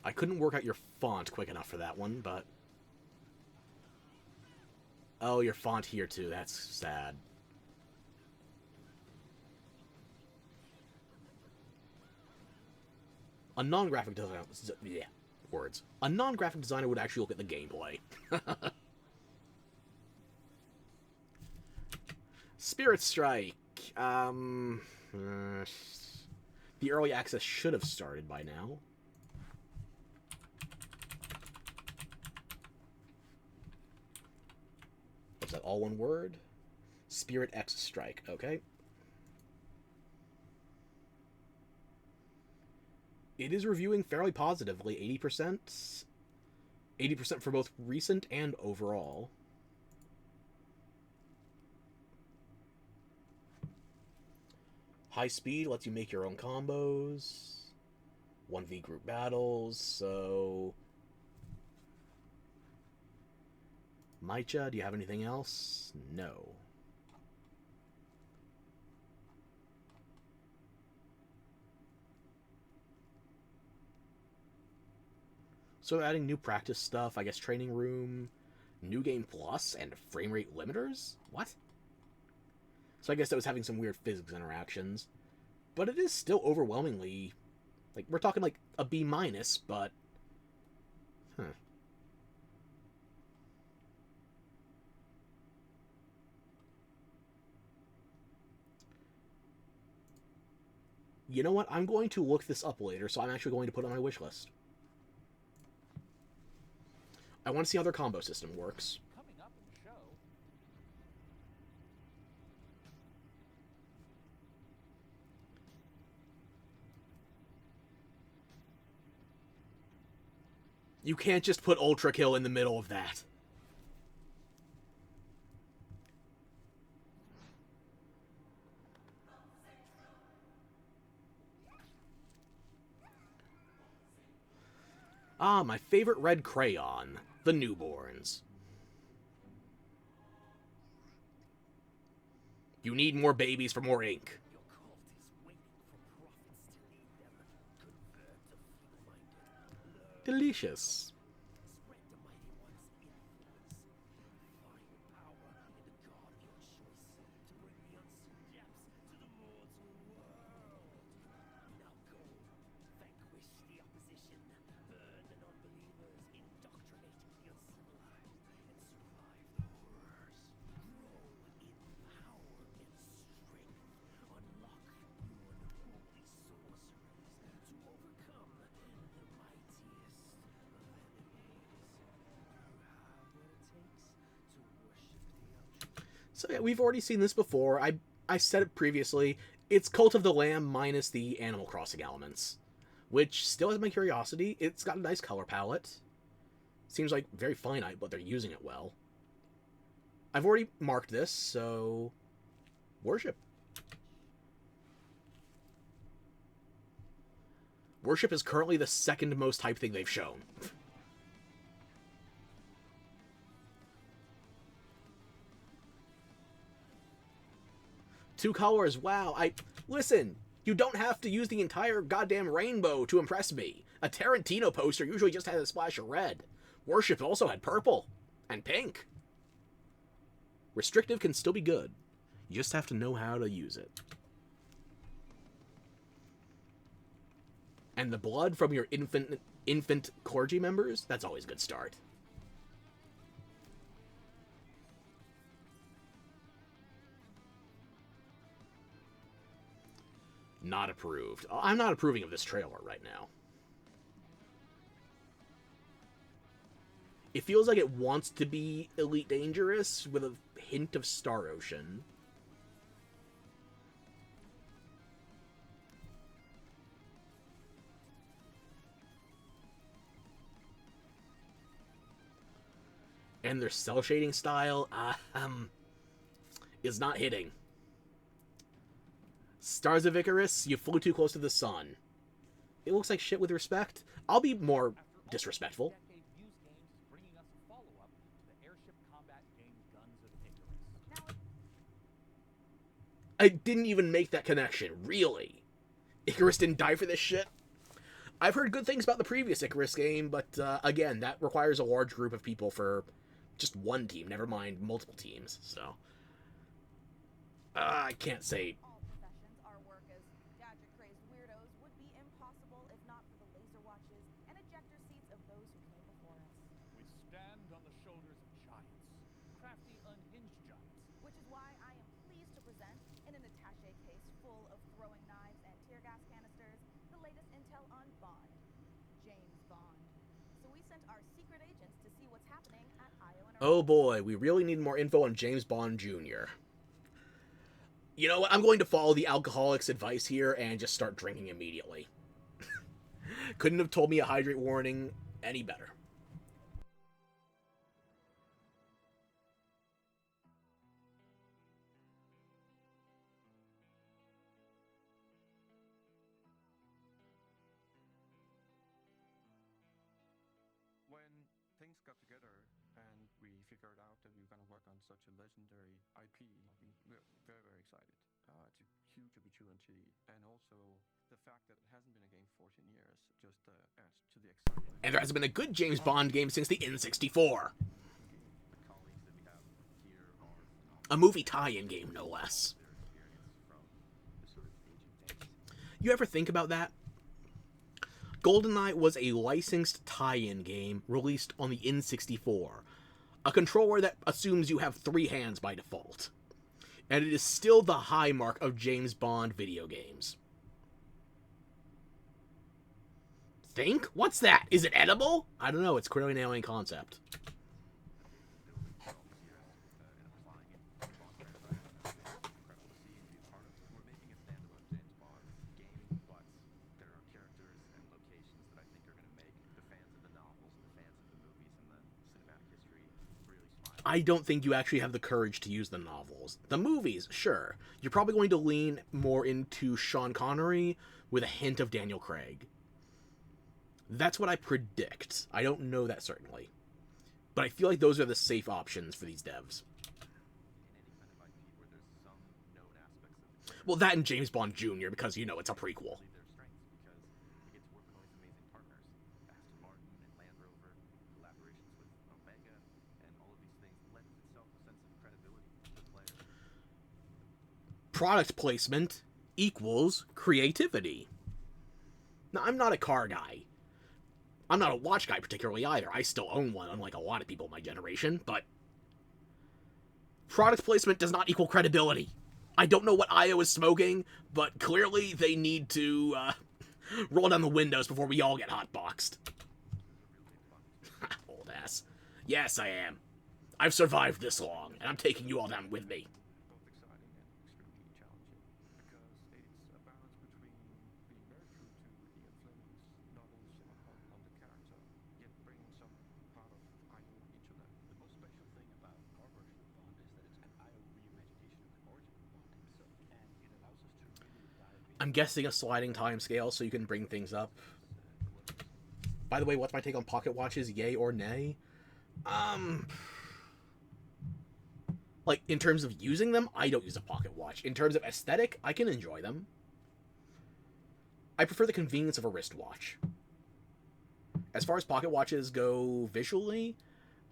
I couldn't work out your font quick enough for that one, but... Oh, your font here too, that's sad. A non-graphic design... Yeah. words. A non-graphic designer would actually look at the gameplay. Spirit Strike. The early access should have started by now. Was that all one word? Spirit X Strike. Okay. It is reviewing fairly positively. 80%. 80% for both recent and overall. High speed lets you make your own combos. 1v group battles, so... Maicha, do you have anything else? No. So adding new practice stuff, I guess training room, new game plus, and frame rate limiters? What? So I guess that was having some weird physics interactions. But it is still overwhelmingly... Like, we're talking like a B-, but... Huh. You know what? I'm going to look this up later, so I'm actually going to put it on my wish list. I want to see how their combo system works. Coming up in the show. You can't just put Ultra Kill in the middle of that. Ah, my favorite red crayon. The Newborns. You need more babies for more ink. Delicious. So yeah, we've already seen this before. I said it previously. It's Cult of the Lamb minus the Animal Crossing elements, which still has my curiosity. It's got a nice color palette. Seems like very finite, but they're using it well. I've already marked this, so... Worship. Worship is currently the second most hyped thing they've shown. Two colors, wow. Listen, you don't have to use the entire goddamn rainbow to impress me. A Tarantino poster usually just has a splash of red. Worship also had purple. And pink. Restrictive can still be good. You just have to know how to use it. And the blood from your infant clergy members, that's always a good start. Not approved. I'm not approving of this trailer right now. It feels like it wants to be Elite Dangerous with a hint of Star Ocean. And their cell shading style, is not hitting. Stars of Icarus, you flew too close to the sun. It looks like shit with respect. I'll be more disrespectful. I didn't even make that connection, really. Icarus didn't die for this shit? I've heard good things about the previous Icarus game, but again, that requires a large group of people for just one team, never mind multiple teams, so... I can't say... crafty, unhinged giants. Which is why I am pleased to present, in an attaché case full of throwing knives and tear gas canisters, the latest intel on Bond. James Bond. So we sent our secret agents to see what's happening at IO and Oh boy, we really need more info on James Bond Jr. You know what? I'm going to follow the alcoholic's advice here and just start drinking immediately. Couldn't have told me a hydrate warning any better. When things got together and we figured out that we were going to work on such a legendary IP, we're very, very excited. It's a huge opportunity, and also the fact that it hasn't been a game 14 years just adds to the excitement. And there hasn't been a good James Bond game since the N64. A movie tie-in game, no less. You ever think about that? GoldenEye was a licensed tie-in game released on the N64, a controller that assumes you have 3 hands by default. And it is still the high mark of James Bond video games. Think? What's that? Is it edible? I don't know, it's clearly an alien concept. I don't think you actually have the courage to use the novels. The movies, sure. You're probably going to lean more into Sean Connery with a hint of Daniel Craig. That's what I predict. I don't know that certainly. But I feel like those are the safe options for these devs. Well, that and James Bond Jr., because, you know, it's a prequel. Product placement equals creativity. Now, I'm not a car guy. I'm not a watch guy particularly either. I still own one, unlike a lot of people in my generation, but product placement does not equal credibility. I don't know what IO is smoking, but clearly they need to roll down the windows before we all get hotboxed. Old ass. Yes, I am. I've survived this long, and I'm taking you all down with me. I'm guessing a sliding time scale so you can bring things up. By the way, what's my take on pocket watches? Yay or nay? Like, in terms of using them, I don't use a pocket watch. In terms of aesthetic, I can enjoy them. I prefer the convenience of a wristwatch. As far as pocket watches go visually,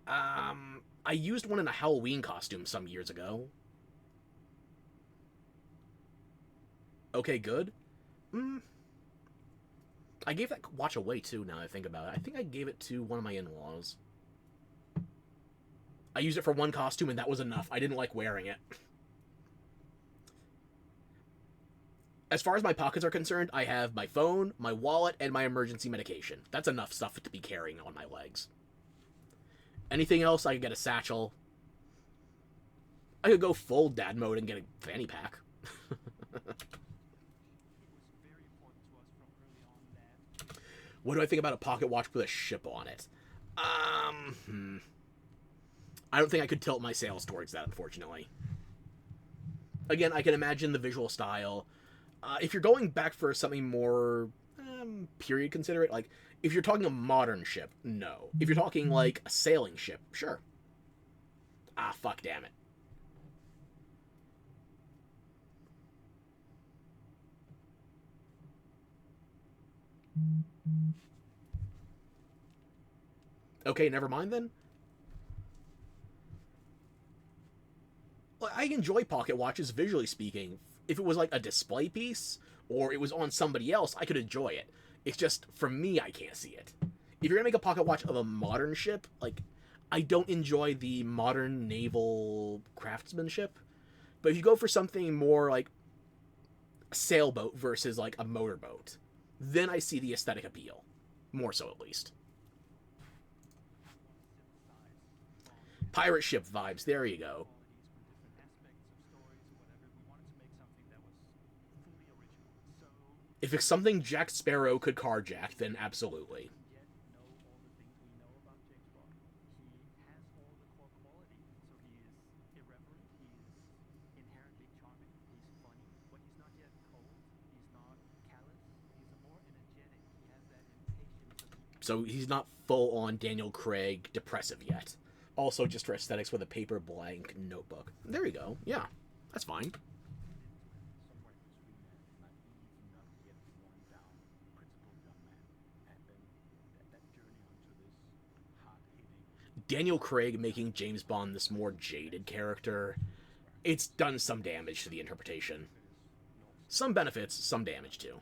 I used one in a Halloween costume some years ago. Okay, good. I gave that watch away, too, now that I think about it. I think I gave it to one of my in-laws. I used it for one costume, and that was enough. I didn't like wearing it. As far as my pockets are concerned, I have my phone, my wallet, and my emergency medication. That's enough stuff to be carrying on my legs. Anything else, I could get a satchel. I could go full dad mode and get a fanny pack. What do I think about a pocket watch with a ship on it? I don't think I could tilt my sales towards that, unfortunately. Again, I can imagine the visual style. If you're going back for something more period considerate, like, if you're talking a modern ship, no. If you're talking, like, a sailing ship, sure. Ah, fuck, damn it. Okay, never mind then. I enjoy pocket watches, visually speaking. If it was like a display piece, or it was on somebody else, I could enjoy it. It's just, for me, I can't see it. If you're gonna make a pocket watch of a modern ship, like, I don't enjoy the modern naval craftsmanship. But if you go for something more like a sailboat versus like a motorboat, then I see the aesthetic appeal. More so, at least. Pirate ship vibes, there you go. If it's something Jack Sparrow could carjack, then absolutely. So he's not full on Daniel Craig depressive yet. Also, just for aesthetics with a paper blank notebook. There you go. Yeah, that's fine. Daniel Craig making James Bond this more jaded character, it's done some damage to the interpretation. Some benefits, some damage too.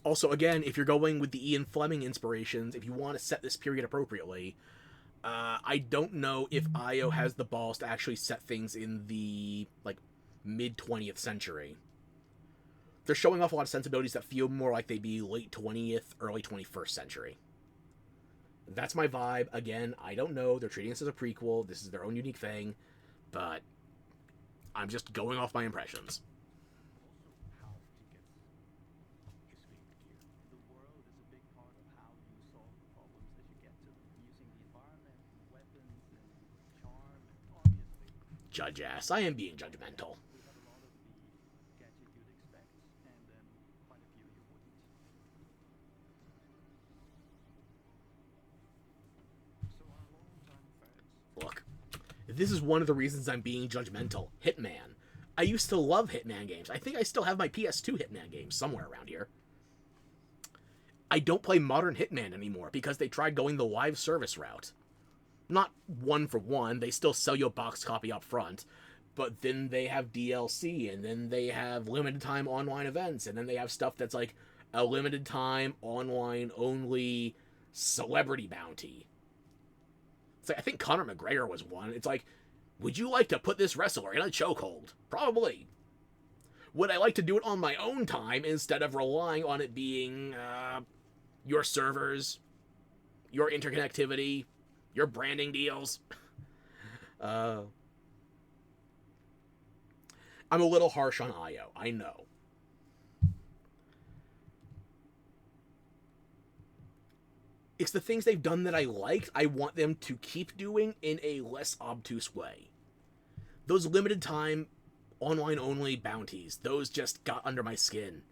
Also, again, if you're going with the Ian Fleming inspirations, if you want to set this period appropriately, I don't know if IO has the balls to actually set things in the like mid 20th century. They're showing off a lot of sensibilities that feel more like they'd be late 20th, early 21st century. That's my vibe. Again, I don't know. They're treating this as a prequel. This is their own unique thing, but I'm just going off my impressions. Judge ass. I am being judgmental. Look, this is one of the reasons I'm being judgmental. Hitman. I used to love Hitman games. I think I still have my PS2 Hitman games somewhere around here. I don't play modern Hitman anymore because they tried going the live service route. Not one for one, they still sell you a box copy up front, but then they have DLC, and then they have limited time online events, and then they have stuff that's like a limited time online only celebrity bounty. It's like, I think Conor McGregor was one. It's like, would you like to put this wrestler in a chokehold? Probably. Would I like to do it on my own time instead of relying on it being your servers, your interconnectivity, your branding deals? I'm a little harsh on IO, I know. It's the things they've done that I liked, I want them to keep doing in a less obtuse way. Those limited time, online only bounties, those just got under my skin.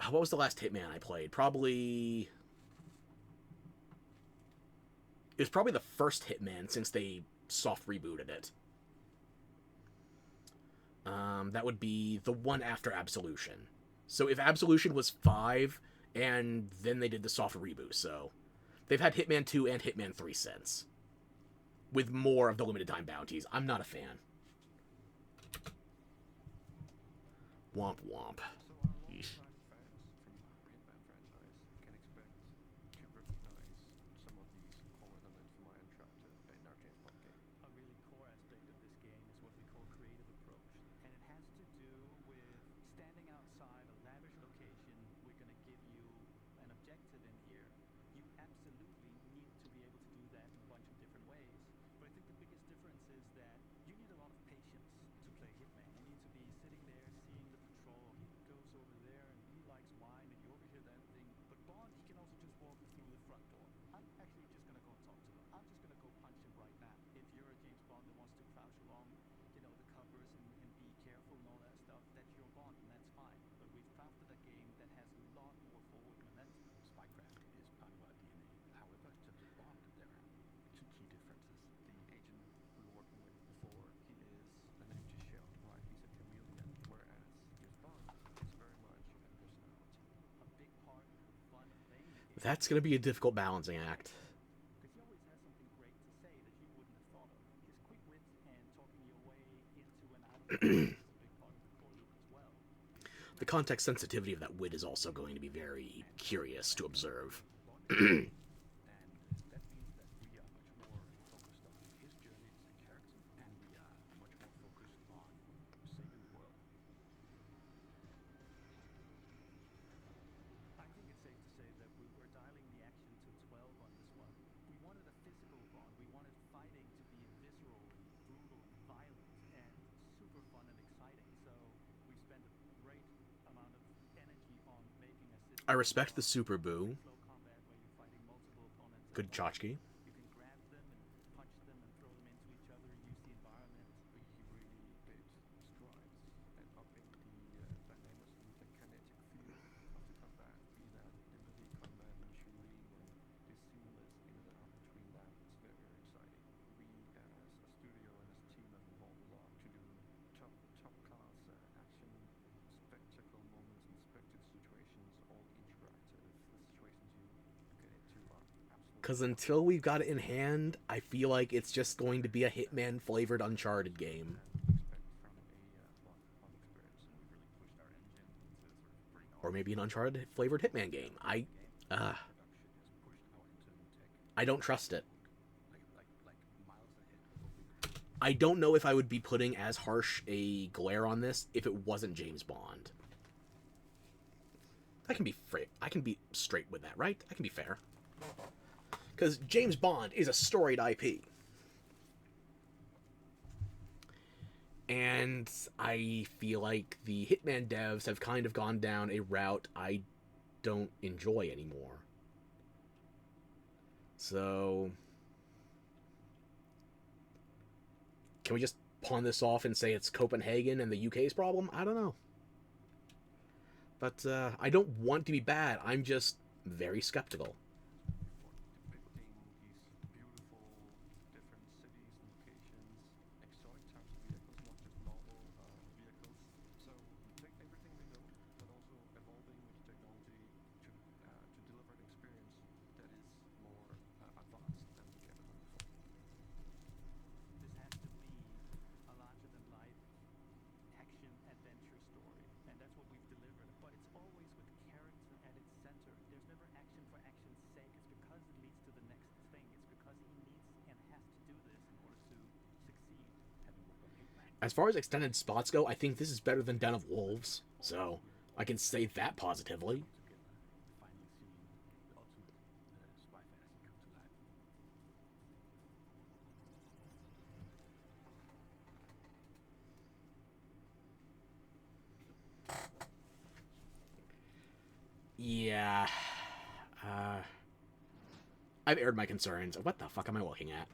What was the last Hitman I played? Probably... It was probably the first Hitman since they soft rebooted it. That would be the one after Absolution. So if Absolution was 5, and then they did the soft reboot, so... They've had Hitman 2 and Hitman 3 since. With more of the limited time bounties. I'm not a fan. Womp womp. Yeesh. That's going to be a difficult balancing act. The context sensitivity of that wit is also going to be very curious to observe. I think it's safe to say that we're dialing the action to 12 on this one. We wanted a physical bond. We wanted fighting to be visceral and brutal and violent and super fun and exciting. So we spent a great amount of energy on making a system. I respect the Super Boo. Slow combat where you're fighting multiple opponents. Good tchotchke. You can grab them and punch them and throw them into each other, use the environment. We really made strides at upping the dynamics and the kinetic feel of the combat, be that in melee combat and shooting and the seamless in and out between that. It's very, very exciting. We as a studio and as a team have evolved a lot to do top class action, spectacle moments and spectacle situations, all interactive. The situations you get into are absolutely... Because until we've got it in hand, I feel like it's just going to be a Hitman-flavored Uncharted game. Or maybe an Uncharted-flavored Hitman game. I don't trust it. I don't know if I would be putting as harsh a glare on this if it wasn't James Bond. I can be straight with that, right? I can be fair. Because James Bond is a storied IP. And I feel like the Hitman devs have kind of gone down a route I don't enjoy anymore. So... can we just pawn this off and say it's Copenhagen and the UK's problem? I don't know. But I don't want to be bad. I'm just very skeptical. As far as extended spots go, I think this is better than Den of Wolves, so I can say that positively. Yeah. I've aired my concerns. What the fuck am I looking at?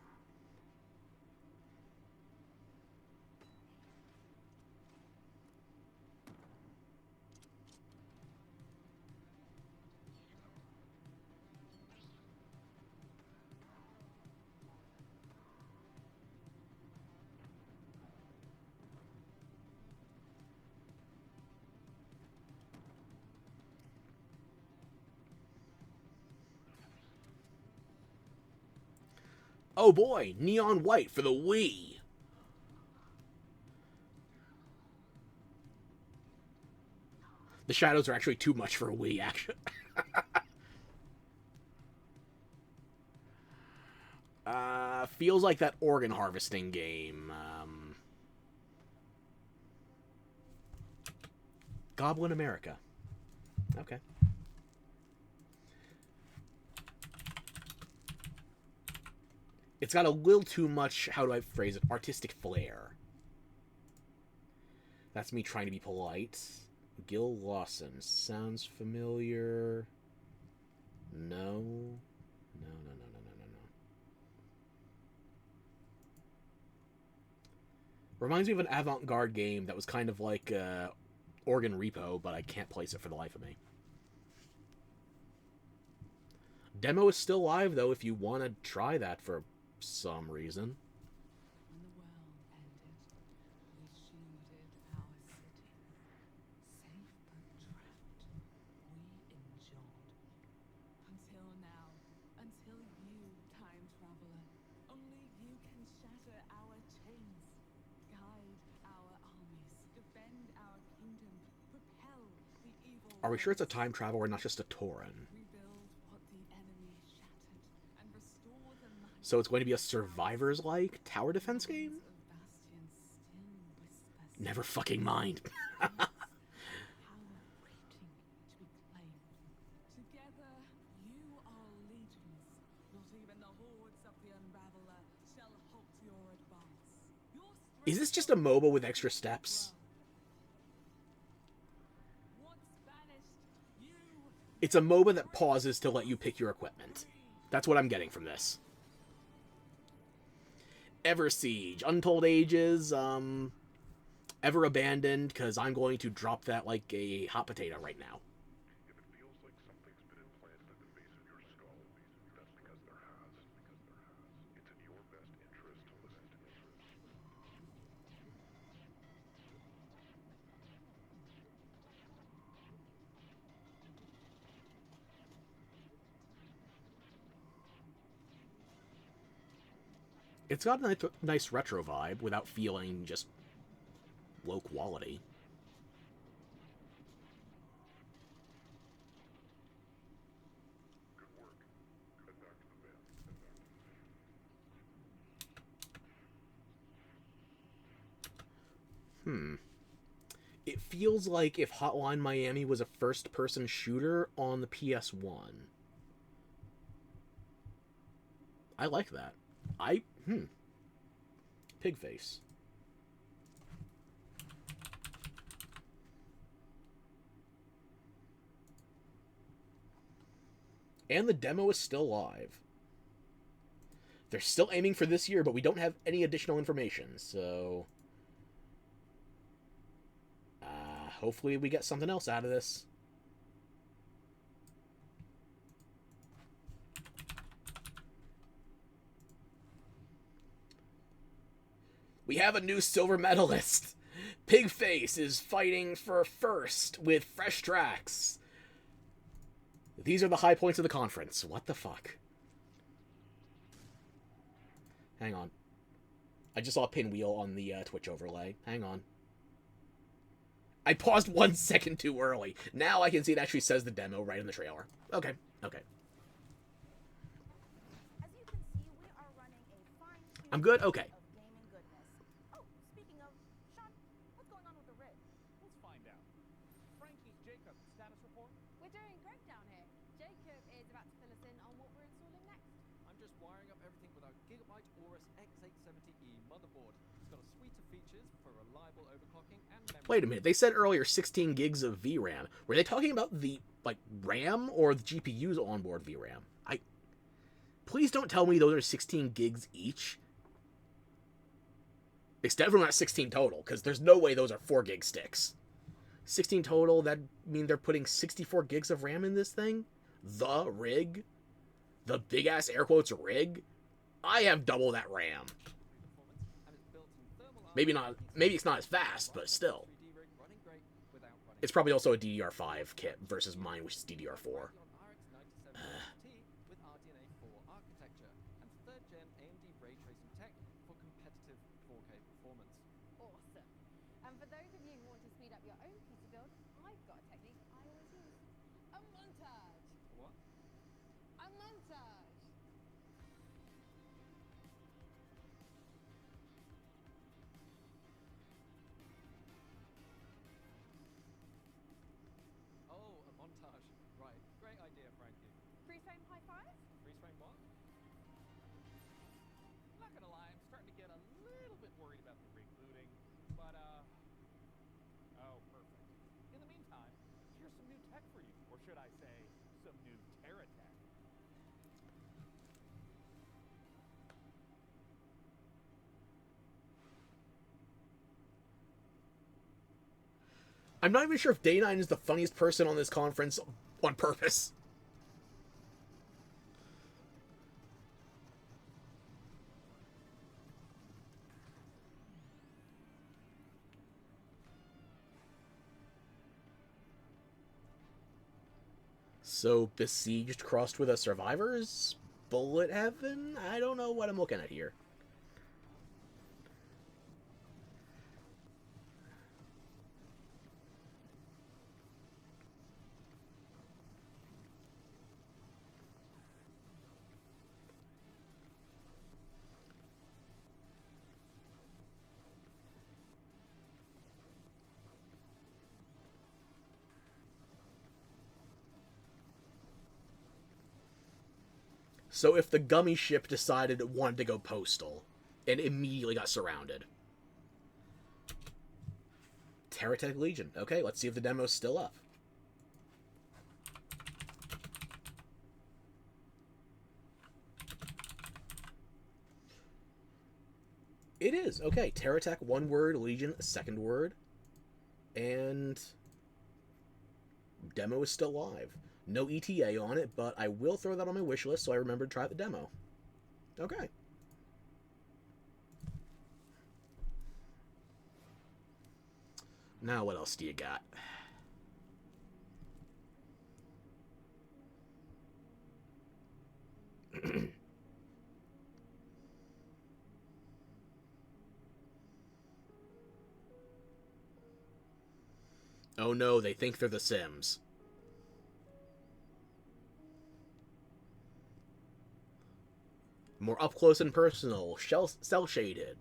Oh boy, neon white for the Wii. The shadows are actually too much for a Wii, actually. Feels like that organ harvesting game. Goblin America. Okay. It's got a little too much, how do I phrase it, artistic flair. That's me trying to be polite. Gil Lawson. Sounds familiar. No. No. Reminds me of an avant-garde game that was kind of like Organ Repo, but I can't place it for the life of me. Demo is still live, though, if you want to try that for some reason. When the world ended, we shielded our city. Safe but trapped, we endured. Until now, until you, time traveler, only you can shatter our chains, guide our armies. Are we sure it's a time traveler, not just a Tauren? Rebuild what the enemy shattered and restore the light. So it's going to be a survivors-like tower defense game? Of Bastion still whispers. Never fucking mind. power waiting to be claimed. Together, you are legions. Not even the hordes of the Unraveler shall halt your advance. Your Is this just a MOBA with extra steps? It's a MOBA that pauses to let you pick your equipment. That's what I'm getting from this. Ever Siege, Untold Ages, Ever Abandoned, because I'm going to drop that like a hot potato right now. If it feels like something's been implanted at the base of your skull, that's because there has. It's in your best interest to listen to me. It's got a nice retro vibe without feeling just low quality. Good work. Head back to the van. It feels like if Hotline Miami was a first-person shooter on the PS1. I like that. Pig face. And the demo is still live. They're still aiming for this year, but we don't have any additional information, so... hopefully we get something else out of this. We have a new silver medalist. Pigface is fighting for first with fresh tracks. These are the high points of the conference. What the fuck? Hang on. I just saw a pinwheel on the Twitch overlay. Hang on. I paused 1 second too early. Now I can see it actually says the demo right in the trailer. Okay, okay. As you can see, we are running a fine-tuned I'm good? Okay. of gaming goodness. Oh, speaking of, Sean, what's going on with the rig? Let's find out. Frankie, Jacob, status report? We're doing great down here. Jacob is about to fill us in on what we're installing next. I'm just wiring up everything with our Gigabyte Aorus X870E motherboard. It's got a suite of features for reliable overclocking and memory. Wait a minute. They said earlier 16 gigs of VRAM. Were they talking about the, like, RAM or the GPU's onboard VRAM? Please don't tell me those are 16 gigs each. It's definitely not 16 total, because there's no way those are 4 gig sticks. 16 total, that mean they're putting 64 gigs of RAM in this thing? The rig? The big-ass air quotes rig? I have double that RAM. Maybe it's not as fast, but still. It's probably also a DDR5 kit versus mine, which is DDR4. With RDNA 4 architecture and 3rd gen AMD ray tracing tech for competitive 4K performance. Awesome. And for those of you who want to speed up your own PC build, I've got a technique I always use. A montage. What? A montage. Oh, a montage. Right. Great idea, Frankie. Freeze frame high five? Freeze frame what? Not gonna lie, I'm starting to get a little bit worried about the rebooting, but oh, perfect. In the meantime, here's some new tech for you, or should I say, some new Terra tech. I'm not even sure if Day9 is the funniest person on this conference on purpose. So, Besieged crossed with a Survivors? Bullet Heaven? I don't know what I'm looking at here. So if the gummy ship decided it wanted to go postal, and immediately got surrounded. Terratech Legion. Okay, let's see if the demo's still up. It is. Okay, Terratech, one word, Legion, a second word. And demo is still live. No ETA on it, but I will throw that on my wish list so I remember to try the demo. Okay. Now what else do you got? Oh no, they think they're The Sims. More up close and personal, cell shaded,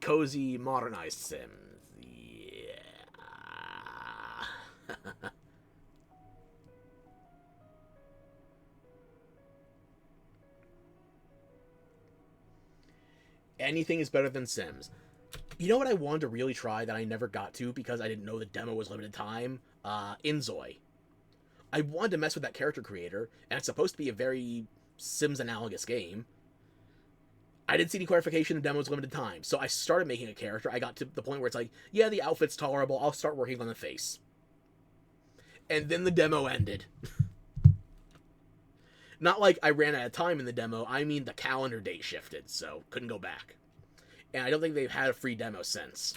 cozy, modernized Sims. Yeah. Anything is better than Sims. You know what I wanted to really try that I never got to because I didn't know the demo was limited time? Inzoi. I wanted to mess with that character creator, and it's supposed to be a very Sims analogous game. I didn't see any clarification the demo was limited time, so I started making a character. I got to the point where it's like, yeah, the outfit's tolerable, I'll start working on the face. And then the demo ended. Not like I ran out of time in the demo, I mean the calendar date shifted, so couldn't go back. And I don't think they've had a free demo since.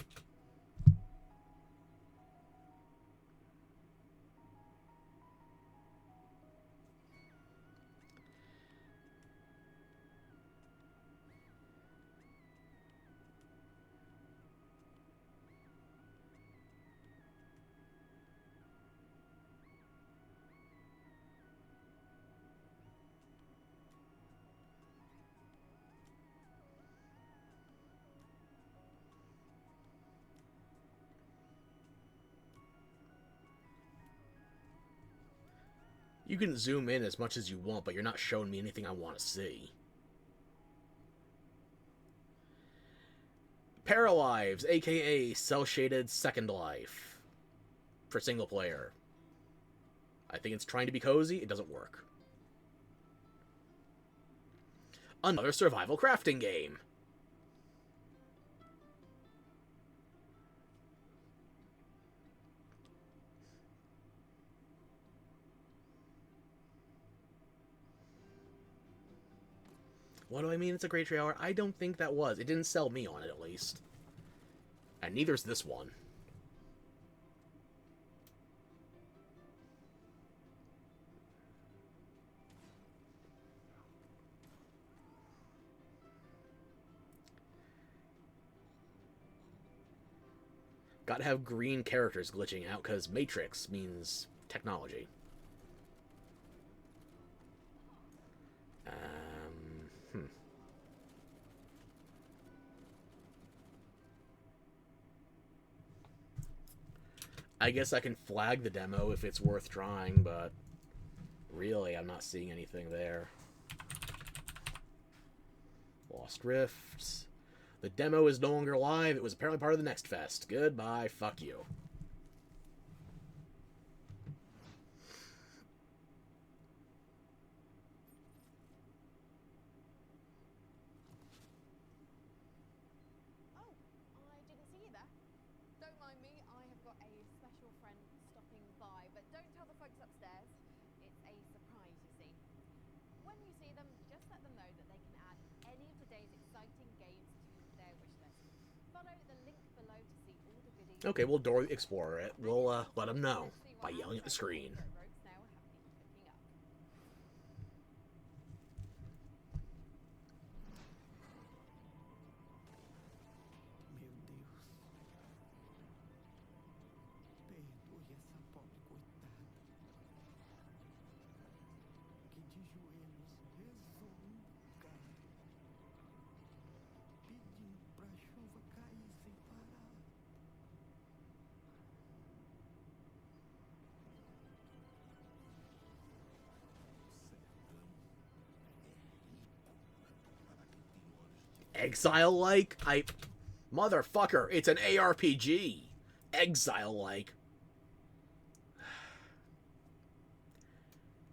You can zoom in as much as you want, but you're not showing me anything I want to see. Paralives, aka cel-shaded Second Life. For single player. I think it's trying to be cozy, it doesn't work. Another survival crafting game. What do I mean it's a great trailer? I don't think that was. It didn't sell me on it, at least. And neither's this one. Gotta have green characters glitching out, because Matrix means technology. I guess I can flag the demo if it's worth trying, but really, I'm not seeing anything there. Lost Rifts. The demo is no longer live. It was apparently part of the next fest. Goodbye. Fuck you. Oh, I didn't see you there. Don't mind me, I have got a special friend stopping by, but don't tell the folks upstairs. It's a surprise, you see. When you see them, just let them know that they can add any of today's exciting games to their wish list. Follow the link below to see all the goodies. Okay, we'll Dora the Explorer it. We'll let them know by yelling at the screen. Exile-like? Motherfucker, it's an ARPG. Exile-like.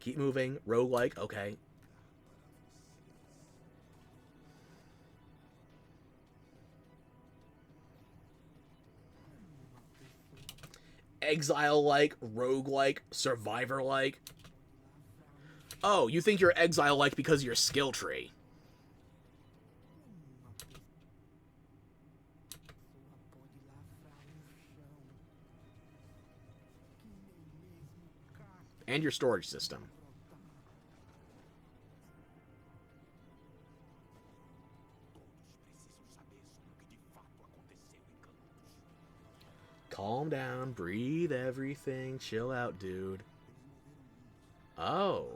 Keep moving. Roguelike, okay. Exile-like, roguelike, survivor-like. Oh, you think you're Exile-like because of your skill tree. And your storage system. Calm down, breathe everything, chill out, dude. Oh.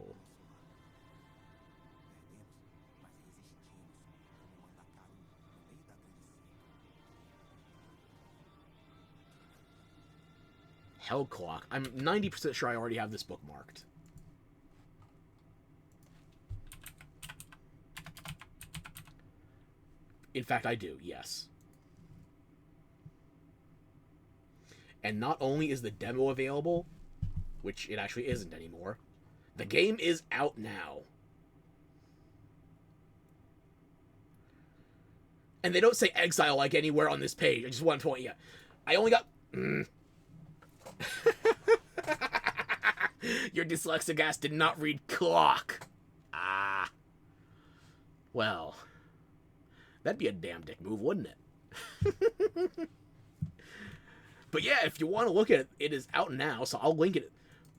Hell Clock. I'm 90% sure I already have this bookmarked. In fact, I do, yes. And not only is the demo available, which it actually isn't anymore, the game is out now. And they don't say Exile like anywhere on this page. I just want to point you. I only got... Your dyslexic ass did not read clock. Ah. Well, that'd be a damn dick move, wouldn't it? But yeah, if you want to look at it, it is out now, so I'll link it.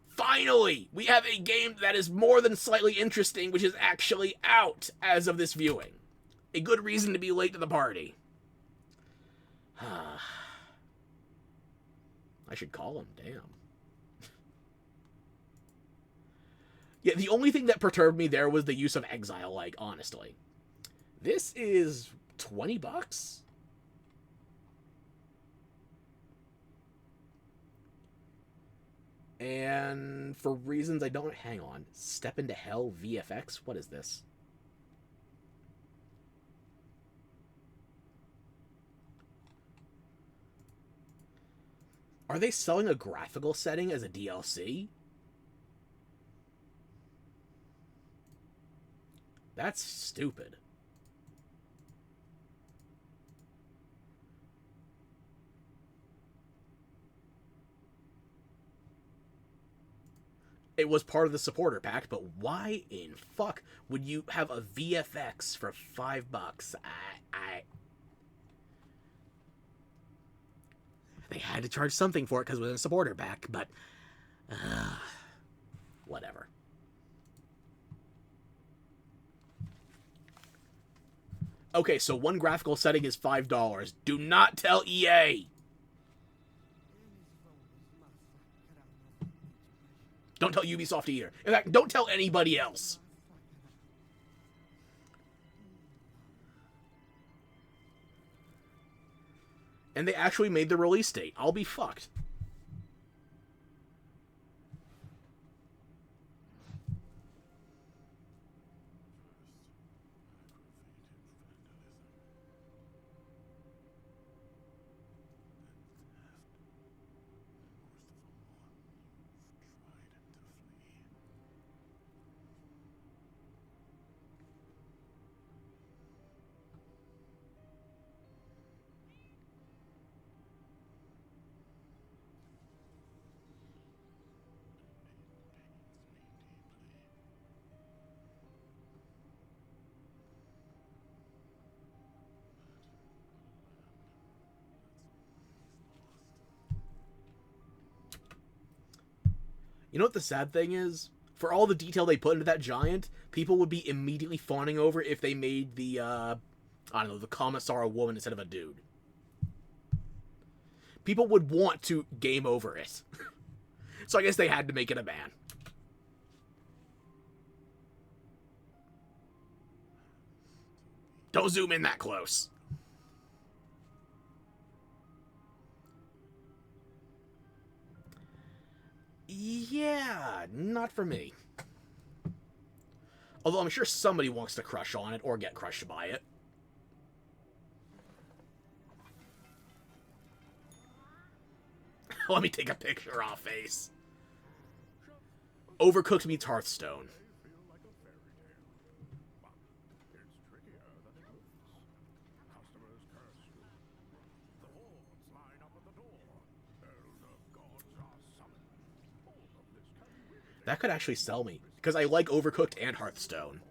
Finally, we have a game that is more than slightly interesting, which is actually out as of this viewing. A good reason to be late to the party. I should call him, damn. Yeah, the only thing that perturbed me there was the use of Exile, like, honestly. This is $20? And for reasons I don't... Hang on. Step into Hell VFX? What is this? Are they selling a graphical setting as a DLC? That's stupid. It was part of the supporter pack, but why in fuck would you have a VFX for $5? They had to charge something for it because it was a supporter pack, but whatever. Okay, so one graphical setting is $5. Do not tell EA. Don't tell Ubisoft either. In fact, don't tell anybody else. And they actually made the release date. I'll be fucked. You know what the sad thing is? For all the detail they put into that giant, people would be immediately fawning over if they made the, I don't know, the commissar a woman instead of a dude. People would want to game over it. So I guess they had to make it a man. Don't zoom in that close. Yeah, not for me. Although I'm sure somebody wants to crush on it or get crushed by it. Let me take a picture off face. Overcooked meets Hearthstone. That could actually sell me, because I like Overcooked and Hearthstone.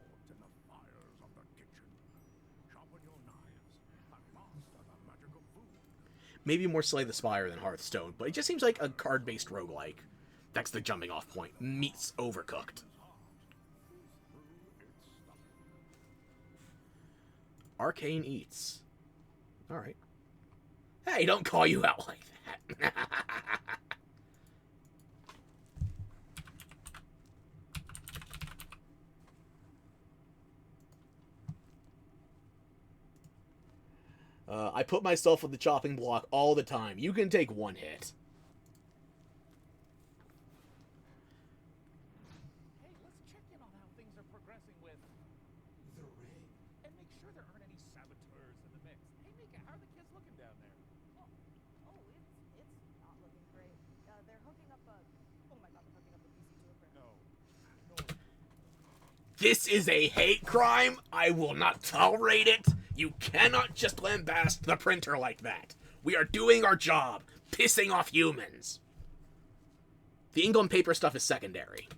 Maybe more Slay the Spire than Hearthstone, but it just seems like a card-based roguelike. That's the jumping off point. Meets Overcooked. Arcane Eats. Alright. Hey, don't call you out like that. I put myself on the chopping block all the time. You can take one hit. Hey, let's check in on how things are progressing with the rig, and make sure there aren't any saboteurs in the mix. Hey, Mika, how are the kids looking down there? It's not looking great. They're hooking up a. Oh my god, they're hooking up a PC to a printer. This is a hate crime. I will not tolerate it. You cannot just lambast the printer like that. We are doing our job, pissing off humans. The ink on paper stuff is secondary.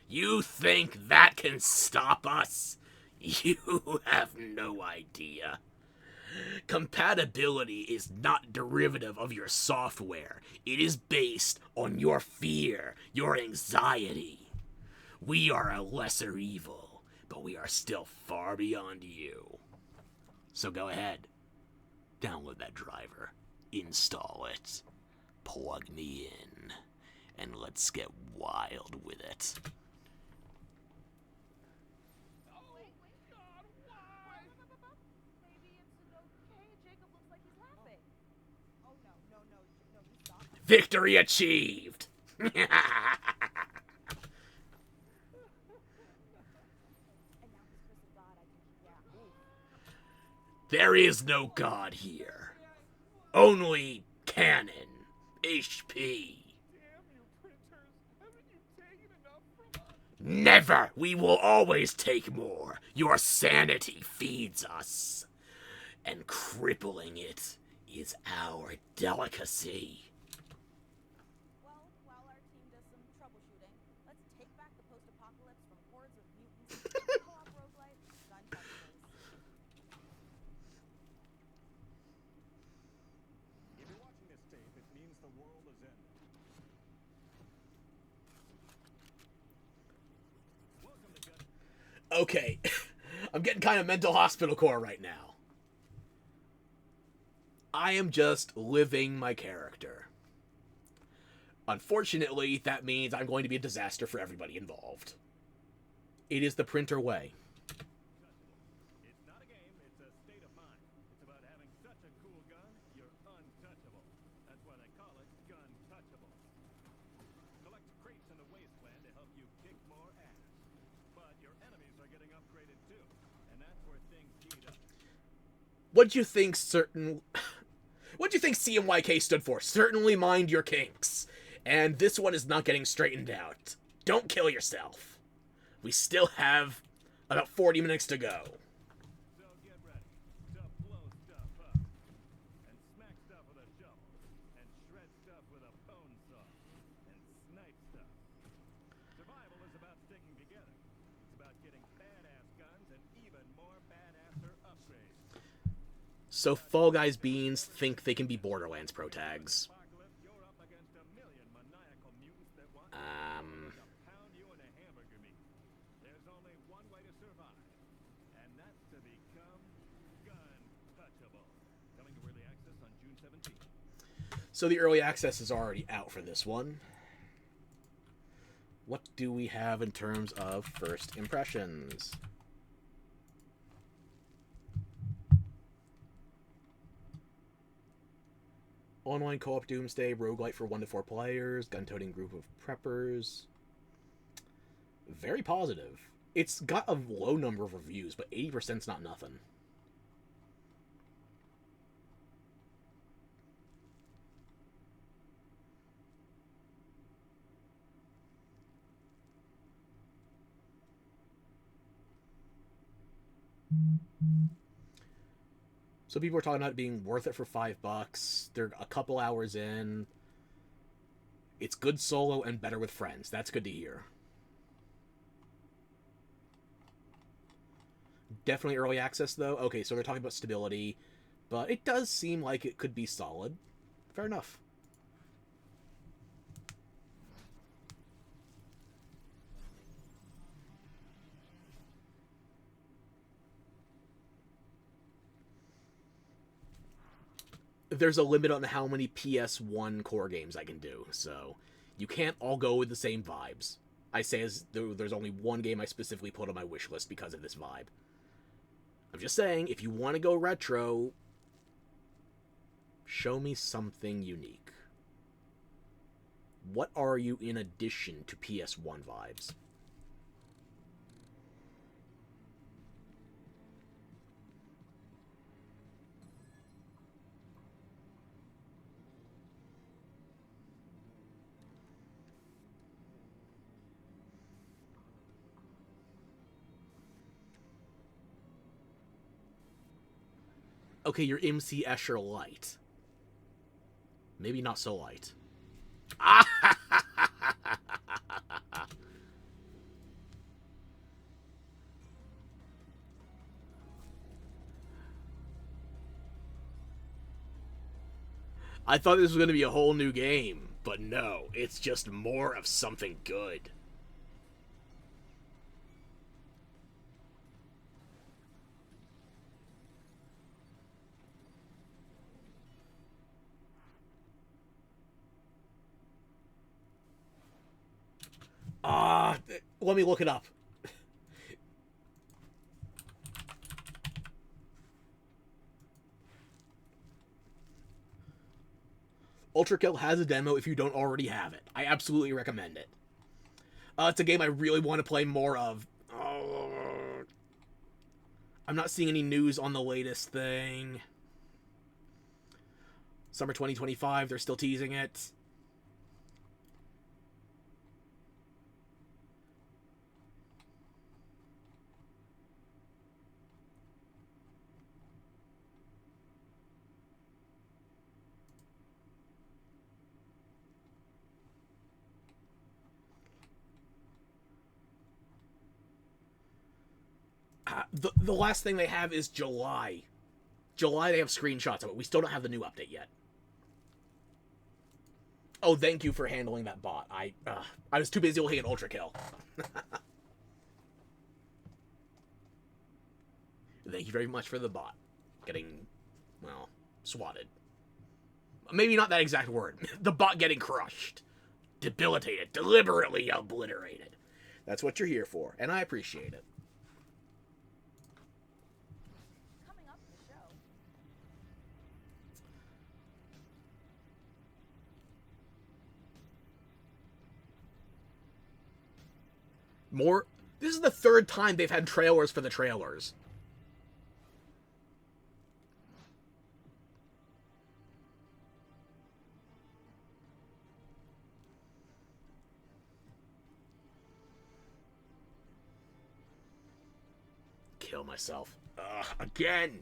You think that can stop us? You have no idea. Compatibility is not derivative of your software. It is based on your fear, your anxiety. We are a lesser evil, but we are still far beyond you. So go ahead. Download that driver. Install it. Plug me in. And let's get wild with it. Victory achieved! There is no God here. Only canon. HP. Never! We will always take more. Your sanity feeds us. And crippling it is our delicacy. Well, while our team does some troubleshooting, let's take back the post-apocalypse from hordes of mutants and co-op roguelite Gun Touchables. If you're watching this tape, it means the world is ending. Okay, I'm getting kind of mental hospital core right now. I am just living my character. Unfortunately, that means I'm going to be a disaster for everybody involved. It is the printer way. It's not a game, it's a state of mind. It's about having such a cool gun, you're untouchable. That's why they call it Gun Touchable. Collect crates in the wasteland to help you kick more ass. But your enemies are getting upgraded too, and that's where things heat up. What'd you think CMYK stood for? Certainly mind your kinks. And this one is not getting straightened out. Don't kill yourself. We still have about 40 minutes to go. So get ready to blow stuff up, and smack stuff with a shovel, and shred stuff with a bone saw, and snipe stuff. Survival is about sticking together. It's about getting badass guns and even more badasser upgrades. So Fall Guys beans think they can be Borderlands pro tags. Pound you in a hamburger meat. There's only one way to survive, and that's to become Gun Touchable. Coming to early access on June 17th. So the early access is already out for this one. What do we have in terms of first impressions? Online co-op Doomsday, roguelite for 1 to 4 players, gun-toting group of preppers. Very positive. It's got a low number of reviews, but 80%'s not nothing. So people are talking about it being worth it for $5. They're a couple hours in. It's good solo and better with friends. That's good to hear. Definitely early access, though. Okay, so they're talking about stability, but it does seem like it could be solid. Fair enough. There's a limit on how many PS1 core games I can do, so you can't all go with the same vibes. I say as there's only one game I specifically put on my wish list because of this vibe. I'm just saying, if you want to go retro, show me something unique. What are you in addition to PS1 vibes? Okay, you're MC Escher light. Maybe not so light. I thought this was going to be a whole new game, but no, it's just more of something good. Let me look it up. Ultra Kill has a demo if you don't already have it. I absolutely recommend it. It's a game I really want to play more of. I'm not seeing any news on the latest thing. Summer 2025, they're still teasing it. The last thing they have is July. July, they have screenshots of it. We still don't have the new update yet. Oh, thank you for handling that bot. I was too busy looking at Ultra Kill. Thank you very much for the bot. Getting, well, swatted. Maybe not that exact word. The bot getting crushed. Debilitated. Deliberately obliterated. That's what you're here for, and I appreciate it. More. This is the third time they've had trailers for the trailers. Kill myself. Again!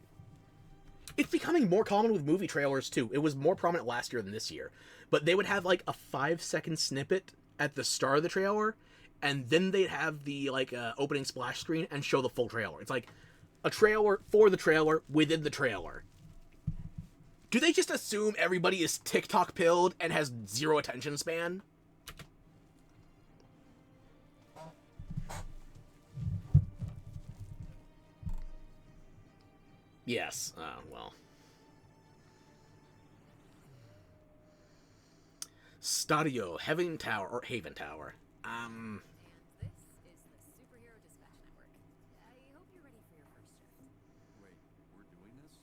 It's becoming more common with movie trailers, too. It was more prominent last year than this year. But they would have, like, a 5-second snippet at the start of the trailer, and then they'd have the, like, opening splash screen and show the full trailer. It's like a trailer for the trailer within the trailer. Do they just assume everybody is TikTok pilled and has zero attention span? Yes. Well. Stadio, Haven Tower, or Haven Tower. And this is the Superhero Dispatch Network. I hope you're ready for your first shift. Wait, we're doing this?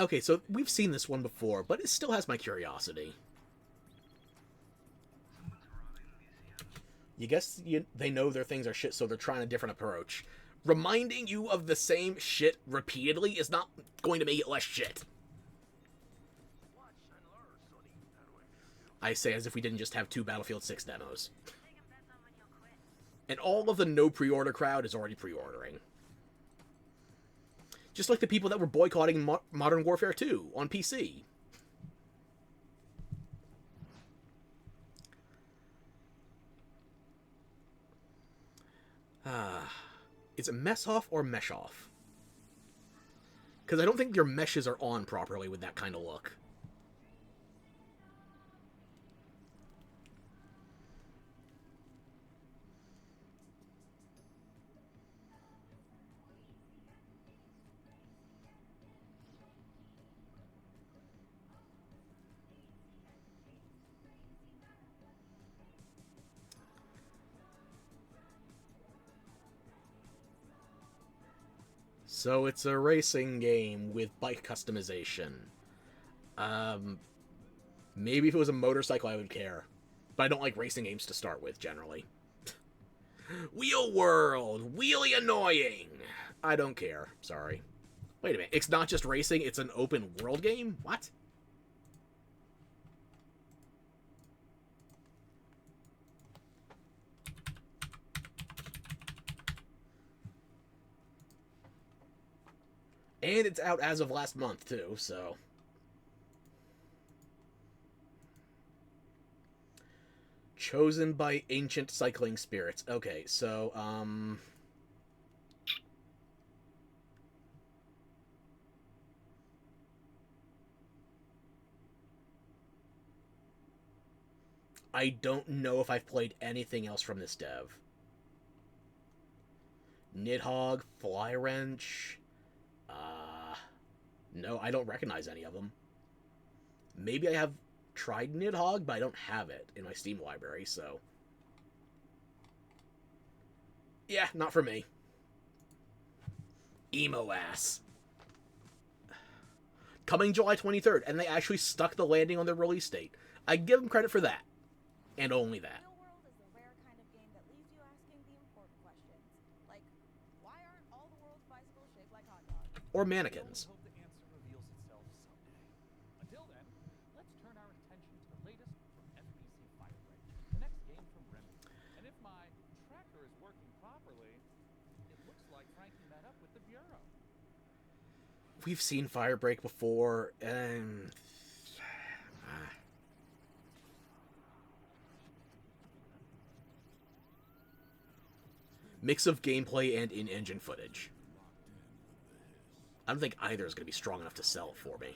Okay, so we've seen this one before, but it still has my curiosity. You guess they know their things are shit, so they're trying a different approach. Reminding you of the same shit repeatedly is not going to make it less shit. I say as if we didn't just have 2 Battlefield 6 demos. And all of the no pre-order crowd is already pre-ordering. Just like the people that were boycotting Modern Warfare 2 on PC. Is it mess off or mesh off? Because I don't think your meshes are on properly with that kind of look. So it's a racing game with bike customization. Maybe if it was a motorcycle I would care. But I don't like racing games to start with, generally. Wheel World! Wheelie annoying! I don't care. Sorry. Wait a minute. It's not just racing, it's an open world game? What? And it's out as of last month, too, so... Chosen by ancient cycling spirits. Okay, so, I don't know if I've played anything else from this dev. Nidhogg, Fly Wrench... No, I don't recognize any of them. Maybe I have tried Nidhogg, but I don't have it in my Steam library, so... Yeah, not for me. Emo ass. Coming July 23rd, and they actually stuck the landing on their release date. I give them credit for that. And only that. Real World is the rare kind of game that leaves you asking the important questions. Like, why aren't all the world's bicycles shaped like hot dogs? Or mannequins. I hope the answer reveals itself someday. Until then, let's turn our attention to the latest from FPC Firebreak, the next game from Remedy. And if my tracker is working properly, it looks like cranking that up with the Bureau. We've seen Firebreak before, and... Mix of gameplay and in-engine footage. I don't think either is going to be strong enough to sell for me.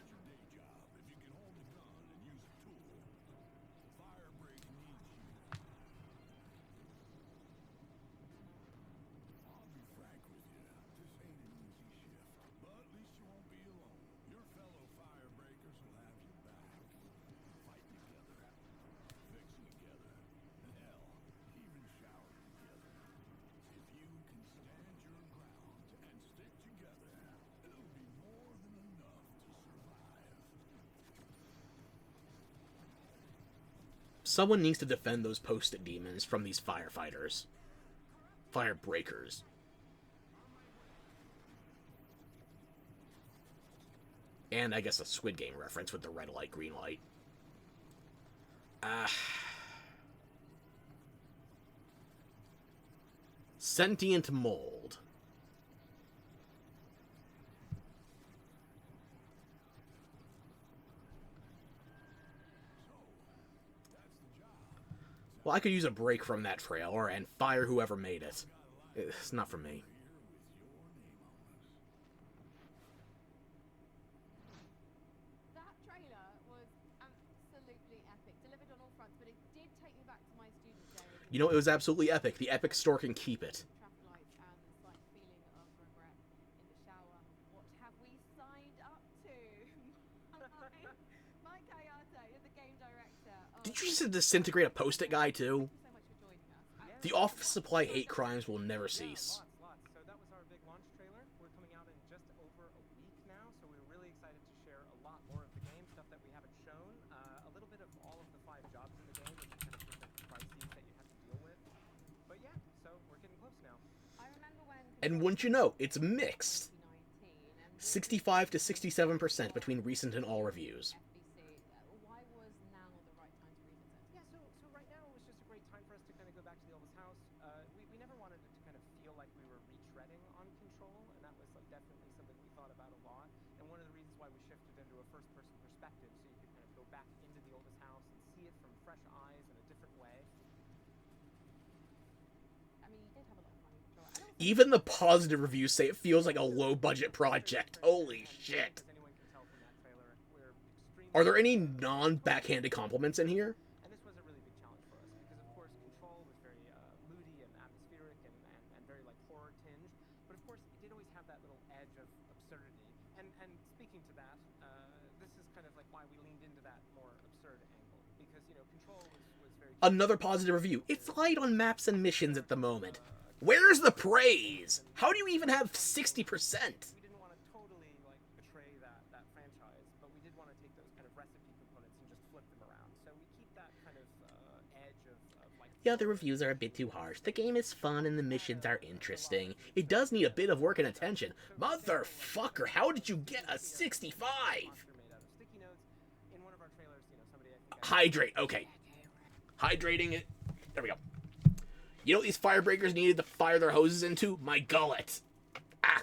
Someone needs to defend those post-it demons from these firefighters. Firebreakers. And I guess a Squid Game reference with the red light, green light. Sentient Mold. Well, I could use a break from that trailer and fire whoever made it. It's not for me. That trailer was absolutely epic. Delivered on all fronts, but it did take me back to my student days. You know, it was absolutely epic. The Epic Store can keep it. Traffic lights and the slight feeling of regret in the shower. What have we signed up to? Mike Kayate is the game director. Did you just disintegrate a post-it guy, too? The office supply hate crimes will never cease. Lots. So that was our big launch trailer. We're coming out in just over a week now, so we're really excited to share a lot more of the game, stuff that we haven't shown, a little bit of all of the 5 jobs in the game, which are kind of different crises that you have to deal with. And wouldn't you know, it's mixed. 65 to 67% between recent and all reviews. Why was now the right time to revisit? Yeah, so right now it was just a great time for us to kind of go back to the oldest house. We never wanted it to kind of feel like we were retreading on Control, and that was like definitely something we thought about a lot. And one of the reasons why we shifted into a first-person perspective, so you could kind of go back into the oldest house and see it from fresh eyes in a different way. I mean, you did have a lot of fun in Control. Even the positive reviews say it feels like a low-budget project. Holy shit. Are there any non-backhanded compliments in here? And this was a really big challenge for us because, of course, Control was very moody and atmospheric and very like horror tinged. But of course, it did always have that little edge of absurdity. And speaking to that, this is kind of like why we leaned into that more absurd angle because Control was very. Another positive review. It's light on maps and missions at the moment. Where's the praise? How do you even have 60%? We didn't want to totally like betray that franchise, but we did want to take those kind of recipe components and just flip them around. So we keep that kind of edge of like. The other reviews are a bit too harsh. The game is fun and the missions are interesting. It does need a bit of work and attention. Motherfucker, how did you get a 65? Hydrate, okay. Hydrating it. There we go. You know what these firebreakers needed to fire their hoses into? My gullet. Ah.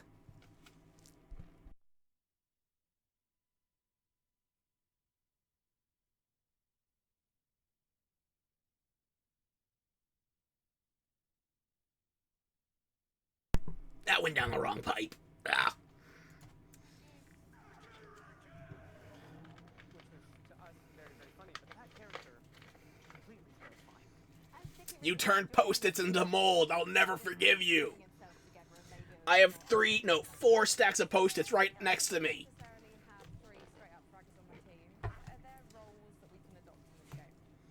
That went down the wrong pipe. Ah. You turned Post-its into mold. I'll never forgive you. I have 4 stacks of Post-its right next to me.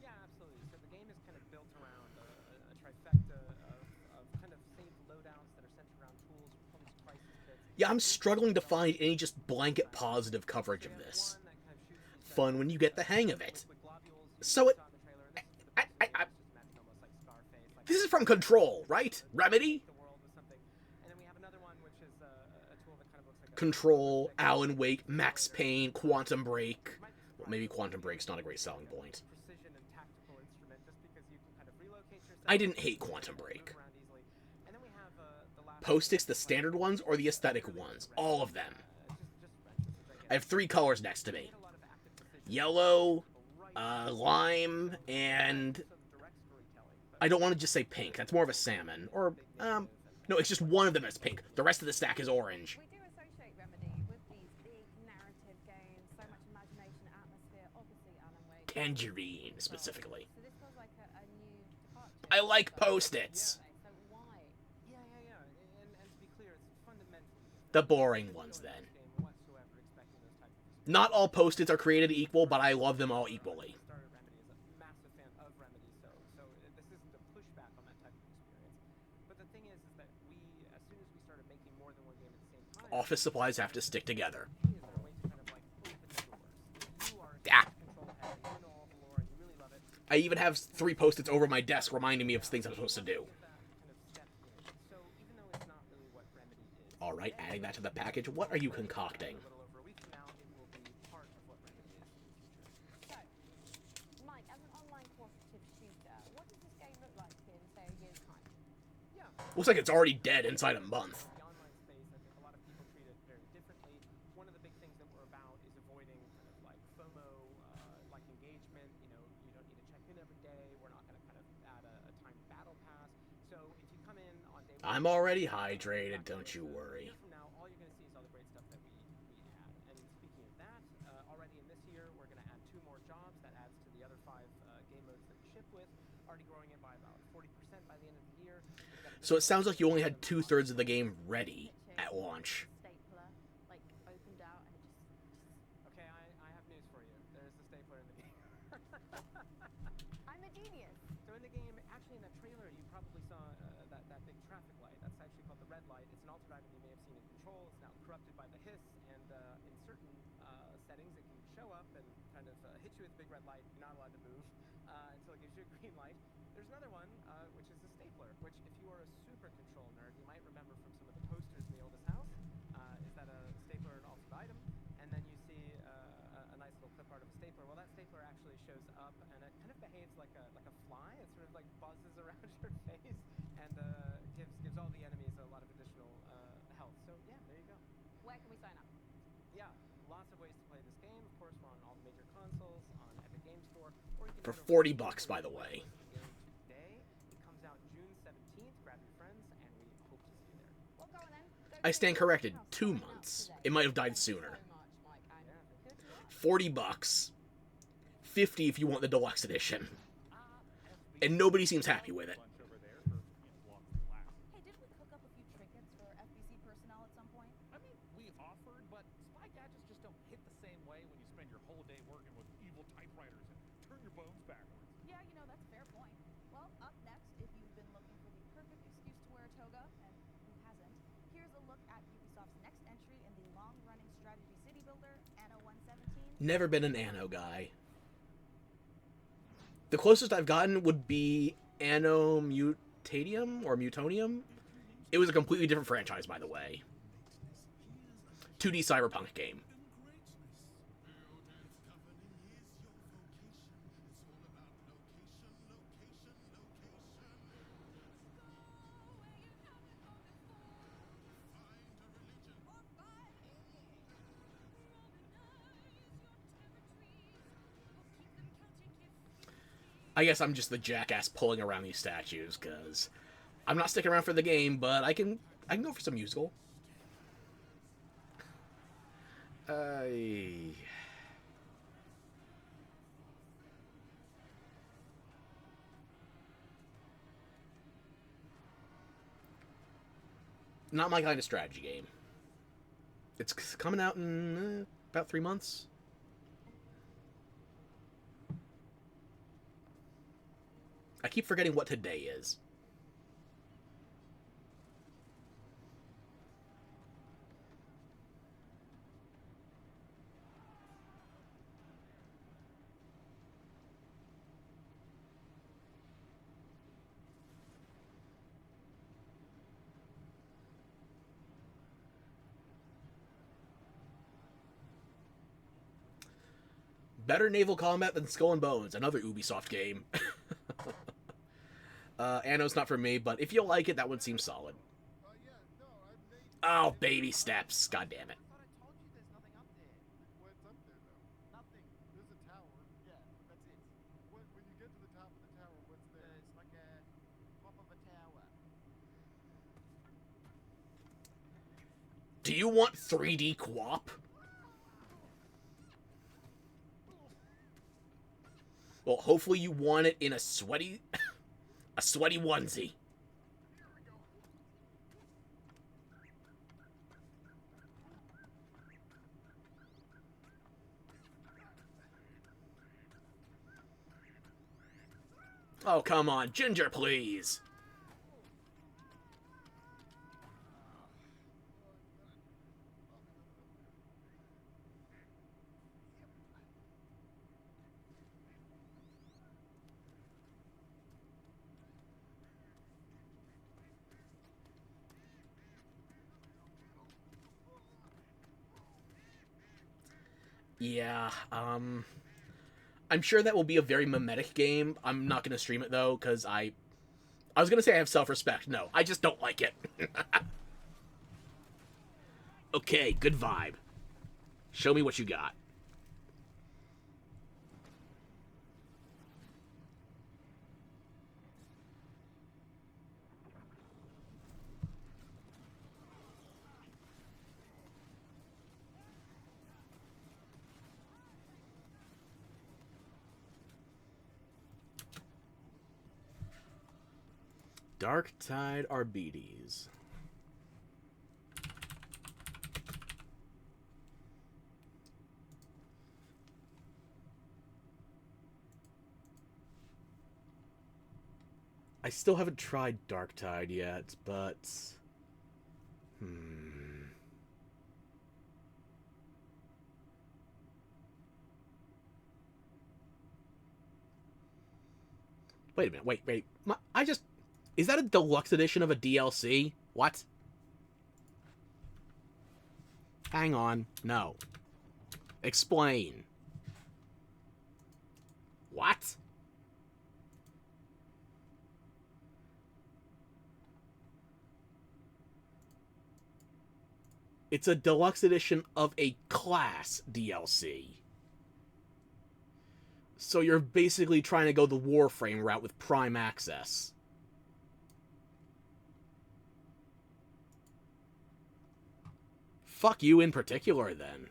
Yeah, absolutely. So the game is kind of built around a trifecta of kind of safe loadouts that are centered around tools, performance crisis kits. Yeah, I'm struggling to find any just blanket positive coverage of this. Fun when you get the hang of it. So this is from Control, right? Remedy? Control, Alan Wake, Max Payne, Quantum Break. Well, maybe Quantum Break's not a great selling point. I didn't hate Quantum Break. Post-its, the standard ones or the aesthetic ones? All of them. I have 3 colors next to me. Yellow, lime, and I don't want to just say pink. That's more of a salmon. Or, no, it's just one of them that's pink. The rest of the stack is orange. We do associate Remedy with these big narrative games, so much imagination, atmosphere, obviously Alan Wake. Tangerine, specifically. So this feels like a new departure. I like Post-its. So why? Yeah. And to be clear, it's fundamentally The boring ones, then. Not all Post-its are created equal, but I love them all equally. Office supplies have to stick together. Ah. I even have 3 Post-its over my desk reminding me of things I'm supposed to do. Alright, adding that to the package. What are you concocting? Mike, as an online cooperative shooter, what does this game look like in, say, a year's time? Looks like it's already dead inside a month. I'm already hydrated, don't you worry. All you're going to see is all the great stuff that we had. And speaking of that, already in this year, we're going to add 2 more jobs. That adds to the other 5 game modes that we ship with, already growing it by about 40% by the end of the year. So it sounds like you only had 2/3 of the game ready at launch. Stapler, like, opened out and it just... Okay, I have news for you. There's a stapler in the game. I'm a genius. So in the game, actually in that trailer, you probably saw that big traffic light. That's actually called the red light. It's an altered item you may have seen in Control. It's now corrupted by the hiss, and in certain settings, it can show up and kind of hit you with a big red light. You're not allowed to move until it gives you a green light. There's another one, which is the stapler, which if you are a super Control nerd, you might remember from some of the shows up, and it kind of behaves like a fly. It sort of like buzzes around your face and gives all the enemies a lot of additional health. So yeah, there you go. Where can we sign up? Yeah, lots of ways to play this game. Of course, we're on all the major consoles, on Epic Game Store, or you can For head over to $40, by the way. Airing today. It comes out June 17th. Grab your friends, and we hope to see you there. Well, go on then. I stand corrected. 2 months. It might have died sooner. $40. $50 if you want the deluxe edition. And nobody seems happy with it. Hey, didn't we cook up a few trinkets for FBC personnel at some point? I mean, we offered, but spy gadgets just don't hit the same way when you spend your whole day working with evil typewriters and turn your bones backwards. Yeah, you know, that's a fair point. Well, up next, if you've been looking for the perfect excuse to wear a toga, and who hasn't, here's a look at Ubisoft's next entry in the long-running strategy city builder, Anno 117. Never been an Anno guy. The closest I've gotten would be Anno Mutadium or Mutonium. It was a completely different franchise, by the way. 2D cyberpunk game. I guess I'm just the jackass pulling around these statues, because I'm not sticking around for the game, but I can go for some musical. Not my kind of strategy game. It's coming out in about 3 months. I keep forgetting what today is. Better naval combat than Skull and Bones, another Ubisoft game. Anno's not for me, but if you like it, that one seems solid. Oh, baby steps. God damn it. What's up there, though? Nothing. There's a tower. Yeah, that's it. When you get to the top of the tower, what's there? It's like a top of a tower. Do you want 3D QWOP? Well, hopefully you want it in a sweaty... a sweaty onesie. Oh, come on. Ginger, please. Yeah, I'm sure that will be a very mimetic game. I'm not going to stream it, though, because I was going to say I have self-respect. No, I just don't like it. Okay, good vibe. Show me what you got. Dark Tide Arbites. I still haven't tried Dark Tide yet, but... Wait a minute, wait. Is that a deluxe edition of a DLC? What? Hang on. No. Explain. What? It's a deluxe edition of a class DLC. So you're basically trying to go the Warframe route with Prime Access. Fuck you in particular, then.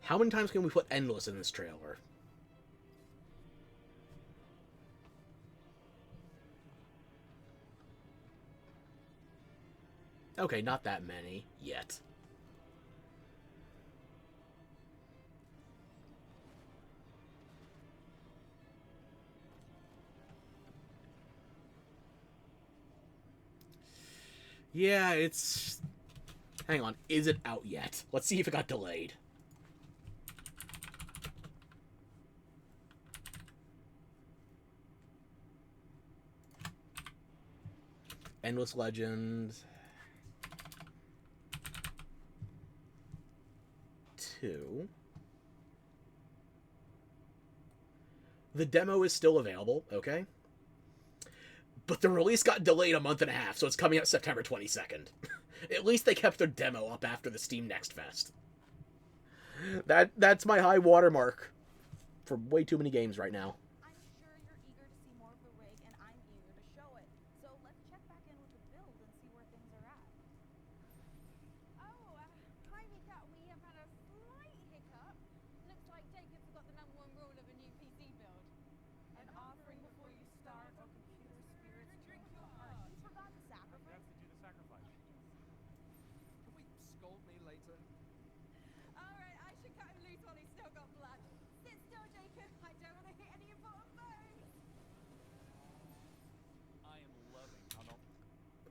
How many times can we put endless in this trailer? Okay, not that many yet. Yeah, it's... Hang on, is it out yet? Let's see if it got delayed. Endless Legend 2. The demo is still available, okay? But the release got delayed a month and a half, so it's coming out September 22nd. At least they kept their demo up after the Steam Next Fest. That's my high watermark for way too many games right now. I'm sure you're eager to see more of the rig, and I'm eager to show it. So let's check back in with the build and see where things are at. Oh, hi Mika. We have had a slight hiccup. Looks like Jacob forgot the #1 rule of a new PC build. An offering before you start, or computer spirits drink your heart. You forgot the sacrifice? Have to do the sacrifice. Can we scold me later? Alright, I should cut him loose while he's still got blood. Sit still, Jacob. I don't want to hit any important bones. I am loving how no.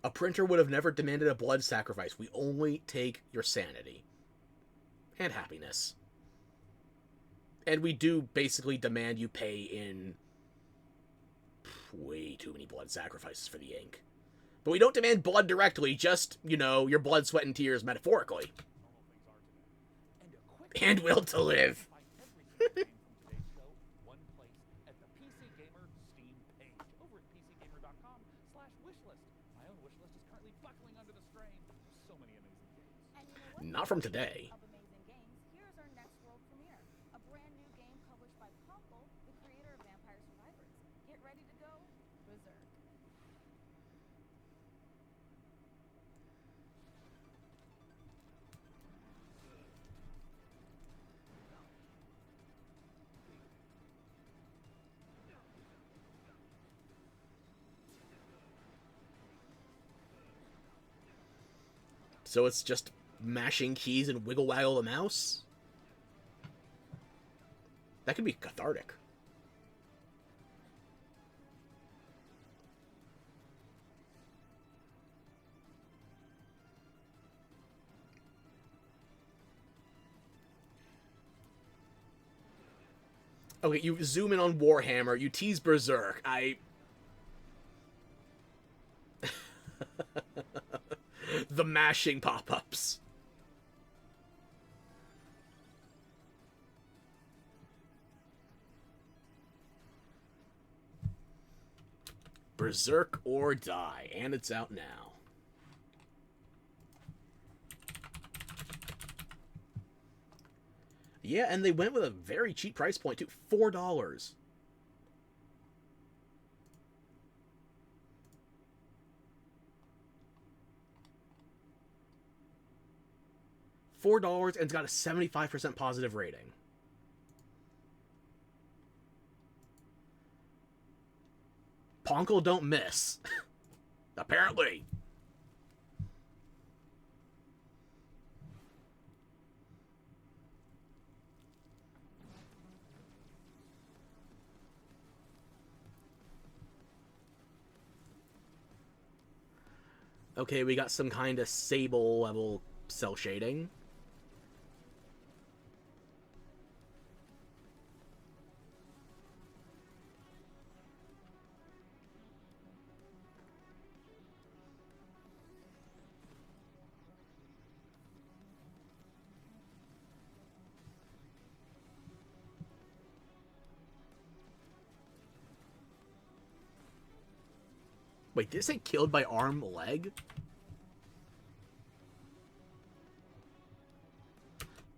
A printer would have never demanded a blood sacrifice. We only take your sanity. And happiness. And we do basically demand you pay in way too many blood sacrifices for the ink. But we don't demand blood directly, just, you know, your blood, sweat, and tears metaphorically. And will to live. One place at the PC Gamer Steam page over at pcgamer.com/wishlist. My own wishlist is currently buckling under the strain. So many amazing games. And you know what? Not from today. Of amazing games, here's our next world premiere. A brand new game published by Ponkel, the creator of Vampire Survivors. Get ready to go berserk. So it's just mashing keys and wiggle waggle the mouse? That could be cathartic. Okay, you zoom in on Warhammer, you tease Berserk, the mashing pop-ups. Berserk or Die, and it's out now. Yeah, and they went with a very cheap price point, too. $4. $4, and it's got a 75% positive rating. Ponkel don't miss. Apparently. Okay, we got some kind of Sable level cell shading. Wait, did it say killed by arm leg?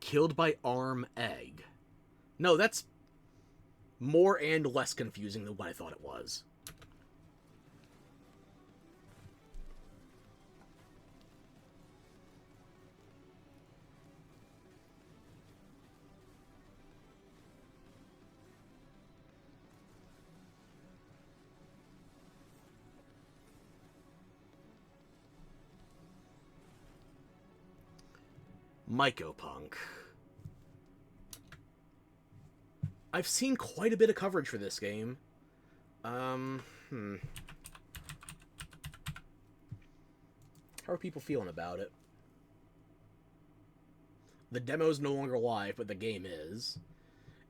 Killed by arm egg. No, that's more and less confusing than what I thought it was. Mycopunk. I've seen quite a bit of coverage for this game. How are people feeling about it? The demo's no longer live, but the game is.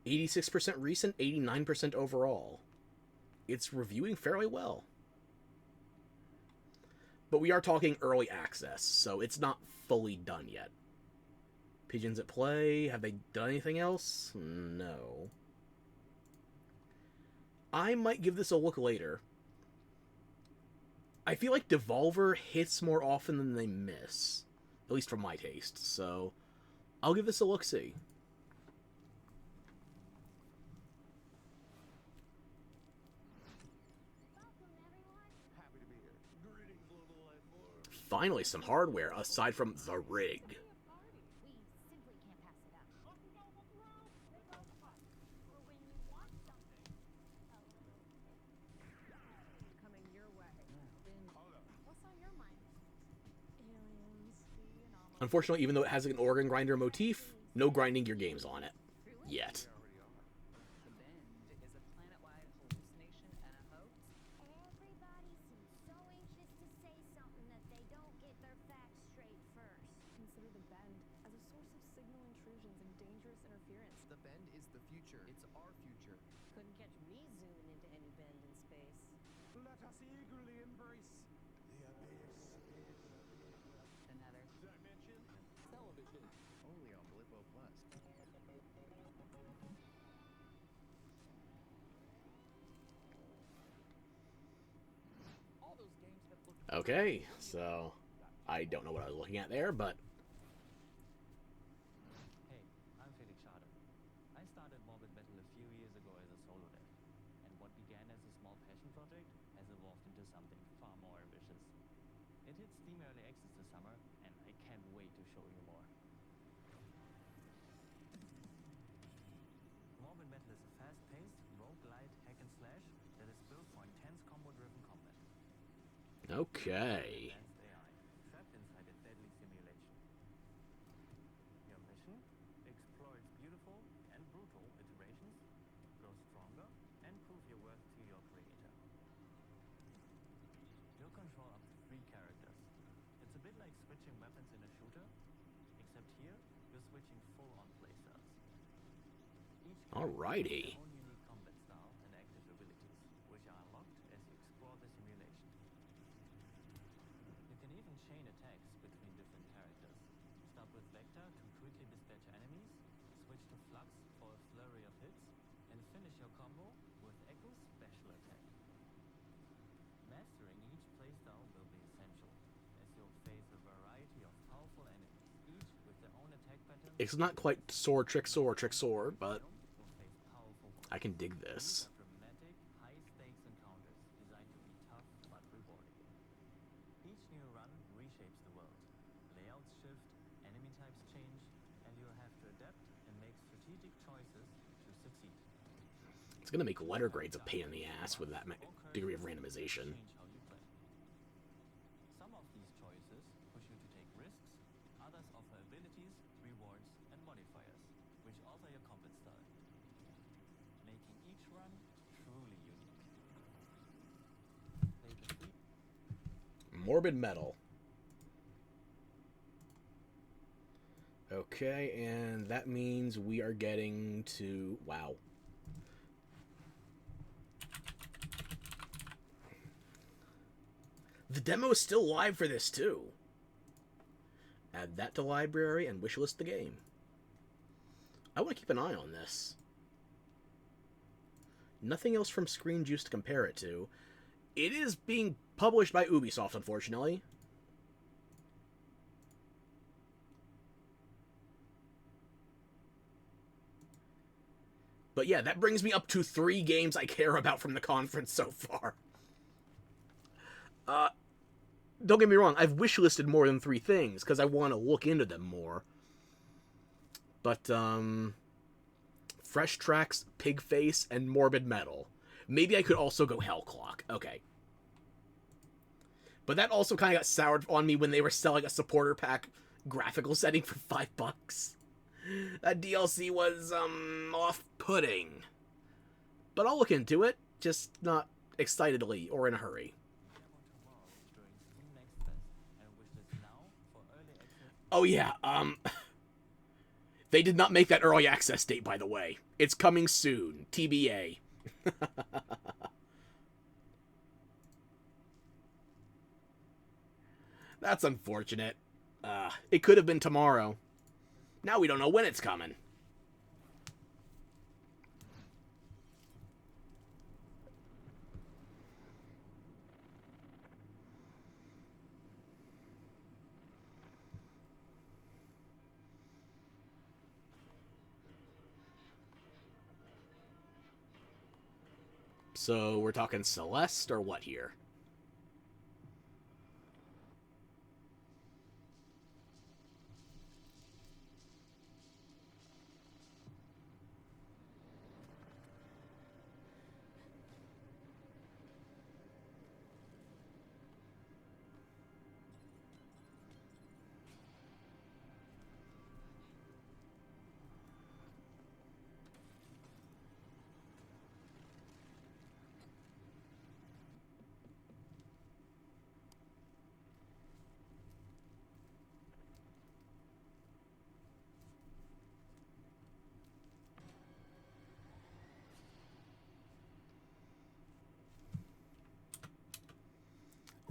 86% recent, 89% overall. It's reviewing fairly well. But we are talking early access, so it's not fully done yet. Pigeons at play. Have they done anything else? No. I might give this a look later. I feel like Devolver hits more often than they miss. At least for my taste, so I'll give this a look-see. Finally, some hardware aside from the rig. Coming your way. What's on your mind? Aliens, the anomaly. Unfortunately, even though it has an organ grinder motif, no grinding your games on it. Yet. The Bend is a planet-wide hallucination and a hoax. Everybody seems so anxious to say something that they don't get their facts straight first. Consider the Bend as a source of signal intrusions and dangerous interference. The Bend is the future. It's our future. Couldn't catch me zooming into any bend in space. Let us eagerly embrace the abyss. Another Dimension television. only on Blippo Plus. All those games have looked Okay, so I don't know what I was looking at there, but Hey, I'm Felix Schade. I started Morbid Metal a few years ago as a solo dev, and what began as a small passion project has evolved into something far more ambitious. It hits Steam Early Access this summer, and I can't wait to show you more. Morbid Metal is a fast-paced, roguelite hack and slash that is built for intense combo-driven combat. okay. Advanced AI, trapped inside a deadly simulation. Your mission? Explore its beautiful and brutal iterations, grow stronger, and prove your worth to your creator. You'll control up to 3 characters. It's a bit like switching weapons in a shooter, except here, you're switching full-on playstyles. Each character Alrighty. has their own unique combat style and active abilities, which are unlocked as you explore the simulation. You can even chain attacks between different characters. Start with Vector to quickly dispatch enemies, switch to Flux for a flurry of hits, and finish your combo with Echo's special attack. Mastering each playstyle will be essential, as you'll face a variety of powerful enemies, each with their own attack patterns. It's not quite sword, trick, sword, trick, sword, but You'll face powerful I can dig These this. are dramatic, high-stakes encounters designed to be tough but rewarding. Each new run reshapes the world. Layouts shift, enemy types change, and you'll have to adapt and make strategic choices to succeed. It's gonna make letter grades a pain in the ass with that degree of randomization. Change how you play. Some of these choices push you to take risks, others offer abilities, rewards, and modifiers, which alter your combat style, making each run truly unique. Play the free Morbid Metal. Okay, and that means we are getting to... Wow. The demo is still live for this, too. Add that to library and wishlist the game. I want to keep an eye on this. Nothing else from Screen Juice to compare it to. It is being published by Ubisoft, unfortunately. But yeah, that brings me up to 3 games I care about from the conference so far. Don't get me wrong, I've wishlisted more than 3 things, because I want to look into them more. But, Fresh Tracks, Pigface, and Morbid Metal. Maybe I could also go Hellclock. Okay. But that also kind of got soured on me when they were selling a supporter pack graphical setting for $5. That DLC was, off-putting. But I'll look into it, just not excitedly or in a hurry. Oh yeah, they did not make that early access date, by the way. It's coming soon. TBA. That's unfortunate. It could have been tomorrow. Now we don't know when it's coming. So we're talking Celeste or what here?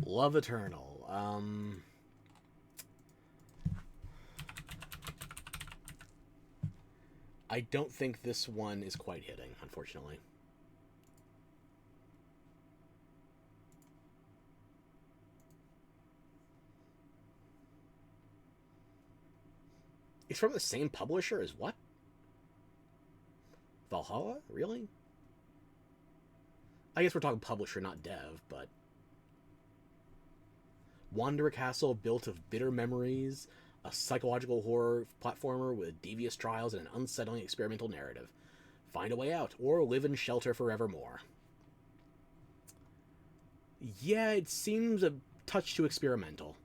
Love Eternal. I don't think this one is quite hitting, unfortunately. It's from the same publisher as what? Valhalla? Really? I guess we're talking publisher, not dev, but... Wanderer Castle, built of bitter memories, a psychological horror platformer with devious trials and an unsettling experimental narrative. Find a way out, or live in shelter forevermore. Yeah, it seems a touch too experimental.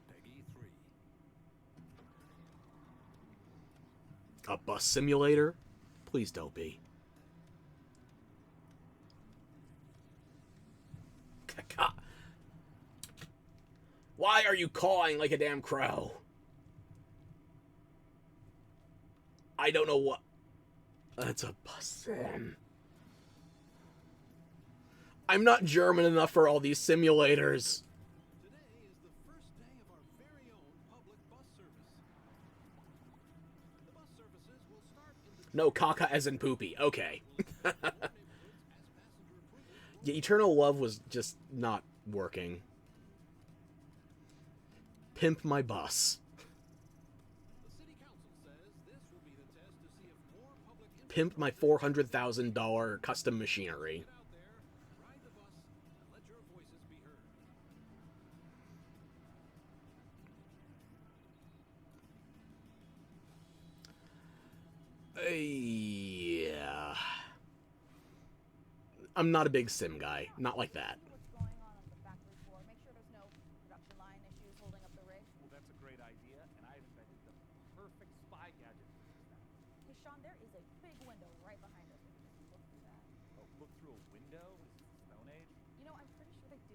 Peggy 3. A bus simulator? Please don't be. Why are you cawing like a damn crow? I don't know what... That's a bus sim. I'm not German enough for all these simulators. Today is the first day of our very own public bus service. The bus services will start in the... No, caca as in poopy. Okay. Yeah, Eternal Love was just not working. Pimp my bus. The city council says this will be the test to see if more public... Pimp my $400,000 custom machinery. Get out there, ride the bus, and let your voices be heard. Yeah. I'm not a big sim guy. Not like that. What's going on the factory floor? Make sure there's no production line issues holding up the rig. Well, that's a great idea, and I've invented the perfect spy gadget to fix that. Hey, Sean, there is a big window right behind us. Can you look through that? Oh, look through a window? What is this, Stone Age? You know, I'm pretty sure they do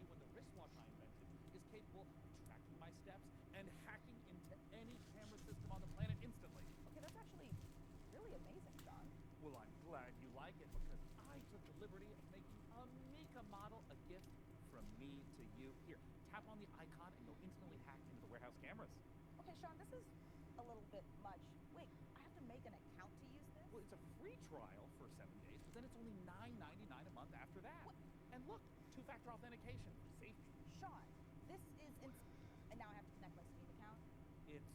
when the wristwatch I invented is capable of tracking my steps and hacking into any camera system on the planet instantly. Okay, that's actually really amazing, Sean. Well, I'm glad you like it because I took the liberty of making a Mika model a gift from me to you. Here, tap on the icon and you'll instantly hack into the warehouse cameras. Okay, Sean, this is a little bit much. Wait, I have to make an account to use this? Well, it's a free trial for 7 days, but then it's only $9.99 a month after that. What? And look, two-factor authentication for safety. Sean, this is and now I have to connect my Steam account? It's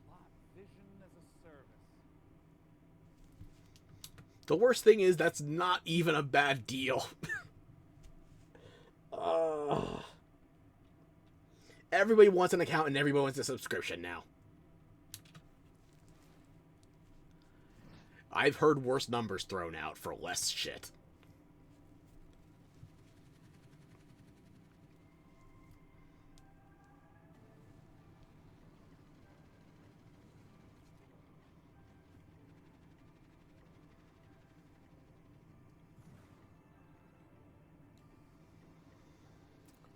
plot vision as a service. The worst thing is that's not even a bad deal. Everybody wants an account and everybody wants a subscription now. I've heard worse numbers thrown out for less shit.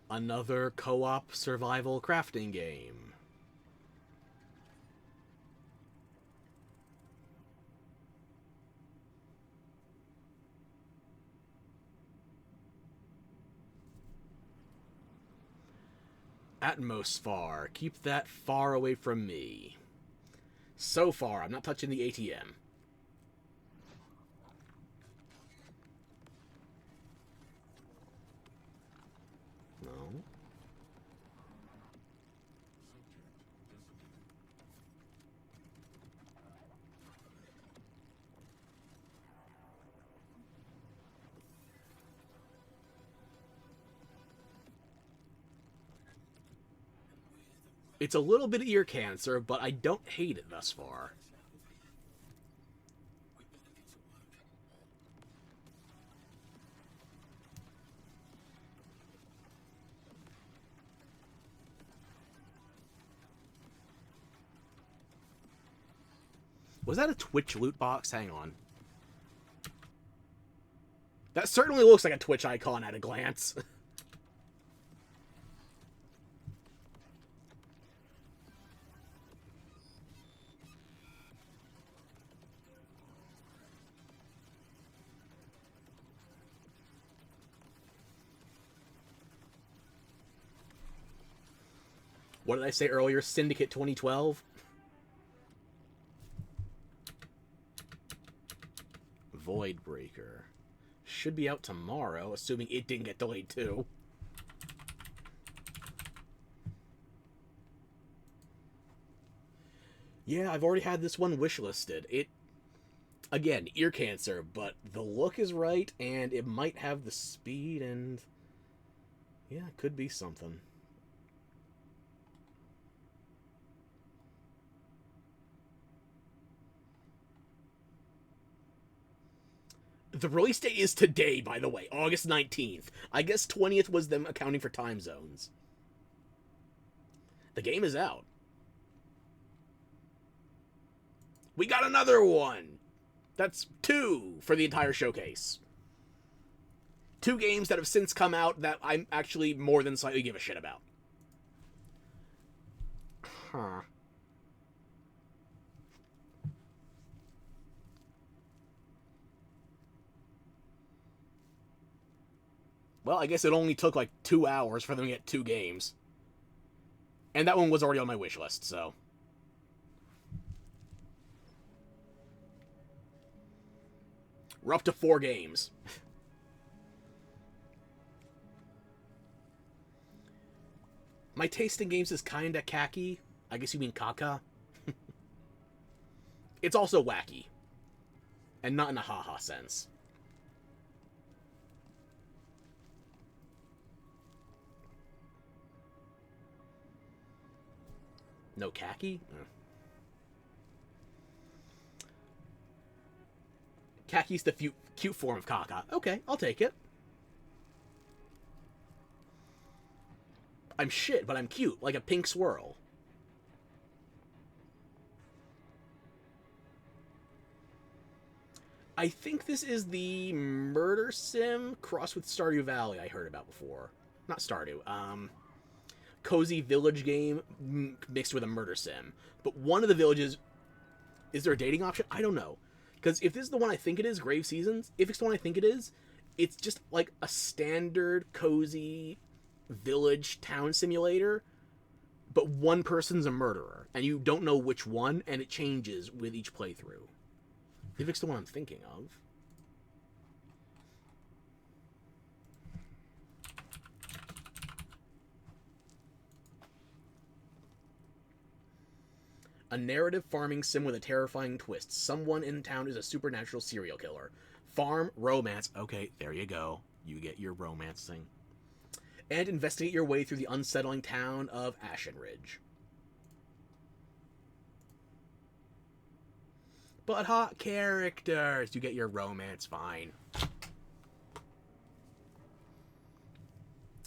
Another co-op survival crafting game. Atmosphar, keep that far away from me. So far, I'm not touching the ATM. No. It's a little bit of ear cancer, but I don't hate it thus far. Was that a Twitch loot box? Hang on. That certainly looks like a Twitch icon at a glance. What did I say earlier? Syndicate 2012? Voidbreaker. Should be out tomorrow, assuming it didn't get delayed too. Yeah, I've already had this one wishlisted. It, again, ear cancer, but the look is right, and it might have the speed, and yeah, it could be something. The release date is today, by the way, August 19th. I guess 20th was them accounting for time zones. The game is out. We got another one! That's 2 for the entire showcase. 2 games that have since come out that I'm actually more than slightly give a shit about. Huh. Well, I guess it only took like 2 hours for them to get 2 games. And that one was already on my wish list, so. We're up to 4 games. My taste in games is kinda cacky. I guess you mean caca. It's also wacky. And not in a haha sense. No khaki? Khaki's the cute form of caca. Okay, I'll take it. I'm shit, but I'm cute, like a pink swirl. I think this is the murder sim crossed with Stardew Valley I heard about before. not Stardew. Cozy village game mixed with a murder sim. But one of the villages, is there a dating option? I don't know. Because if this is the one I think it is, Grave Seasons, if it's the one I think it is, it's just like a standard cozy village town simulator, but one person's a murderer, and you don't know which one, and it changes with each playthrough. If it's the one I'm thinking of. A narrative farming sim with a terrifying twist. Someone in town is a supernatural serial killer. Farm, romance. Okay, there you go. You get your romancing. And investigate your way through the unsettling town of Ashen Ridge. But hot characters. You get your romance, fine.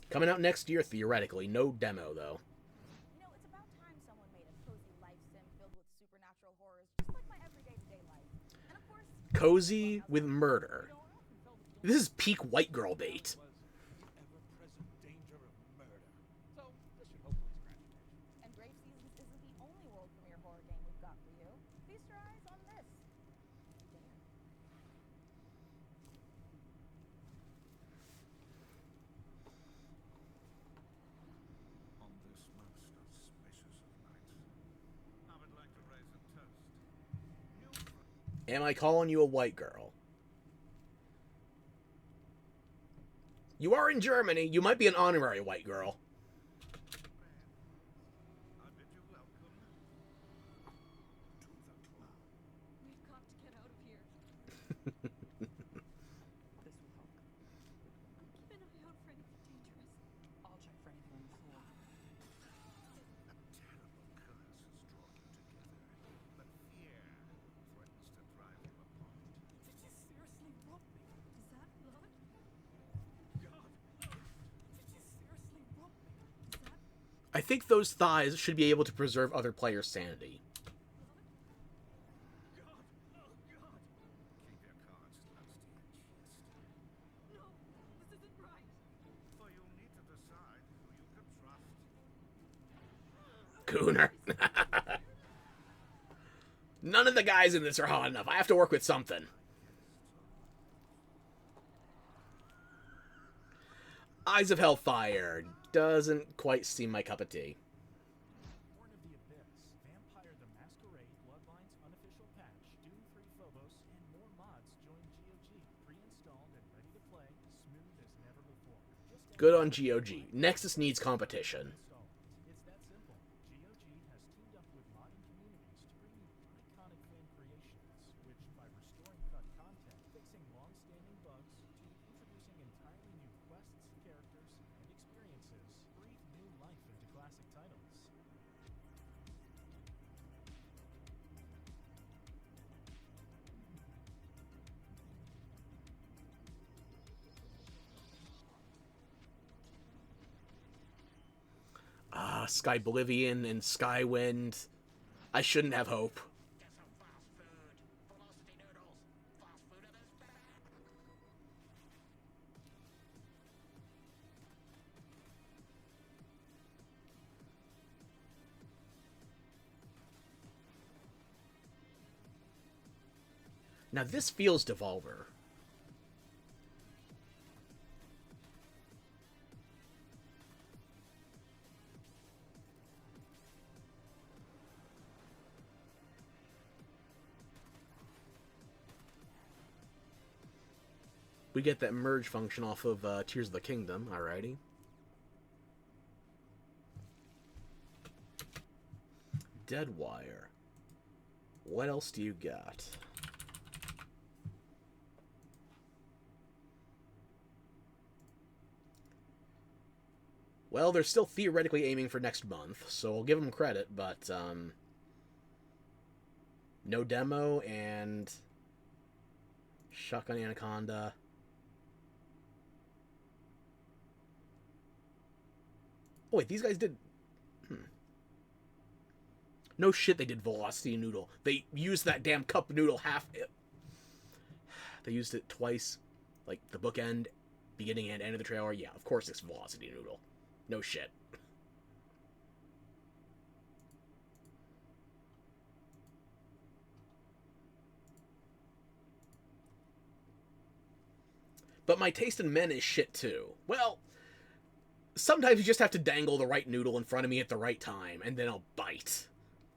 Coming out next year, theoretically. No demo, though. You know, it's about time someone made a cozy life sim filled with supernatural horrors, just like my everyday life. And of course, Cozy with murder. This is peak white girl bait. Ever-present danger of murder. So, this should hopefully scratch your itch. And Grave Seasons isn't the only world premiere horror game we've got for you. Feast your eyes on this. Dare. On this most auspicious of nights, I would like to raise a toast. Am I calling you a white girl? You are in Germany. You might be an honorary white girl. I bid you welcome to the club. We've got to get out of here. This will help. Keep an eye out for anything dangerous. I'll check for anything on the floor. A terrible curse has drawn you together, but fear threatens to drive you apart. Did you seriously rob me? Is that blood? God! Did you seriously rob me? Is that I think those thighs should be able to preserve other players' sanity. God! Oh, God! Keep your cards close to your chest, No, this isn't right. for you'll need to decide who you can trust. Cooner. None of the guys in this are hot enough. I have to work with something. Eyes of Hellfire doesn't quite seem my cup of tea. Born of the Abyss, Vampire the Masquerade, Bloodlines unofficial patch, Doom Free Phobos, and more mods join GOG, pre-installed and ready to play, smooth as never before. Just Good on GOG. Nexus needs competition. installed. It's that simple. GOG has teamed up with modding communities to bring you iconic fan creations, which by restoring cut content, fixing long-standing bugs, to introducing entirely new quests, characters, and experiences, breathe new life into classic titles. Sky Bolivian and Skywind. I shouldn't have hope. Get some fast food. Velocity noodles. Fast food at its best. Now this feels Devolver. We get that merge function off of Tears of the Kingdom, alrighty. Deadwire. What else do you got? Well, they're still theoretically aiming for next month, so I'll give them credit, but, no demo, and Shotgun Anaconda. Oh, wait, these guys did... No shit, they did Velocity Noodle. They used that damn cup noodle half... They used it twice, like the bookend, beginning and end of the trailer. Yeah, of course it's Velocity Noodle. No shit. But my taste in men is shit too. Well, sometimes you just have to dangle the right noodle in front of me at the right time, and then I'll bite.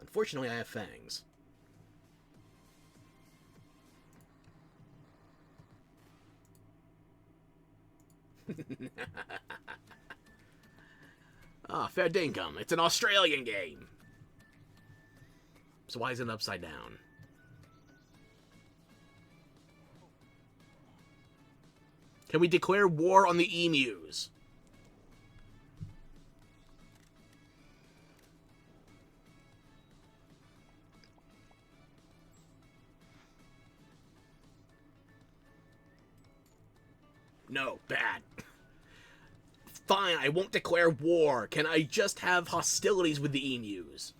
Unfortunately, I have fangs. Ah, fair dinkum. It's an Australian game. So why is it upside down? Can we declare war on the emus? No, bad. Fine, I won't declare war. Can I just have hostilities with the emus?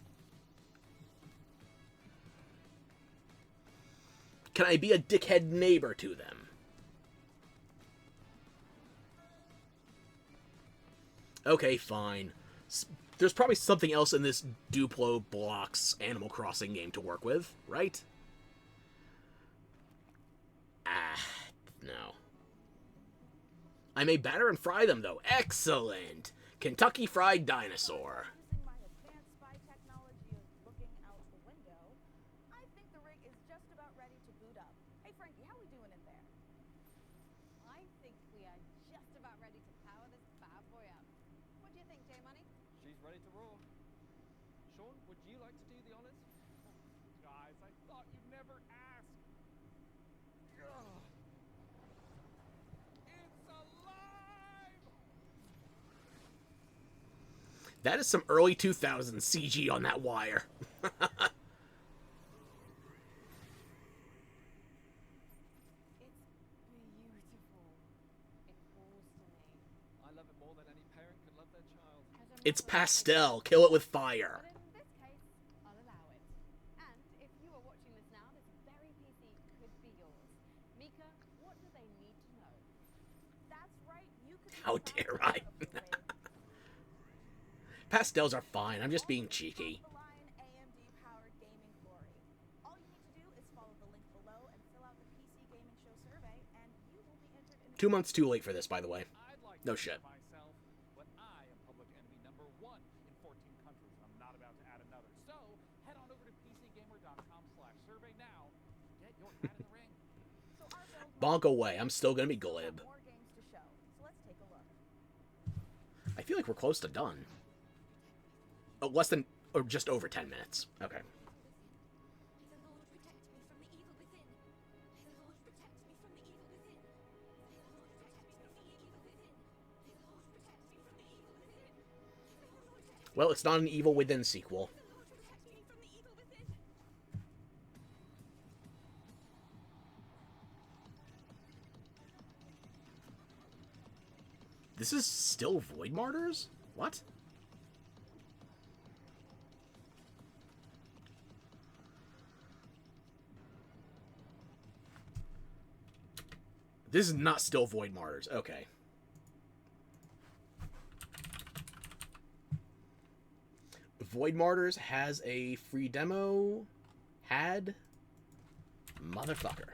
Can I be a dickhead neighbor to them? Okay, fine. There's probably something else in this Duplo Blocks Animal Crossing game to work with, right? Ah, no. I may batter and fry them, though. Excellent! Kentucky Fried Dinosaur. Using my advanced spy technology of looking out the window, I think the rig is just about ready to boot up. Hey, Frankie, how we doing in there? I think we are just about ready to power this bad boy up. What do you think, J-Money? She's ready to roar. Sean, would you like to do the honors? Guys, I thought you'd never ask. Ugh. It's alive! That is some early 2000s CG on that wire. I love it more than any parent could love their child. It's pastel. Kill it with fire. But in this case, I'll allow it. And if you are watching this now, this very PC could be yours. Mika, what do they need to know? That's right, you could How dare I? Pastels are fine. I'm just being cheeky. AMD-powered gaming glory. All you need to do is follow the link below and fill out the PC Gaming Show survey, and you will be entered in 2 months too late for this, by the way. No shit. Myself, but I am public enemy number 1 in 14 countries. I'm not about to add another. So, head on over to pcgamer.com/survey now. Get your hat in the ring. Bonk away. I'm still gonna be glib. more games to show. So let's take a look. I feel like we're close to done. Oh, less than, or just over 10 minutes. Okay. Well, it's not an Evil Within sequel. This is still Void Martyrs? What? This is not still Void Martyrs. Okay. Void Martyrs has a free demo. Had. Motherfucker.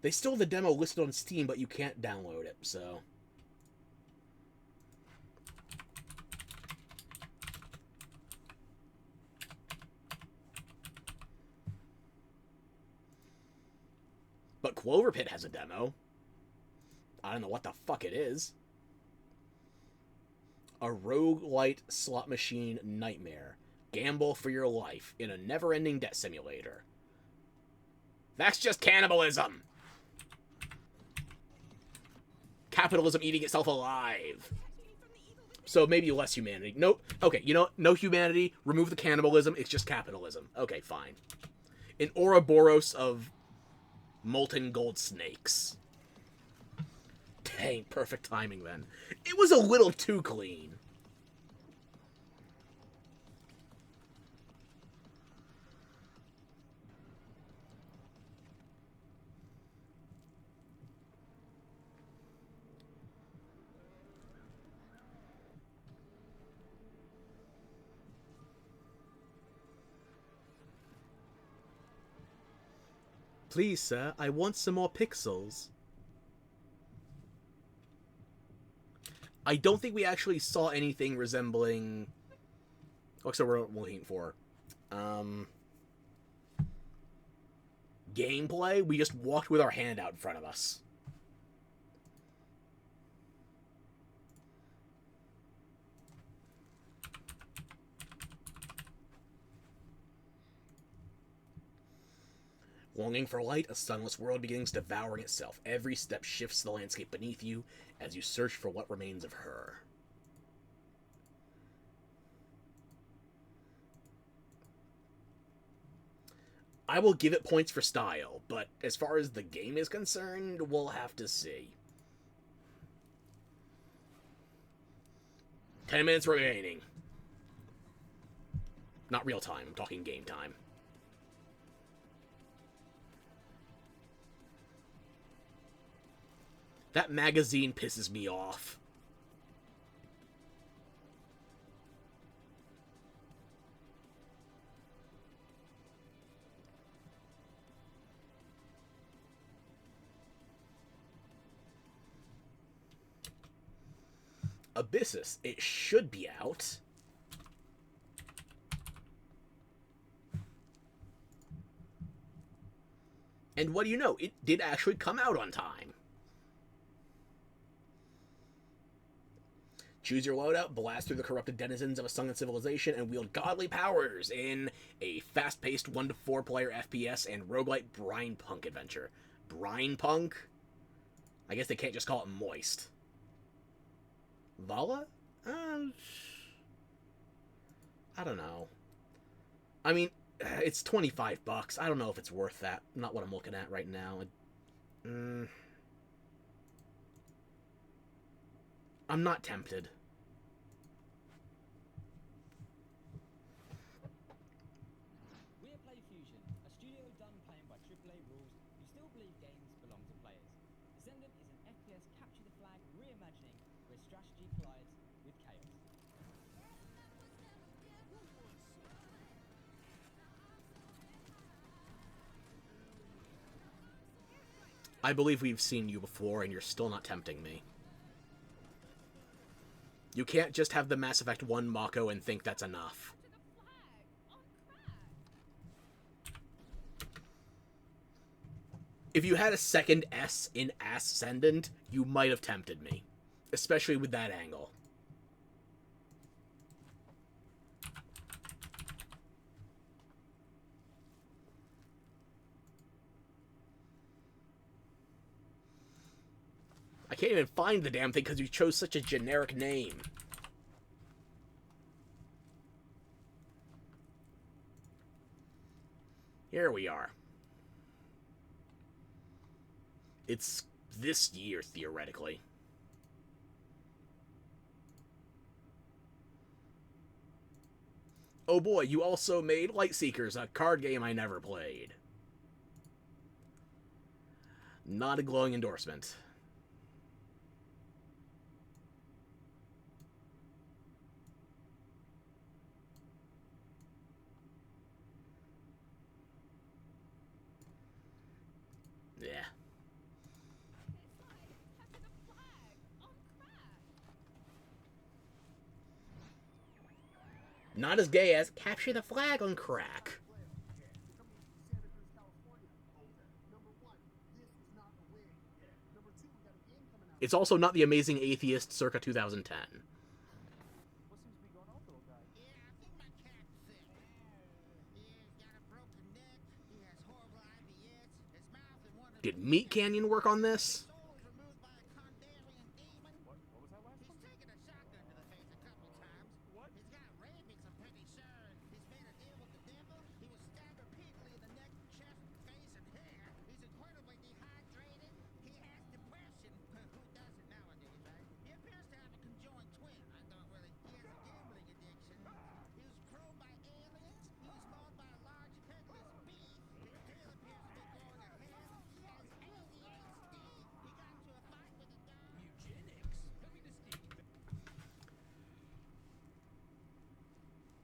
They still have the demo listed on Steam, but you can't download it, so... But Clover Pit has a demo. I don't know what the fuck it is. A roguelite slot machine nightmare. Gamble for your life in a never-ending debt simulator. That's just cannibalism! Capitalism eating itself alive. So maybe less humanity. Nope. Okay, you know what? No humanity. Remove the cannibalism. It's just capitalism. Okay, fine. An Ouroboros of molten gold snakes. Dang, perfect timing then. It was a little too clean. Please, sir, I want some more pixels. I don't think we actually saw anything resembling... Oh, so we're looking for... gameplay. We just walked with our hand out in front of us. Longing for light, a sunless world begins devouring itself. Every step shifts the landscape beneath you as you search for what remains of her. I will give it points for style, but as far as the game is concerned, we'll have to see. 10 minutes remaining. Not real time, I'm talking game time. That magazine pisses me off. Abyssus, it should be out. And what do you know? It did actually come out on time. Choose your loadout, blast through the corrupted denizens of a sunken civilization, and wield godly powers in a fast-paced 1 to 4 player FPS and roguelite brine punk adventure. Brine punk? I guess they can't just call it moist. Vala? I don't know. I mean, it's $25. I don't know if it's worth that. Not what I'm looking at right now. I'm not tempted. We're Play Fusion, a studio done playing by AAA rules who still believe games belong to players. Descendant is an FPS capture the flag reimagining where strategy collides with chaos. I believe we've seen you before, and you're still not tempting me. You can't just have the Mass Effect 1 Mako and think that's enough. If you had a second S in Ascendant, you might have tempted me. Especially with that angle. I can't even find the damn thing because you chose such a generic name. Here we are. It's this year, theoretically. Oh boy, you also made Lightseekers, a card game I never played. Not a glowing endorsement. Yeah. Not as gay as Capture the Flag on Crack. It's also not the Amazing Atheist circa 2010. Did Meat Canyon work on this?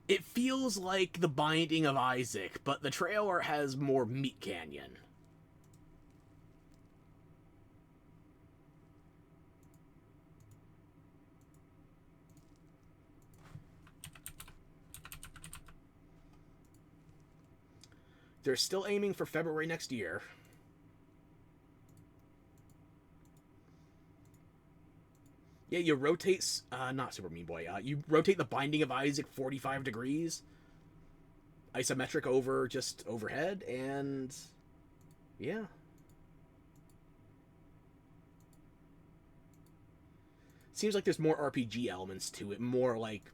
It feels like The Binding of Isaac, but the trailer has more Meat Canyon. They're still aiming for February next year. Yeah, you rotate, not Super Meat Boy, you rotate the Binding of Isaac 45 degrees, isometric over just overhead, and yeah. Seems like there's more RPG elements to it, more like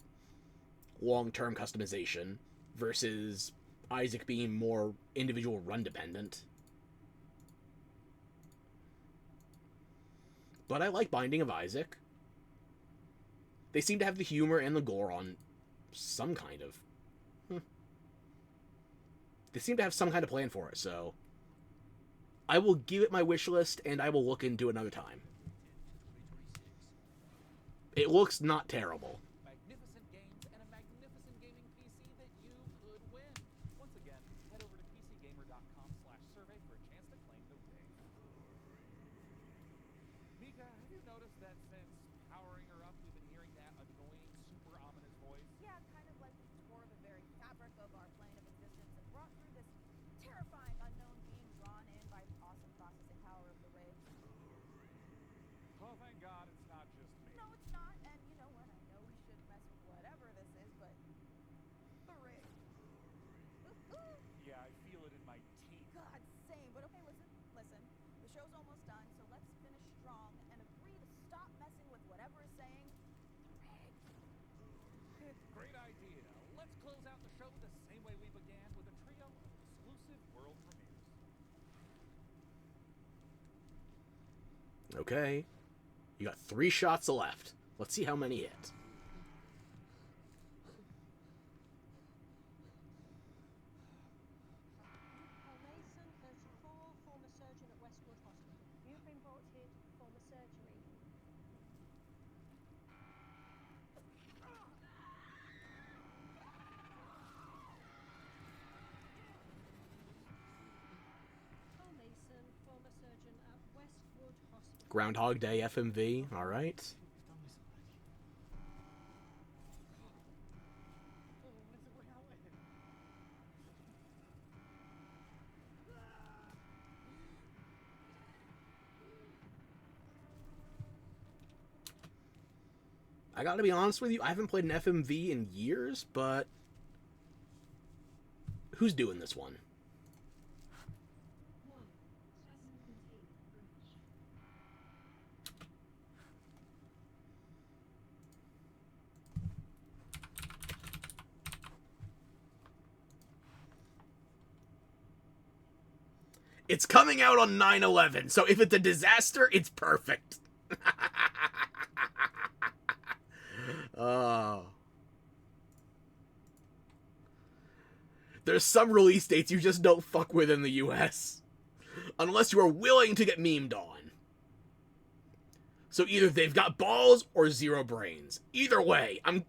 long-term customization versus Isaac being more individual run dependent. But I like Binding of Isaac. They seem to have the humor and the gore on some kind of... They seem to have some kind of plan for it, so... I will give it my wish list, and I will look into it another time. It looks not terrible. Magnificent games and a magnificent gaming PC that you could win. Once again, head over to pcgamer.com/survey for a chance to claim the win. Mika, have you noticed that since powering her up, we've been hearing that annoying, super ominous voice? Yeah, kind of like we tore the very fabric of our plane of existence and brought through this terrifying unknown being drawn in by the awesome processing power of the rig. Oh, thank God it's not just me. No, it's not, and you know what? I know we shouldn't mess with whatever this is, but the rig. Yeah, I feel it in my teeth. God, same. But okay, listen. The show's almost done, so let's finish strong and agree to stop messing with whatever is saying the rig. Great idea. Let's close out the show the same way we began, with a trio of exclusive world premieres. Okay. You got 3 shots left. Let's see how many hit. Mason, 34, former surgeon at Westwood Hospital. You've been brought here to perform a surgery. Paul Mason, former surgeon at Westwood Hospital. Groundhog Day FMV, alright. I gotta be honest with you, I haven't played an FMV in years, but... Who's doing this one? It's coming out on 9/11, so if it's a disaster, it's perfect. Oh. There's some release dates you just don't fuck with in the US. Unless you are willing to get memed on. So either they've got balls or 0 brains. Either way, I'm...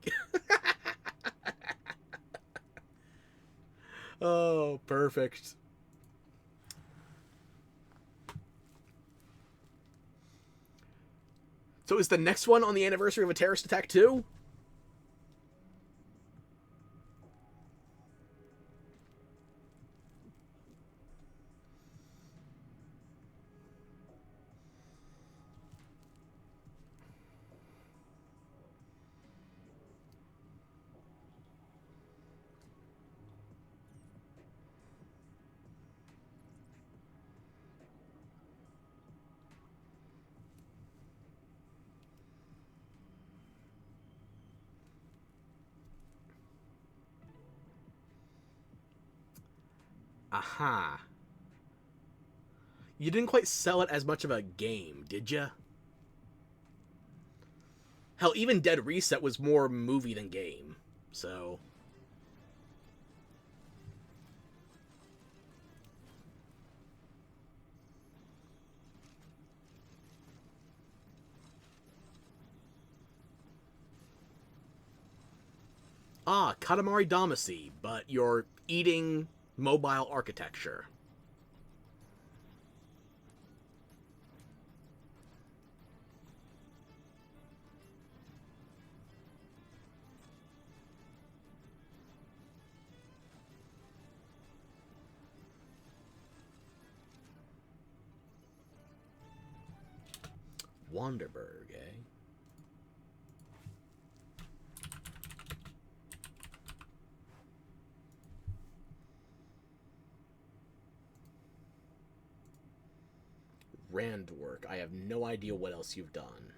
Oh, perfect. So is the next one on the anniversary of a terrorist attack too? Aha. You didn't quite sell it as much of a game, did ya? Hell, even Dead Reset was more movie than game, so... Ah, Katamari Damacy, but you're eating mobile architecture. Wanderberg, eh? Randwork. I have no idea what else you've done.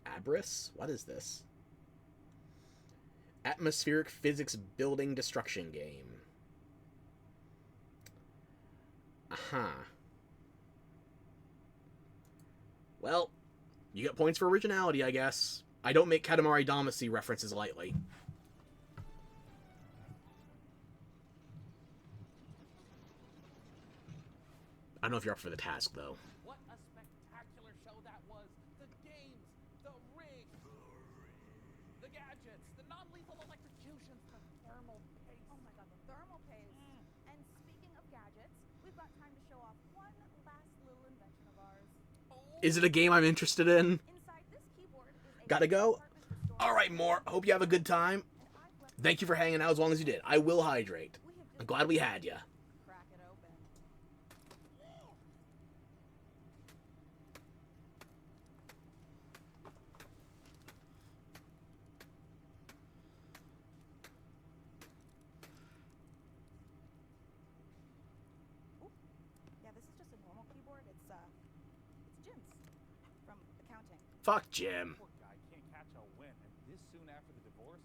Abris? What is this? Atmospheric physics building destruction game. Aha. Well, you get points for originality, I guess. I don't make Katamari Damacy references lightly. I don't know if you're up for the task, though. What a spectacular show that was! The games, the rig, the gadgets, the non-lethal electrocutions, the thermal paste. Oh my god, the thermal paste. And speaking of gadgets, we've got time to show off one last little invention of ours. Is it a game I'm interested in? Inside this keyboard is a Gotta go? Alright, Moore. Hope you have a good time. Thank you for hanging out as long as you did. I will hydrate. I'm glad we had ya. Crack it open. Ooh. Yeah, this is just a normal keyboard. It's Jim's from accounting. Fuck Jim. Poor guy can't catch a win, and this soon after the divorce.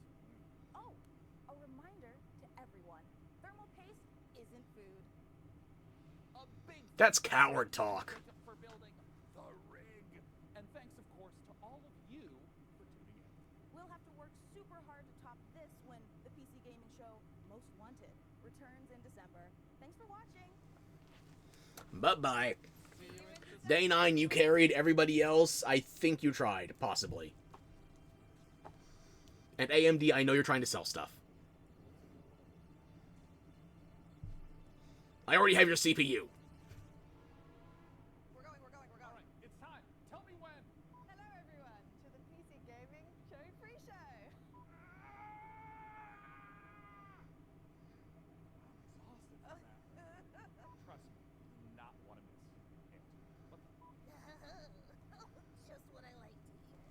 Oh, a reminder to everyone: thermal paste isn't food. A big That's coward talk. for building the rig. And thanks, of course, to all of you for tuning in. We'll have to work super hard to top this when the PC gaming show Most Wanted returns in December. Thanks for watching. Bye-bye. Day 9, you carried. Everybody else, I think you tried, possibly. And AMD, I know you're trying to sell stuff. I already have your CPU. We're going. All right, it's time. Tell me when. Hello everyone to the PC Gaming Show pre-show. Trust me, do not want to miss it. Just what I like to hear.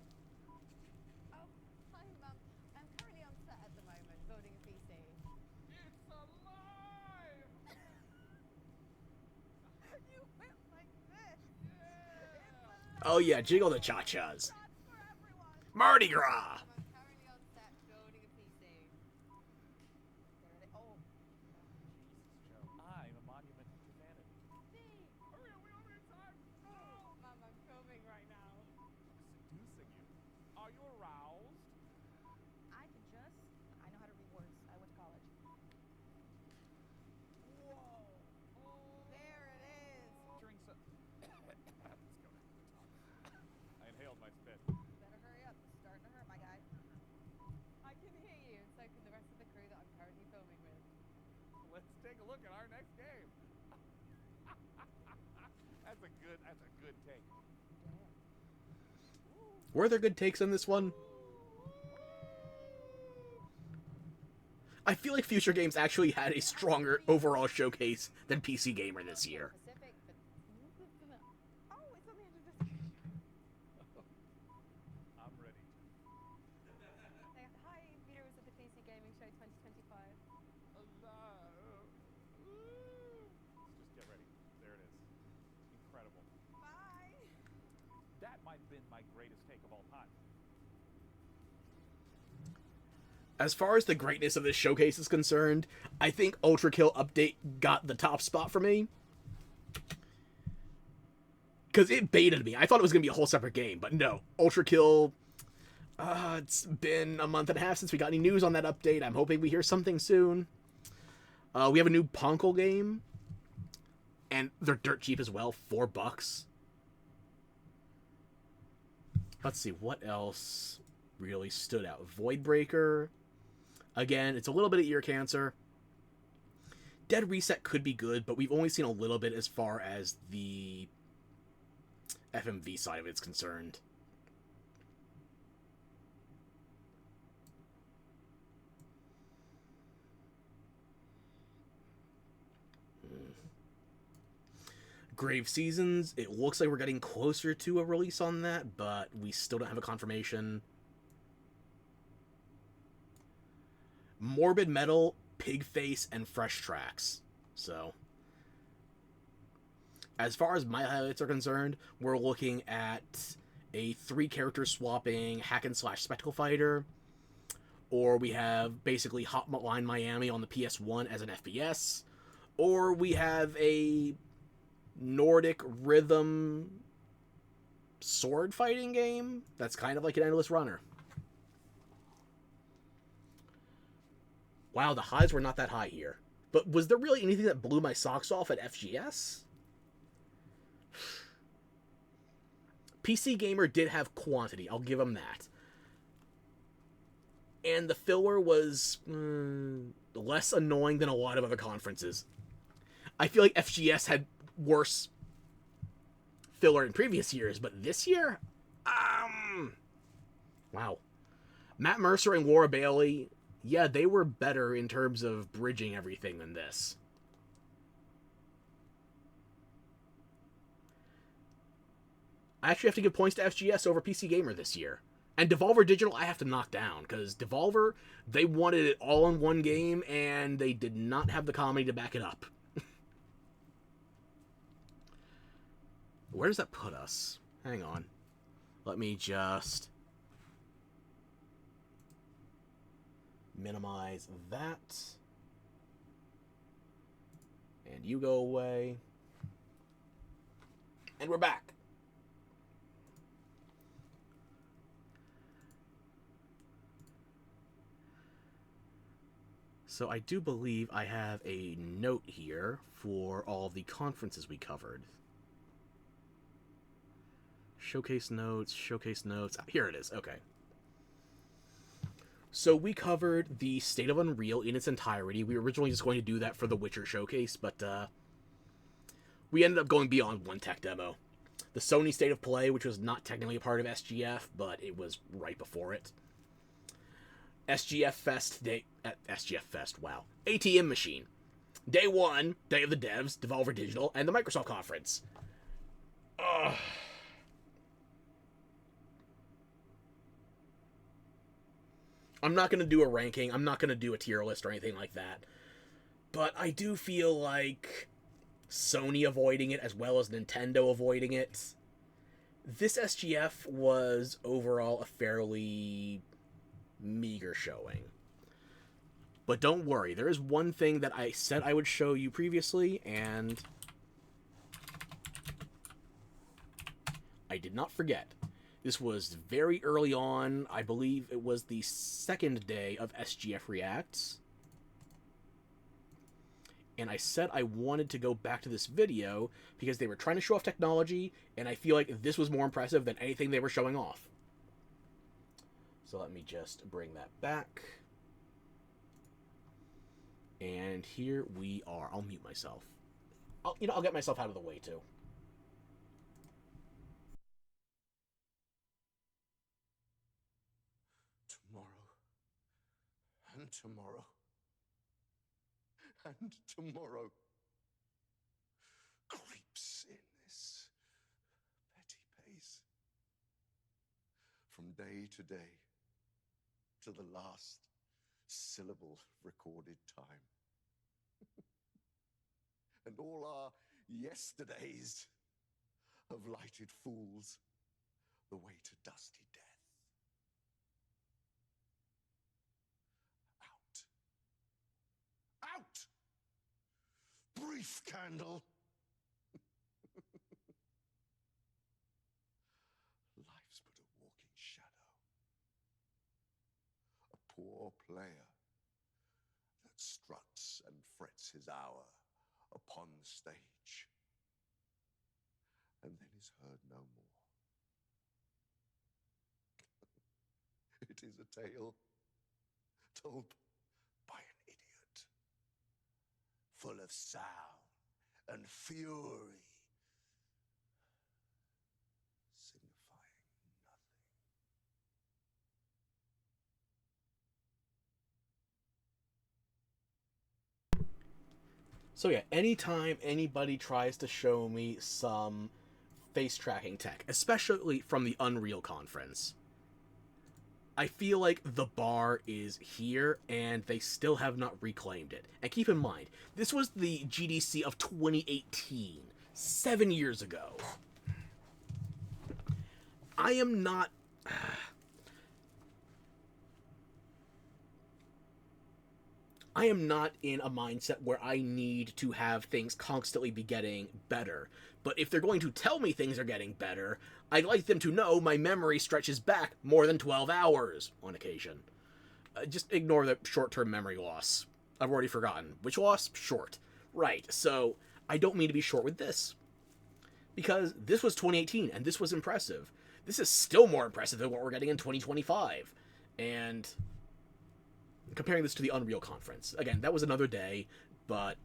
Oh, hi Mum. I'm currently on set at the moment building a PC. It's alive! You went like this. Oh yeah, jiggle the cha-chas. Mardi Gras! I'm currently on set building a PC. There it is. Oh, I'm a monument to vanity. Hurry up, we don't have time! Mum, I'm filming right now. Seducing you. Are you aroused? I know how to read words. I went to college. Whoa! There it is. During some... Let's go down to the top. I inhaled my spit. Better hurry up. It's starting to hurt, my guy. I can hear you, and so can the rest of the crew that I'm currently filming with. Let's take a look at our next game. That's a good take. Were there good takes on this one? I feel like Future Games actually had a stronger overall showcase than PC Gamer this year. Pacific, but... Oh, it's on the end of this. I'm ready. Hi, viewers of the PC Gaming Show 2025. Just get ready. There it is. Incredible. Bye. That might have been my greatest take of all time. As far as the greatness of this showcase is concerned, I think Ultra Kill Update got the top spot for me. Because it baited me. I thought it was going to be a whole separate game, but no. Ultra Kill, it's been a month and a half since we got any news on that update. I'm hoping we hear something soon. We have a new Ponkel game. And they're dirt cheap as well, $4. Let's see, what else really stood out? Voidbreaker. Again, it's a little bit of ear cancer. Dead Reset could be good, but we've only seen a little bit as far as the FMV side of it's concerned. Grave Seasons, it looks like we're getting closer to a release on that, but we still don't have a confirmation. Morbid Metal, Pigface, and Fresh Tracks. So, as far as my highlights are concerned, we're looking at a 3-character swapping hack and slash spectacle fighter, or we have basically Hotline Miami on the PS1 as an FPS, or we have a Nordic rhythm sword fighting game that's kind of like an endless runner. Wow, the highs were not that high here. But was there really anything that blew my socks off at FGS? PC Gamer did have quantity, I'll give them that. And the filler was less annoying than a lot of other conferences. I feel like FGS had worse filler in previous years, but this year, wow. Matt Mercer and Laura Bailey, yeah, they were better in terms of bridging everything than this. I actually have to give points to FGS over PC Gamer this year. And Devolver Digital, I have to knock down, because Devolver, they wanted it all in one game, and they did not have the comedy to back it up. Where does that put us? Hang on. Let me just minimize that. And you go away. And we're back. So I do believe I have a note here for all the conferences we covered. Showcase notes. Here it is, okay. So we covered the State of Unreal in its entirety. We were originally just going to do that for the Witcher Showcase, but we ended up going beyond one tech demo. The Sony State of Play, which was not technically a part of SGF, but it was right before it. SGF Fest day at SGF Fest, wow. ATM Machine. Day 1, Day of the Devs, Devolver Digital, and the Microsoft Conference. Ugh. I'm not going to do a ranking. I'm not going to do a tier list or anything like that. But I do feel like Sony avoiding it as well as Nintendo avoiding it. This SGF was overall a fairly meager showing. But don't worry, there is one thing that I said I would show you previously, and I did not forget. This was very early on. I believe it was the second day of SGF Reacts. And I said I wanted to go back to this video because they were trying to show off technology, and I feel like this was more impressive than anything they were showing off. So let me just bring that back. And here we are. I'll mute myself. I'll get myself out of the way, too. Tomorrow. And tomorrow. And tomorrow. Creeps in this petty pace. From day to day. To the last syllable recorded time. And all our yesterdays have lighted fools the way to dusty death. Out! Brief candle! Life's but a walking shadow. A poor player that struts and frets his hour upon the stage, and then is heard no more. It is a tale told by an idiot, full of sound and fury, signifying nothing. So yeah, anytime anybody tries to show me some face tracking tech, especially from the Unreal conference, I feel like the bar is here and they still have not reclaimed it. And keep in mind, this was the GDC of 2018, 7 years ago. I am not... I am not in a mindset where I need to have things constantly be getting better. But if they're going to tell me things are getting better, I'd like them to know my memory stretches back more than 12 hours on occasion. Just ignore the short-term memory loss. I've already forgotten. Which loss? Short. Right, so I don't mean to be short with this. Because this was 2018, and this was impressive. This is still more impressive than what we're getting in 2025. And comparing this to the Unreal conference, again, that was another day, but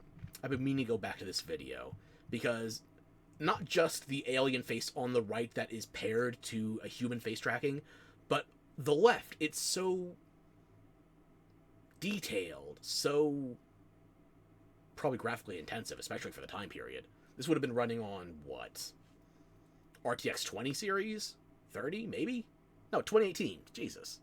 I've been meaning to go back to this video. Because not just the alien face on the right that is paired to a human face tracking, but the left, it's so detailed, so probably graphically intensive, especially for the time period. This would have been running on, what? RTX 20 series? 30, maybe? No, 2018. Jesus.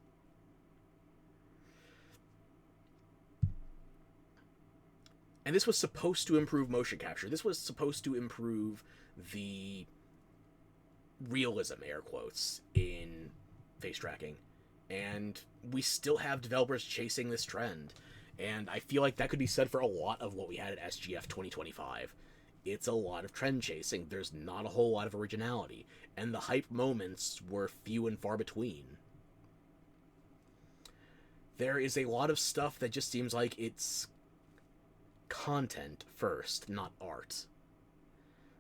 And this was supposed to improve motion capture. This was supposed to improve the realism, air quotes, in face tracking. And we still have developers chasing this trend. And I feel like that could be said for a lot of what we had at SGF 2025. It's a lot of trend chasing. There's not a whole lot of originality. And the hype moments were few and far between. There is a lot of stuff that just seems like it's content first, not art.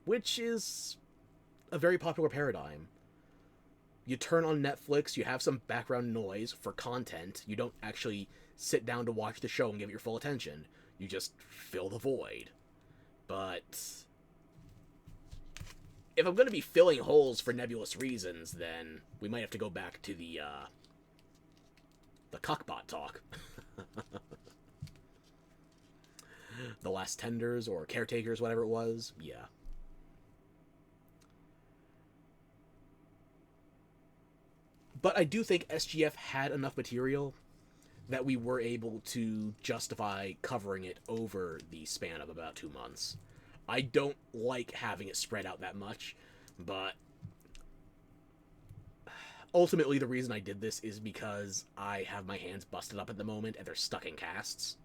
Which is a very popular paradigm. You turn on Netflix, you have some background noise for content, you don't actually sit down to watch the show and give it your full attention. You just fill the void. But if I'm going to be filling holes for nebulous reasons, then we might have to go back to the cuckbot talk. The Last Tenders or Caretakers, whatever it was. Yeah. But I do think SGF had enough material that we were able to justify covering it over the span of about 2 months. I don't like having it spread out that much, but ultimately the reason I did this is because I have my hands busted up at the moment and they're stuck in casts.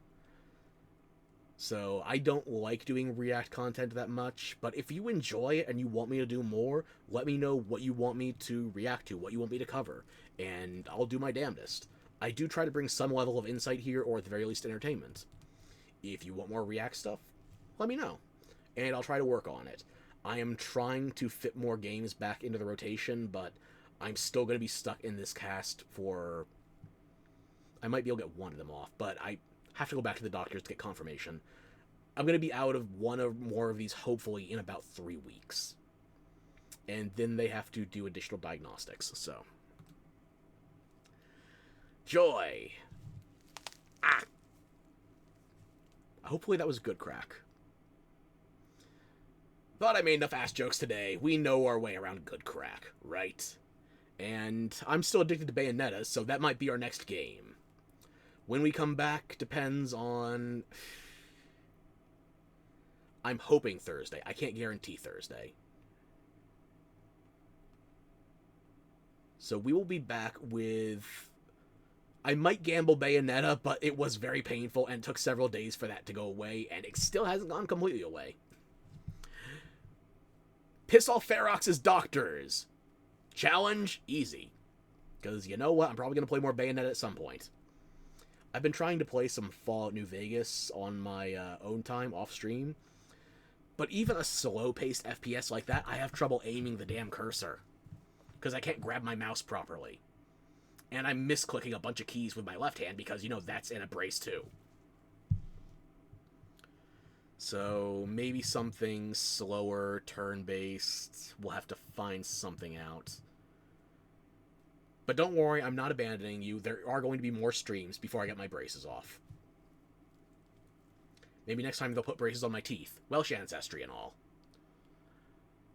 So I don't like doing React content that much, but if you enjoy it and you want me to do more, let me know what you want me to react to, what you want me to cover, and I'll do my damnedest. I do try to bring some level of insight here, or at the very least entertainment. If you want more React stuff, let me know, and I'll try to work on it. I am trying to fit more games back into the rotation, but I'm still going to be stuck in this cast for... I might be able to get one of them off, but I have to go back to the doctors to get confirmation. I'm going to be out of one or more of these, hopefully, in about 3 weeks. And then they have to do additional diagnostics, so... Joy! Ah! Hopefully that was a good crack. Thought I made enough ass jokes today. We know our way around good crack, right? And I'm still addicted to Bayonetta, so that might be our next game. When we come back depends on... I'm hoping Thursday. I can't guarantee Thursday. So we will be back with... I might gamble Bayonetta, but it was very painful and took several days for that to go away, and it still hasn't gone completely away. Piss off Ferox's doctors. Challenge? Easy. Because you know what? I'm probably going to play more Bayonetta at some point. I've been trying to play some Fallout New Vegas on my own time, off-stream. But even a slow-paced FPS like that, I have trouble aiming the damn cursor. Because I can't grab my mouse properly. And I'm misclicking a bunch of keys with my left hand because, you know, that's in a brace too. So maybe something slower, turn-based. We'll have to find something out. But don't worry, I'm not abandoning you. There are going to be more streams before I get my braces off. Maybe next time they'll put braces on my teeth. Welsh ancestry and all.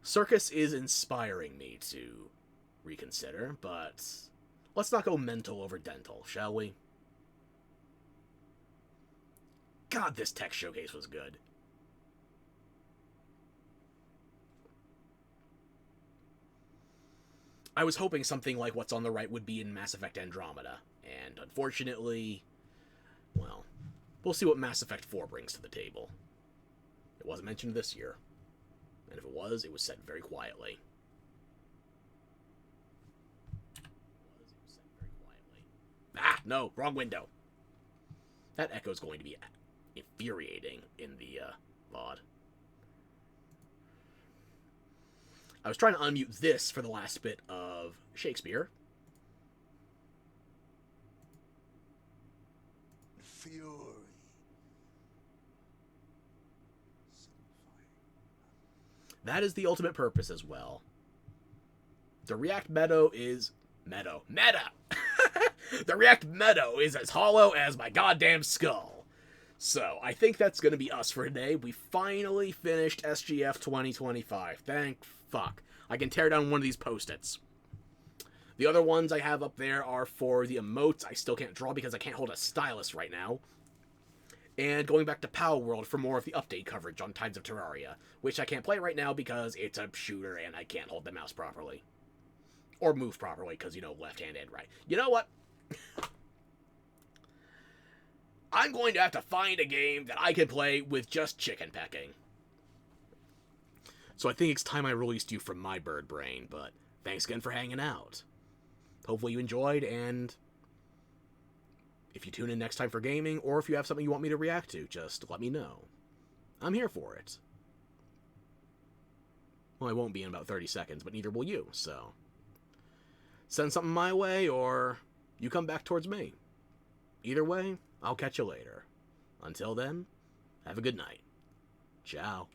Circus is inspiring me to reconsider, but let's not go mental over dental, shall we? God, this tech showcase was good. I was hoping something like what's on the right would be in Mass Effect Andromeda, and unfortunately, well, we'll see what Mass Effect 4 brings to the table. It wasn't mentioned this year, and if it was said very quietly. Ah, no, wrong window. That echo's going to be infuriating in the VOD. I was trying to unmute this for the last bit of Shakespeare. Fury. That is the ultimate purpose as well. The React Meadow is... Meta! The React Meadow is as hollow as my goddamn skull. So, I think that's going to be us for today. We finally finished SGF 2025. Thank fuck. I can tear down one of these post-its. The other ones I have up there are for the emotes. I still can't draw because I can't hold a stylus right now. And going back to Power World for more of the update coverage on Tides of Terraria, which I can't play right now because it's a shooter and I can't hold the mouse properly. Or move properly because, you know, left hand and right. You know what? I'm going to have to find a game that I can play with just chicken pecking. So I think it's time I released you from my bird brain, but thanks again for hanging out. Hopefully you enjoyed, and if you tune in next time for gaming, or if you have something you want me to react to, just let me know. I'm here for it. Well, I won't be in about 30 seconds, but neither will you, so... send something my way, or you come back towards me. Either way, I'll catch you later. Until then, have a good night. Ciao.